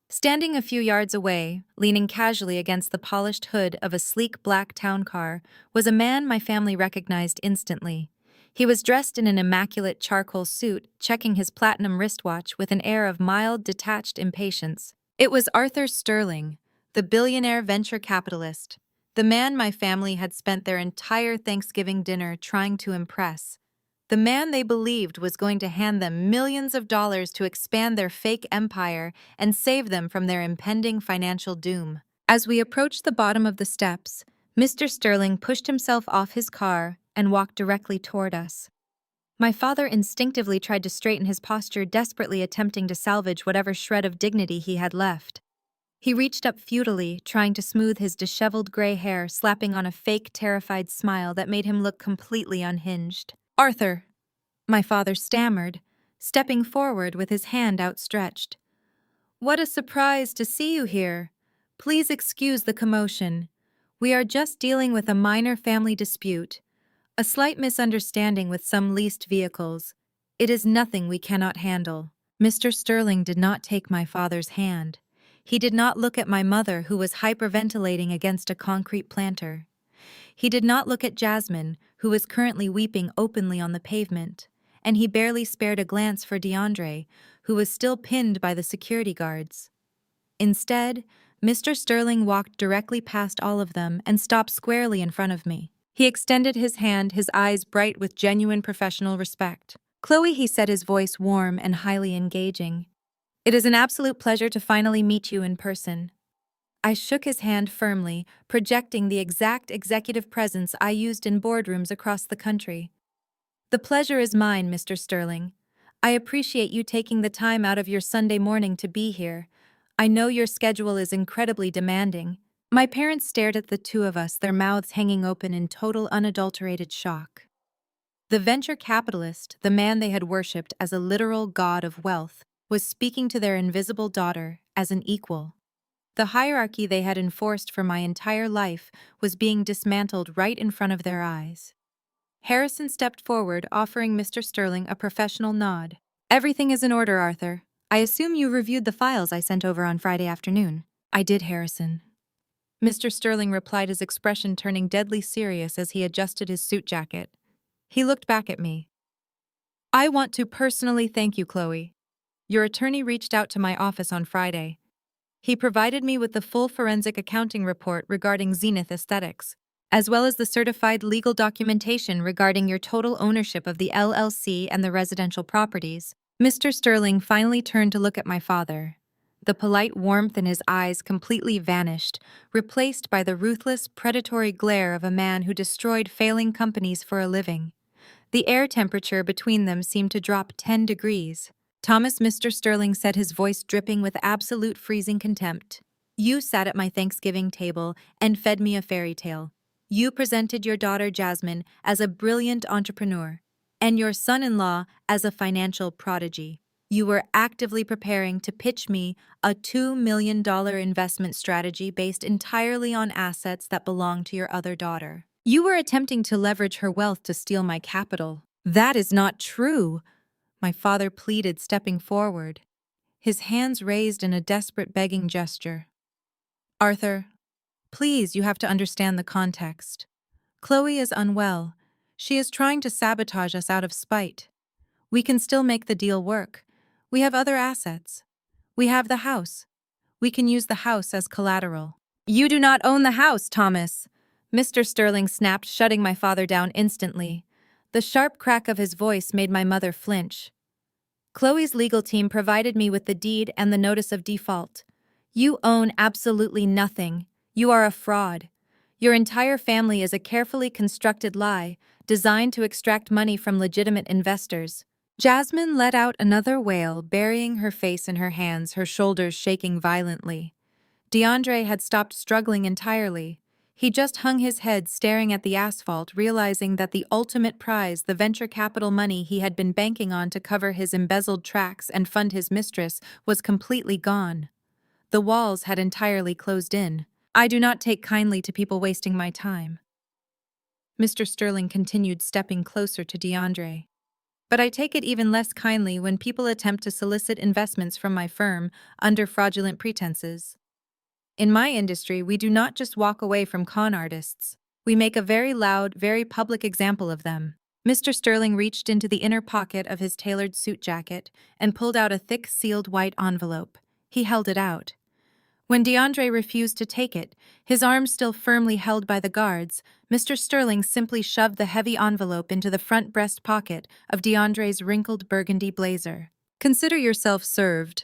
Standing a few yards away, leaning casually against the polished hood of a sleek black town car, was a man my family recognized instantly. He was dressed in an immaculate charcoal suit, checking his platinum wristwatch with an air of mild, detached impatience. It was Arthur Sterling, the billionaire venture capitalist, the man my family had spent their entire Thanksgiving dinner trying to impress. The man they believed was going to hand them millions of dollars to expand their fake empire and save them from their impending financial doom. As we approached the bottom of the steps, Mr. Sterling pushed himself off his car and walked directly toward us. My father instinctively tried to straighten his posture, desperately attempting to salvage whatever shred of dignity he had left. He reached up futilely, trying to smooth his disheveled gray hair, slapping on a fake, terrified smile that made him look completely unhinged. "Arthur," my father stammered, stepping forward with his hand outstretched. "What a surprise to see you here. Please excuse the commotion. We are just dealing with a minor family dispute, a slight misunderstanding with some leased vehicles. It is nothing we cannot handle." Mr. Sterling did not take my father's hand. He did not look at my mother, who was hyperventilating against a concrete planter. He did not look at Jasmine, who was currently weeping openly on the pavement, and he barely spared a glance for DeAndre, who was still pinned by the security guards. Instead, Mr. Sterling walked directly past all of them and stopped squarely in front of me. He extended his hand, his eyes bright with genuine professional respect. "Chloe," he said, his voice warm and highly engaging, "it is an absolute pleasure to finally meet you in person. I shook his hand firmly, projecting the exact executive presence I used in boardrooms across the country. The pleasure is mine, Mr. Sterling. I appreciate you taking the time out of your Sunday morning to be here. I know your schedule is incredibly demanding. My parents stared at the two of us, their mouths hanging open in total unadulterated shock. The venture capitalist, the man they had worshipped as a literal god of wealth, was speaking to their invisible daughter as an equal. The hierarchy they had enforced for my entire life was being dismantled right in front of their eyes. Harrison stepped forward, offering Mr. Sterling a professional nod. "Everything is in order, Arthur. I assume you reviewed the files I sent over on Friday afternoon." "I did, Harrison." Mr. Sterling replied, his expression turning deadly serious as he adjusted his suit jacket. He looked back at me. "I want to personally thank you, Chloe. Your attorney reached out to my office on Friday. He provided me with the full forensic accounting report regarding Zenith Aesthetics, as well as the certified legal documentation regarding your total ownership of the LLC and the residential properties." Mr. Sterling finally turned to look at my father. The polite warmth in his eyes completely vanished, replaced by the ruthless, predatory glare of a man who destroyed failing companies for a living. The air temperature between them seemed to drop 10 degrees. "Thomas," Mr. Sterling said, his voice dripping with absolute freezing contempt, "you sat at my Thanksgiving table and fed me a fairy tale. You presented your daughter Jasmine as a brilliant entrepreneur, and your son-in-law as a financial prodigy. You were actively preparing to pitch me a $2 million investment strategy based entirely on assets that belong to your other daughter. You were attempting to leverage her wealth to steal my capital." "That is not true," my father pleaded, stepping forward, his hands raised in a desperate begging gesture. "Arthur, please, you have to understand the context. Chloe is unwell. She is trying to sabotage us out of spite. We can still make the deal work. We have other assets. We have the house. We can use the house as collateral." "You do not own the house, Thomas," Mr. Sterling snapped, shutting my father down instantly. The sharp crack of his voice made my mother flinch. "Chloe's legal team provided me with the deed and the notice of default. You own absolutely nothing. You are a fraud. Your entire family is a carefully constructed lie, designed to extract money from legitimate investors." Jasmine let out another wail, burying her face in her hands, her shoulders shaking violently. DeAndre had stopped struggling entirely. He just hung his head, staring at the asphalt, realizing that the ultimate prize, the venture capital money he had been banking on to cover his embezzled tracks and fund his mistress, was completely gone. The walls had entirely closed in. "I do not take kindly to people wasting my time," Mr. Sterling continued, stepping closer to DeAndre. "But I take it even less kindly when people attempt to solicit investments from my firm under fraudulent pretenses. In my industry, we do not just walk away from con artists. We make a very loud, very public example of them." Mr. Sterling reached into the inner pocket of his tailored suit jacket and pulled out a thick, sealed white envelope. He held it out. When DeAndre refused to take it, his arms still firmly held by the guards, Mr. Sterling simply shoved the heavy envelope into the front breast pocket of DeAndre's wrinkled burgundy blazer. "Consider yourself served,"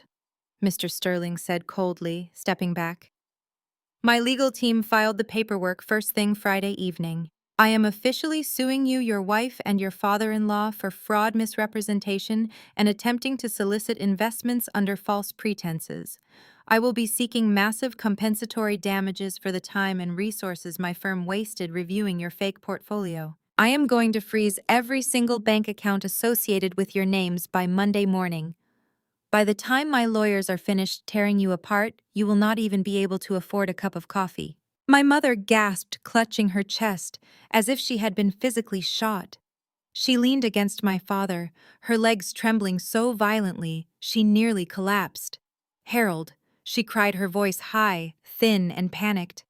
Mr. Sterling said coldly, stepping back. "My legal team filed the paperwork first thing Friday evening. I am officially suing you, your wife, and your father-in-law for fraud, misrepresentation, and attempting to solicit investments under false pretenses. I will be seeking massive compensatory damages for the time and resources my firm wasted reviewing your fake portfolio. I am going to freeze every single bank account associated with your names by Monday morning. By the time my lawyers are finished tearing you apart, you will not even be able to afford a cup of coffee." My mother gasped, clutching her chest, as if she had been physically shot. She leaned against my father, her legs trembling so violently she nearly collapsed. "Harold," she cried, her voice high, thin, and panicked.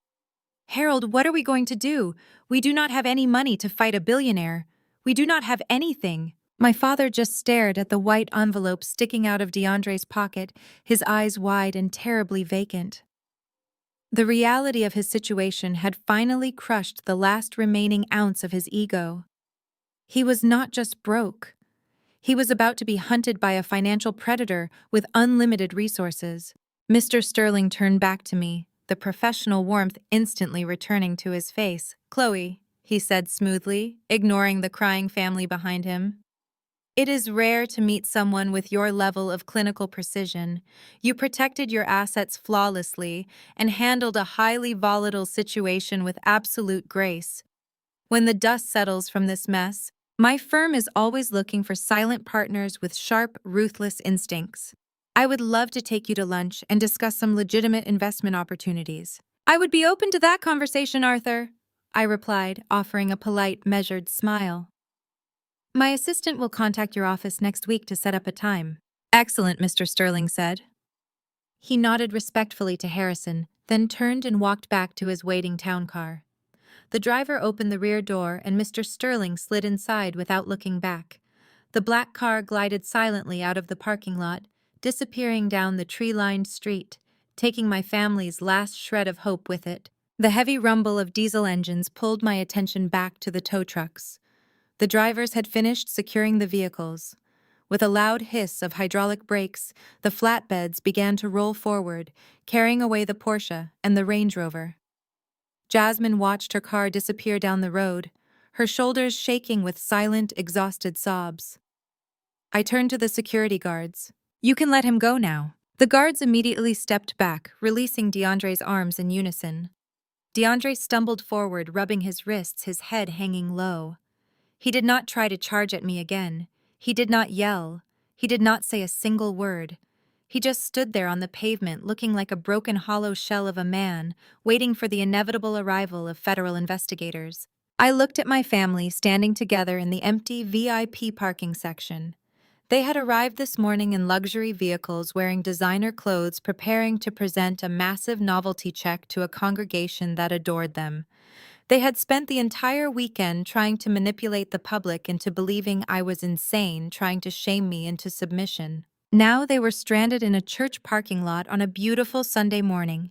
"Harold, what are we going to do? We do not have any money to fight a billionaire. We do not have anything." My father just stared at the white envelope sticking out of DeAndre's pocket, his eyes wide and terribly vacant. The reality of his situation had finally crushed the last remaining ounce of his ego. He was not just broke. He was about to be hunted by a financial predator with unlimited resources. Mr. Sterling turned back to me, the professional warmth instantly returning to his face. "Chloe," he said smoothly, ignoring the crying family behind him. "It is rare to meet someone with your level of clinical precision. You protected your assets flawlessly and handled a highly volatile situation with absolute grace. When the dust settles from this mess, my firm is always looking for silent partners with sharp, ruthless instincts. I would love to take you to lunch and discuss some legitimate investment opportunities." "I would be open to that conversation, Arthur," I replied, offering a polite, measured smile. "My assistant will contact your office next week to set up a time." "Excellent," Mr. Sterling said. He nodded respectfully to Harrison, then turned and walked back to his waiting town car. The driver opened the rear door and Mr. Sterling slid inside without looking back. The black car glided silently out of the parking lot, disappearing down the tree-lined street, taking my family's last shred of hope with it. The heavy rumble of diesel engines pulled my attention back to the tow trucks. The drivers had finished securing the vehicles. With a loud hiss of hydraulic brakes, the flatbeds began to roll forward, carrying away the Porsche and the Range Rover. Jasmine watched her car disappear down the road, her shoulders shaking with silent, exhausted sobs. I turned to the security guards. "You can let him go now." The guards immediately stepped back, releasing DeAndre's arms in unison. DeAndre stumbled forward, rubbing his wrists, his head hanging low. He did not try to charge at me again. He did not yell. He did not say a single word. He just stood there on the pavement, looking like a broken hollow shell of a man, waiting for the inevitable arrival of federal investigators. I looked at my family standing together in the empty VIP parking section. They had arrived this morning in luxury vehicles wearing designer clothes, preparing to present a massive novelty check to a congregation that adored them. They had spent the entire weekend trying to manipulate the public into believing I was insane, trying to shame me into submission. Now they were stranded in a church parking lot on a beautiful Sunday morning.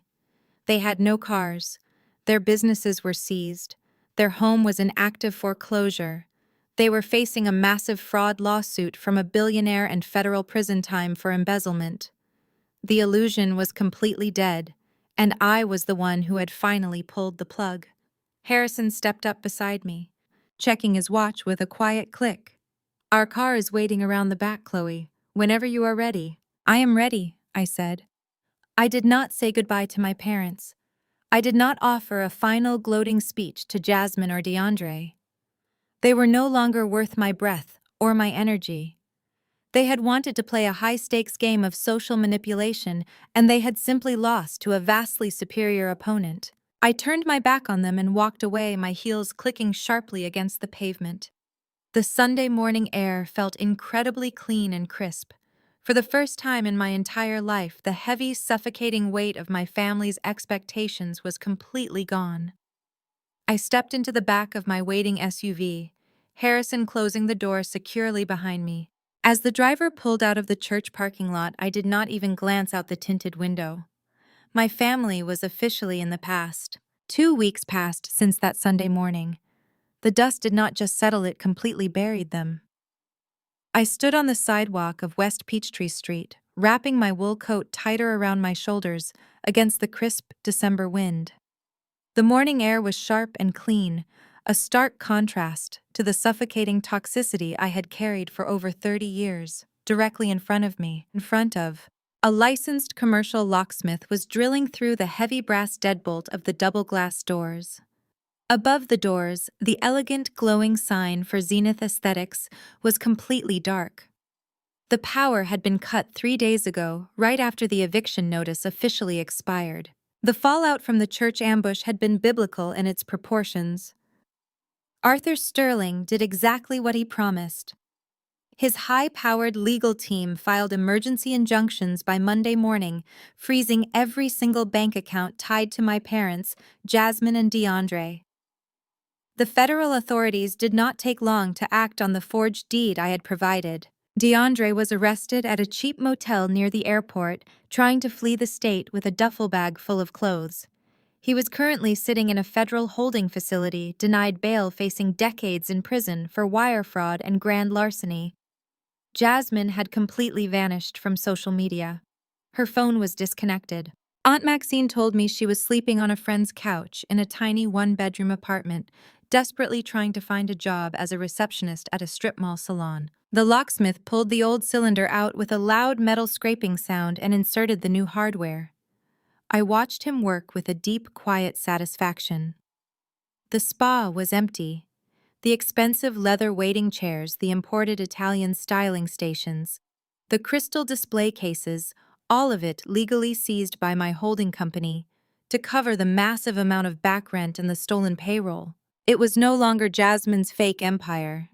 They had no cars. Their businesses were seized. Their home was in active foreclosure. They were facing a massive fraud lawsuit from a billionaire and federal prison time for embezzlement. The illusion was completely dead, and I was the one who had finally pulled the plug. Harrison stepped up beside me, checking his watch with a quiet click. "Our car is waiting around the back, Chloe. Whenever you are ready." "I am ready," I said. I did not say goodbye to my parents. I did not offer a final gloating speech to Jasmine or DeAndre. They were no longer worth my breath or my energy. They had wanted to play a high-stakes game of social manipulation, and they had simply lost to a vastly superior opponent. I turned my back on them and walked away, my heels clicking sharply against the pavement. The Sunday morning air felt incredibly clean and crisp. For the first time in my entire life, the heavy, suffocating weight of my family's expectations was completely gone. I stepped into the back of my waiting SUV, Harrison closing the door securely behind me. As the driver pulled out of the church parking lot, I did not even glance out the tinted window. My family was officially in the past. 2 weeks passed since that Sunday morning. The dust did not just settle, it completely buried them. I stood on the sidewalk of West Peachtree Street, wrapping my wool coat tighter around my shoulders against the crisp December wind. The morning air was sharp and clean, a stark contrast to the suffocating toxicity I had carried for over 30 years. Directly in front of me, a licensed commercial locksmith was drilling through the heavy brass deadbolt of the double-glass doors. Above the doors, the elegant glowing sign for Zenith Aesthetics was completely dark. The power had been cut 3 days ago, right after the eviction notice officially expired. The fallout from the church ambush had been biblical in its proportions. Arthur Sterling did exactly what he promised. His high-powered legal team filed emergency injunctions by Monday morning, freezing every single bank account tied to my parents, Jasmine and DeAndre. The federal authorities did not take long to act on the forged deed I had provided. DeAndre was arrested at a cheap motel near the airport, trying to flee the state with a duffel bag full of clothes. He was currently sitting in a federal holding facility, denied bail, facing decades in prison for wire fraud and grand larceny. Jasmine had completely vanished from social media. Her phone was disconnected. Aunt Maxine told me she was sleeping on a friend's couch in a tiny one-bedroom apartment, desperately trying to find a job as a receptionist at a strip mall salon. The locksmith pulled the old cylinder out with a loud metal scraping sound and inserted the new hardware. I watched him work with a deep, quiet satisfaction. The spa was empty. The expensive leather waiting chairs, the imported Italian styling stations, the crystal display cases, all of it legally seized by my holding company to cover the massive amount of back rent and the stolen payroll. It was no longer Jasmine's fake empire.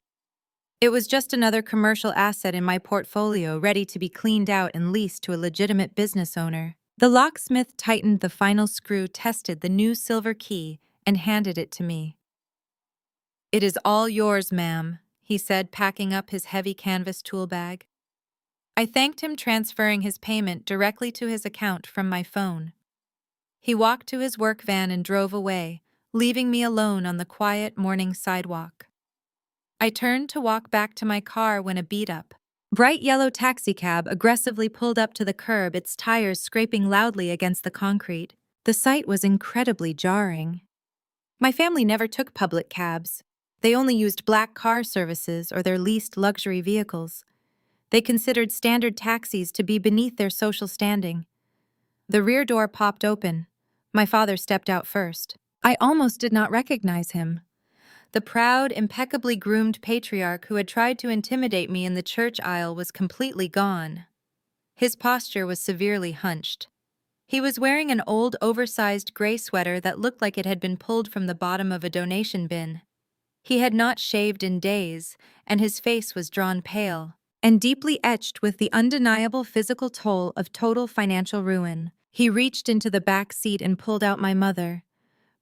It was just another commercial asset in my portfolio ready to be cleaned out and leased to a legitimate business owner. The locksmith tightened the final screw, tested the new silver key, and handed it to me. "It is all yours, ma'am," he said, packing up his heavy canvas tool bag. I thanked him, transferring his payment directly to his account from my phone. He walked to his work van and drove away, leaving me alone on the quiet morning sidewalk. I turned to walk back to my car when a beat-up, bright yellow taxicab aggressively pulled up to the curb, its tires scraping loudly against the concrete. The sight was incredibly jarring. My family never took public cabs. They only used black car services or their leased luxury vehicles. They considered standard taxis to be beneath their social standing. The rear door popped open. My father stepped out first. I almost did not recognize him. The proud, impeccably groomed patriarch who had tried to intimidate me in the church aisle was completely gone. His posture was severely hunched. He was wearing an old, oversized gray sweater that looked like it had been pulled from the bottom of a donation bin. He had not shaved in days, and his face was drawn pale and deeply etched with the undeniable physical toll of total financial ruin. He reached into the back seat and pulled out my mother.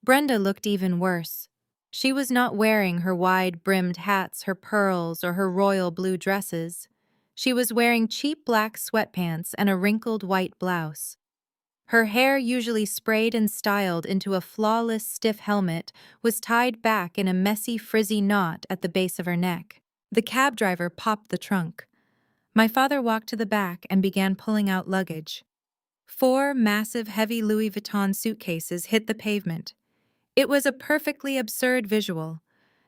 Brenda looked even worse. She was not wearing her wide-brimmed hats, her pearls, or her royal blue dresses. She was wearing cheap black sweatpants and a wrinkled white blouse. Her hair, usually sprayed and styled into a flawless, stiff helmet, was tied back in a messy, frizzy knot at the base of her neck. The cab driver popped the trunk. My father walked to the back and began pulling out luggage. 4 massive, heavy Louis Vuitton suitcases hit the pavement. It was a perfectly absurd visual.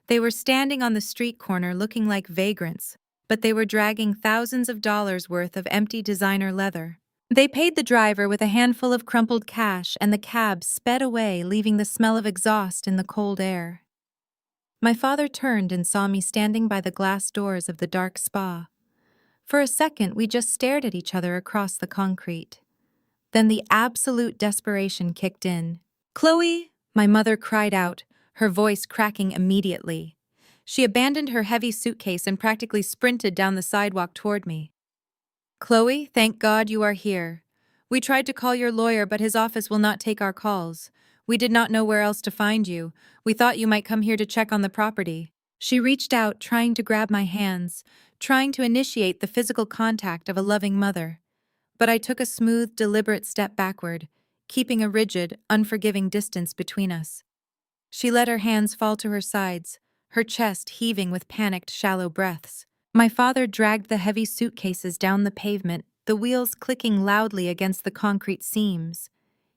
They were standing on the street corner looking like vagrants, but they were dragging thousands of dollars worth of empty designer leather. They paid the driver with a handful of crumpled cash, and the cab sped away, leaving the smell of exhaust in the cold air. My father turned and saw me standing by the glass doors of the dark spa. For a second, we just stared at each other across the concrete. Then the absolute desperation kicked in. "Chloe!" my mother cried out, her voice cracking immediately. She abandoned her heavy suitcase and practically sprinted down the sidewalk toward me. "Chloe, thank God you are here. We tried to call your lawyer, but his office will not take our calls. We did not know where else to find you. We thought you might come here to check on the property." She reached out, trying to grab my hands, trying to initiate the physical contact of a loving mother. But I took a smooth, deliberate step backward, keeping a rigid, unforgiving distance between us. She let her hands fall to her sides, her chest heaving with panicked, shallow breaths. My father dragged the heavy suitcases down the pavement, the wheels clicking loudly against the concrete seams.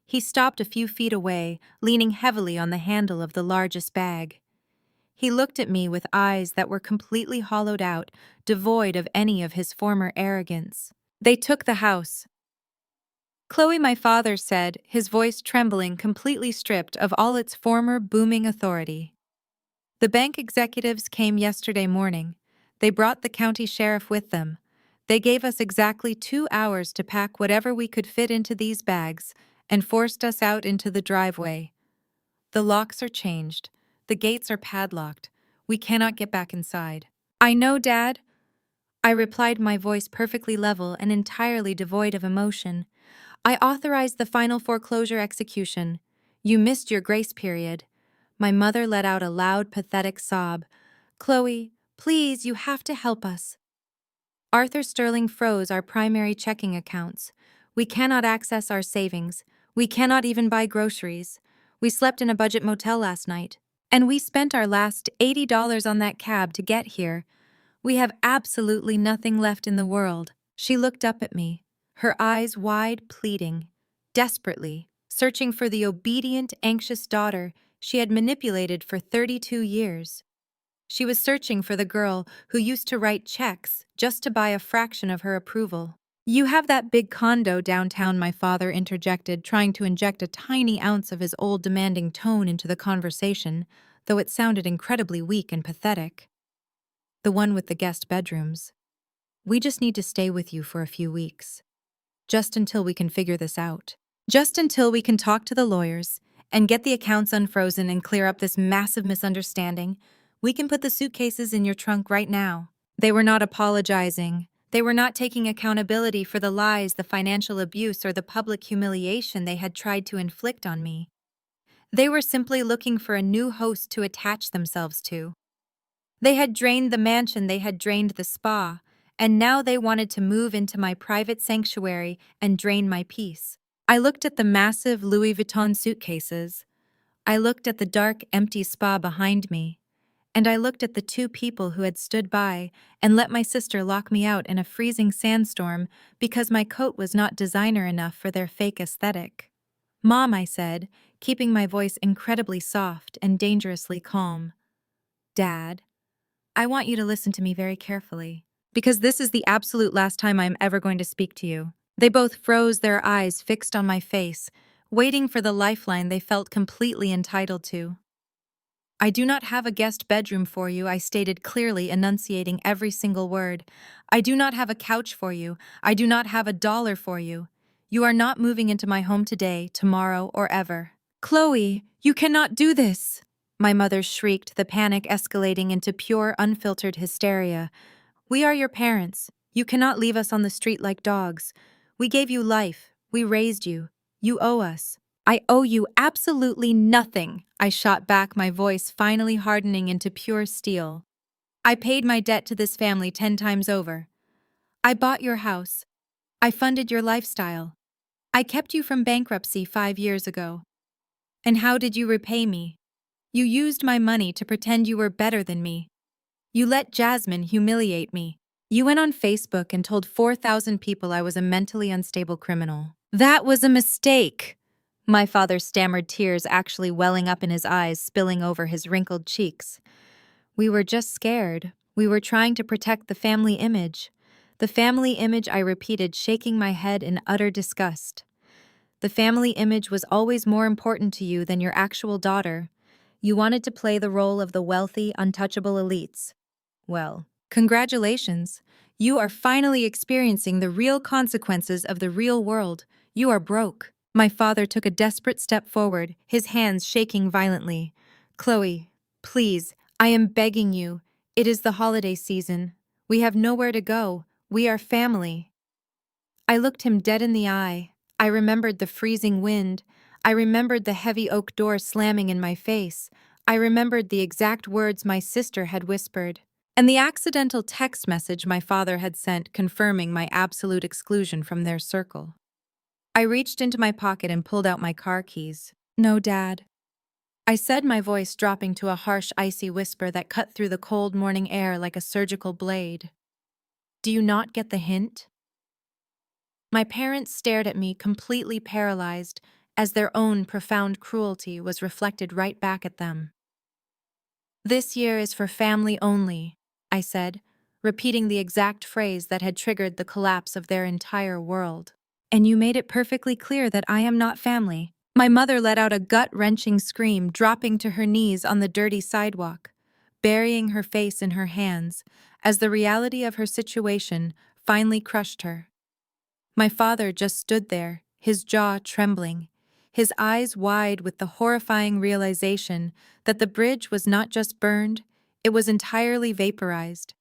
He stopped a few feet away, leaning heavily on the handle of the largest bag. He looked at me with eyes that were completely hollowed out, devoid of any of his former arrogance. "They took the house," Chloe, my father said, his voice trembling, completely stripped of all its former booming authority. "The bank executives came yesterday morning. They brought the county sheriff with them. They gave us exactly 2 hours to pack whatever we could fit into these bags and forced us out into the driveway. The locks are changed. The gates are padlocked. We cannot get back inside." "I know, Dad," I replied, my voice perfectly level and entirely devoid of emotion. "I authorized the final foreclosure execution. You missed your grace period." My mother let out a loud, pathetic sob. "Chloe, please, you have to help us." Arthur Sterling froze our primary checking accounts. We cannot access our savings. We cannot even buy groceries. We slept in a budget motel last night. And we spent our last $80 on that cab to get here. We have absolutely nothing left in the world." She looked up at me, her eyes wide, pleading. desperately, searching for the obedient, anxious daughter she had manipulated for 32 years. She was searching for the girl who used to write checks just to buy a fraction of her approval. "You have that big condo downtown," my father interjected, trying to inject a tiny ounce of his old demanding tone into the conversation, though it sounded incredibly weak and pathetic. "The one with the guest bedrooms. We just need to stay with you for a few weeks. Just until we can figure this out. Just until we can talk to the lawyers and get the accounts unfrozen and clear up this massive misunderstanding, we can put the suitcases in your trunk right now." They were not apologizing. They were not taking accountability for the lies, the financial abuse, or the public humiliation they had tried to inflict on me. They were simply looking for a new host to attach themselves to. They had drained the mansion, they had drained the spa, and now they wanted to move into my private sanctuary and drain my peace. I looked at the massive Louis Vuitton suitcases. I looked at the dark, empty spa behind me. And I looked at the two people who had stood by and let my sister lock me out in a freezing sandstorm because my coat was not designer enough for their fake aesthetic. "Mom," I said, keeping my voice incredibly soft and dangerously calm. "Dad, I want you to listen to me very carefully, because this is the absolute last time I am ever going to speak to you." They both froze, their eyes fixed on my face, waiting for the lifeline they felt completely entitled to. "I do not have a guest bedroom for you," I stated clearly, enunciating every single word. "I do not have a couch for you. I do not have $1 for you. You are not moving into my home today, tomorrow, or ever." "Chloe, you cannot do this!" My mother shrieked, the panic escalating into pure, unfiltered hysteria. "We are your parents. You cannot leave us on the street like dogs. We gave you life. We raised you. You owe us." "I owe you absolutely nothing," I shot back, my voice finally hardening into pure steel. "I paid my debt to this family 10 times over. I bought your house. I funded your lifestyle. I kept you from bankruptcy 5 years ago. And how did you repay me? You used my money to pretend you were better than me. You let Jasmine humiliate me. You went on Facebook and told 4,000 people I was a mentally unstable criminal." "That was a mistake," my father stammered, tears actually welling up in his eyes, spilling over his wrinkled cheeks. "We were just scared. We were trying to protect the family image." "The family image," I repeated, shaking my head in utter disgust. "The family image was always more important to you than your actual daughter. You wanted to play the role of the wealthy, untouchable elites. Well, congratulations. You are finally experiencing the real consequences of the real world. You are broke." My father took a desperate step forward, his hands shaking violently. "Chloe, please, I am begging you. It is the holiday season. We have nowhere to go. We are family." I looked him dead in the eye. I remembered the freezing wind. I remembered the heavy oak door slamming in my face. I remembered the exact words my sister had whispered, and the accidental text message my father had sent confirming my absolute exclusion from their circle. I reached into my pocket and pulled out my car keys. "No, Dad," I said, my voice dropping to a harsh, icy whisper that cut through the cold morning air like a surgical blade. "Do you not get the hint?" My parents stared at me, completely paralyzed, as their own profound cruelty was reflected right back at them. "This year is for family only," I said, repeating the exact phrase that had triggered the collapse of their entire world. "And you made it perfectly clear that I am not family." My mother let out a gut-wrenching scream, dropping to her knees on the dirty sidewalk, burying her face in her hands, as the reality of her situation finally crushed her. My father just stood there, his jaw trembling, his eyes wide with the horrifying realization that the bridge was not just burned, it was entirely vaporized.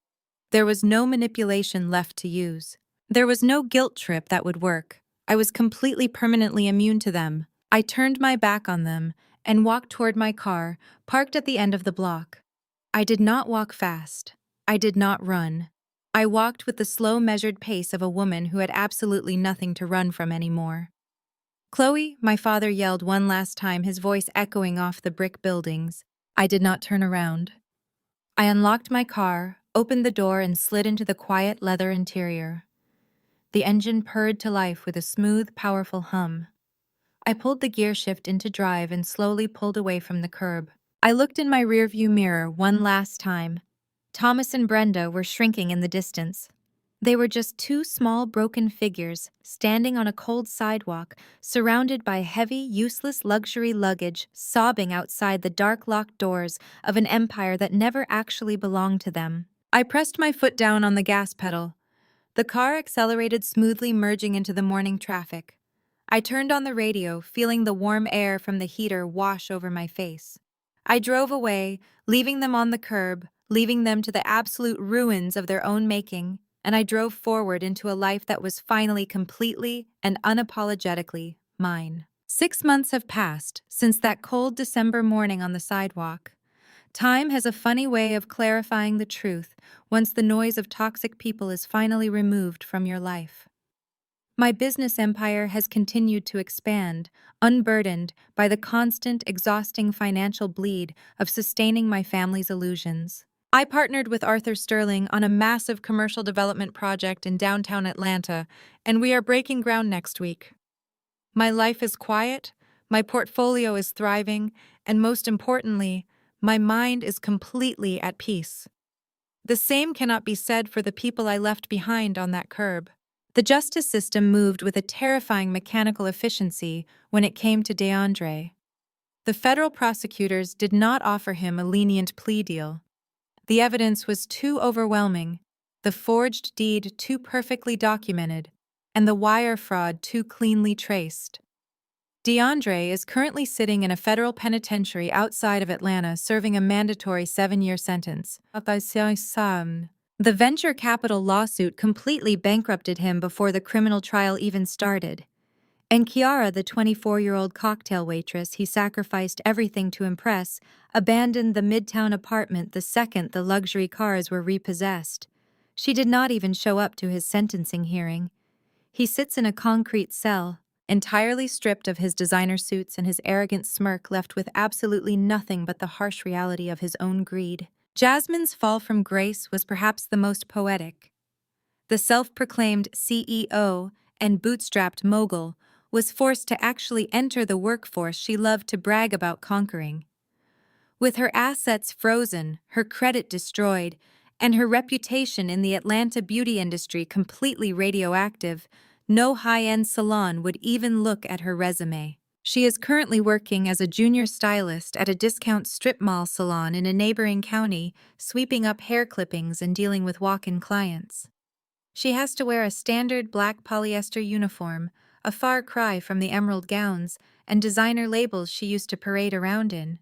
There was no manipulation left to use. There was no guilt trip that would work. I was completely permanently immune to them. I turned my back on them and walked toward my car, parked at the end of the block. I did not walk fast. I did not run. I walked with the slow, measured pace of a woman who had absolutely nothing to run from anymore. "Chloe," my father yelled one last time, his voice echoing off the brick buildings. I did not turn around. I unlocked my car, opened the door, and slid into the quiet leather interior. The engine purred to life with a smooth, powerful hum. I pulled the gear shift into drive and slowly pulled away from the curb. I looked in my rearview mirror one last time. Thomas and Brenda were shrinking in the distance. They were just two small broken figures standing on a cold sidewalk, surrounded by heavy, useless luxury luggage sobbing outside the dark locked doors of an empire that never actually belonged to them. I pressed my foot down on the gas pedal. The car accelerated smoothly, merging into the morning traffic. I turned on the radio, feeling the warm air from the heater wash over my face. I drove away, leaving them on the curb, leaving them to the absolute ruins of their own making, and I drove forward into a life that was finally completely and unapologetically mine. 6 months have passed since that cold December morning on the sidewalk. Time has a funny way of clarifying the truth once the noise of toxic people is finally removed from your life. My business empire has continued to expand, unburdened by the constant, exhausting financial bleed of sustaining my family's illusions. I partnered with Arthur Sterling on a massive commercial development project in downtown Atlanta, and we are breaking ground next week. My life is quiet, my portfolio is thriving, and most importantly, my mind is completely at peace. The same cannot be said for the people I left behind on that curb. The justice system moved with a terrifying mechanical efficiency when it came to DeAndre. The federal prosecutors did not offer him a lenient plea deal. The evidence was too overwhelming, the forged deed too perfectly documented, and the wire fraud too cleanly traced. DeAndre is currently sitting in a federal penitentiary outside of Atlanta serving a mandatory 7-year sentence. The venture capital lawsuit completely bankrupted him before the criminal trial even started. And Kiara, the 24-year-old cocktail waitress he sacrificed everything to impress, abandoned the midtown apartment the second the luxury cars were repossessed. She did not even show up to his sentencing hearing. He sits in a concrete cell, entirely stripped of his designer suits and his arrogant smirk, left with absolutely nothing but the harsh reality of his own greed. Jasmine's fall from grace was perhaps the most poetic. The self-proclaimed CEO and bootstrapped mogul was forced to actually enter the workforce she loved to brag about conquering. With her assets frozen, her credit destroyed, and her reputation in the Atlanta beauty industry completely radioactive, no high-end salon would even look at her resume. She is currently working as a junior stylist at a discount strip mall salon in a neighboring county, sweeping up hair clippings and dealing with walk-in clients. She has to wear a standard black polyester uniform, a far cry from the emerald gowns and designer labels she used to parade around in.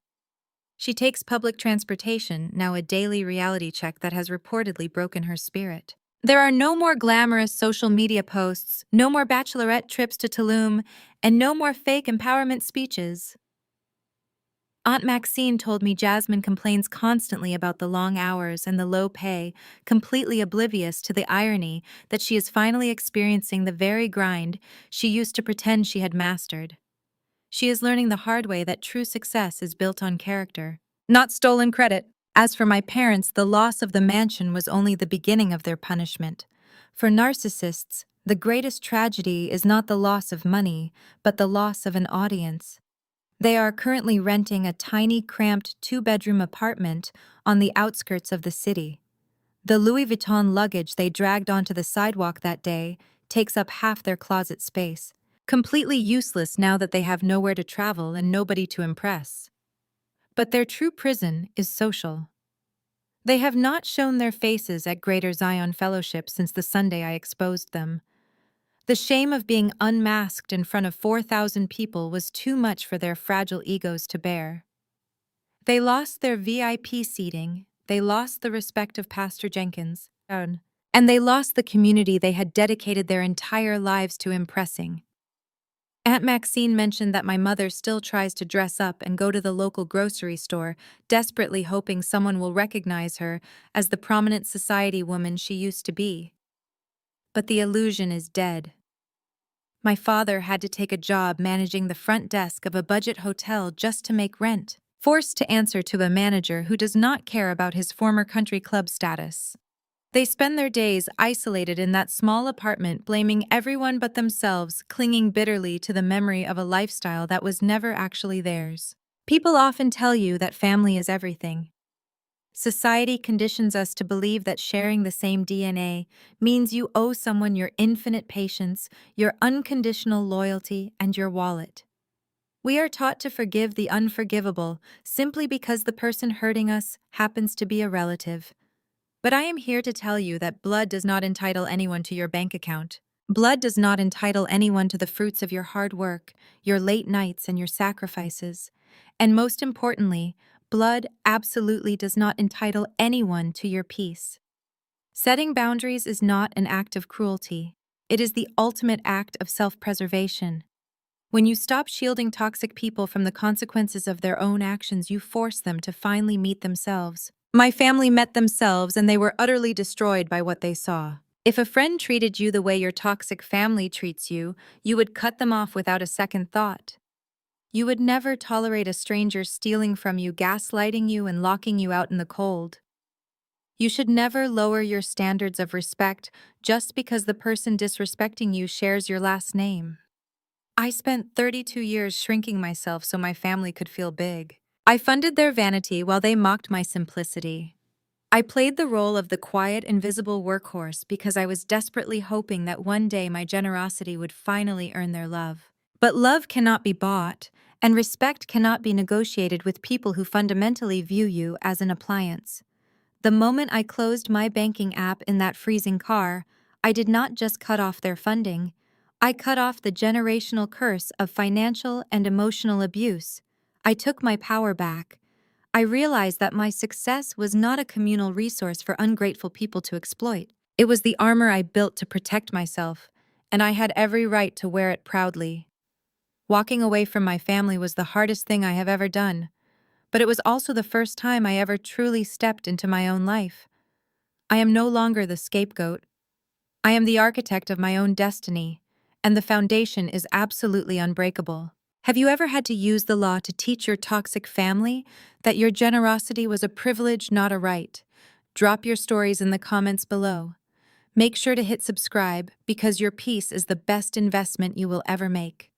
She takes public transportation, now a daily reality check that has reportedly broken her spirit. There are no more glamorous social media posts, no more bachelorette trips to Tulum, and no more fake empowerment speeches. Aunt Maxine told me Jasmine complains constantly about the long hours and the low pay, completely oblivious to the irony that she is finally experiencing the very grind she used to pretend she had mastered. She is learning the hard way that true success is built on character, not stolen credit. As for my parents, the loss of the mansion was only the beginning of their punishment. For narcissists, the greatest tragedy is not the loss of money, but the loss of an audience. They are currently renting a tiny, cramped 2-bedroom apartment on the outskirts of the city. The Louis Vuitton luggage they dragged onto the sidewalk that day takes up half their closet space, completely useless now that they have nowhere to travel and nobody to impress. But their true prison is social. They have not shown their faces at Greater Zion Fellowship since the Sunday I exposed them. The shame of being unmasked in front of 4,000 people was too much for their fragile egos to bear. They lost their VIP seating, they lost the respect of Pastor Jenkins, and they lost the community they had dedicated their entire lives to impressing. Aunt Maxine mentioned that my mother still tries to dress up and go to the local grocery store, desperately hoping someone will recognize her as the prominent society woman she used to be. But the illusion is dead. My father had to take a job managing the front desk of a budget hotel just to make rent, forced to answer to a manager who does not care about his former country club status. They spend their days isolated in that small apartment, blaming everyone but themselves, clinging bitterly to the memory of a lifestyle that was never actually theirs. People often tell you that family is everything. Society conditions us to believe that sharing the same DNA means you owe someone your infinite patience, your unconditional loyalty, and your wallet. We are taught to forgive the unforgivable simply because the person hurting us happens to be a relative. But I am here to tell you that blood does not entitle anyone to your bank account. Blood does not entitle anyone to the fruits of your hard work, your late nights, and your sacrifices. And most importantly, blood absolutely does not entitle anyone to your peace. Setting boundaries is not an act of cruelty. It is the ultimate act of self-preservation. When you stop shielding toxic people from the consequences of their own actions, you force them to finally meet themselves. My family met themselves and they were utterly destroyed by what they saw. If a friend treated you the way your toxic family treats you, you would cut them off without a second thought. You would never tolerate a stranger stealing from you, gaslighting you, and locking you out in the cold. You should never lower your standards of respect just because the person disrespecting you shares your last name. I spent 32 years shrinking myself so my family could feel big. I funded their vanity while they mocked my simplicity. I played the role of the quiet, invisible workhorse because I was desperately hoping that one day my generosity would finally earn their love. But love cannot be bought, and respect cannot be negotiated with people who fundamentally view you as an appliance. The moment I closed my banking app in that freezing car, I did not just cut off their funding. I cut off the generational curse of financial and emotional abuse. I took my power back. I realized that my success was not a communal resource for ungrateful people to exploit. It was the armor I built to protect myself, and I had every right to wear it proudly. Walking away from my family was the hardest thing I have ever done, but it was also the first time I ever truly stepped into my own life. I am no longer the scapegoat. I am the architect of my own destiny, and the foundation is absolutely unbreakable. Have you ever had to use the law to teach your toxic family that your generosity was a privilege, not a right? Drop your stories in the comments below. Make sure to hit subscribe because your peace is the best investment you will ever make.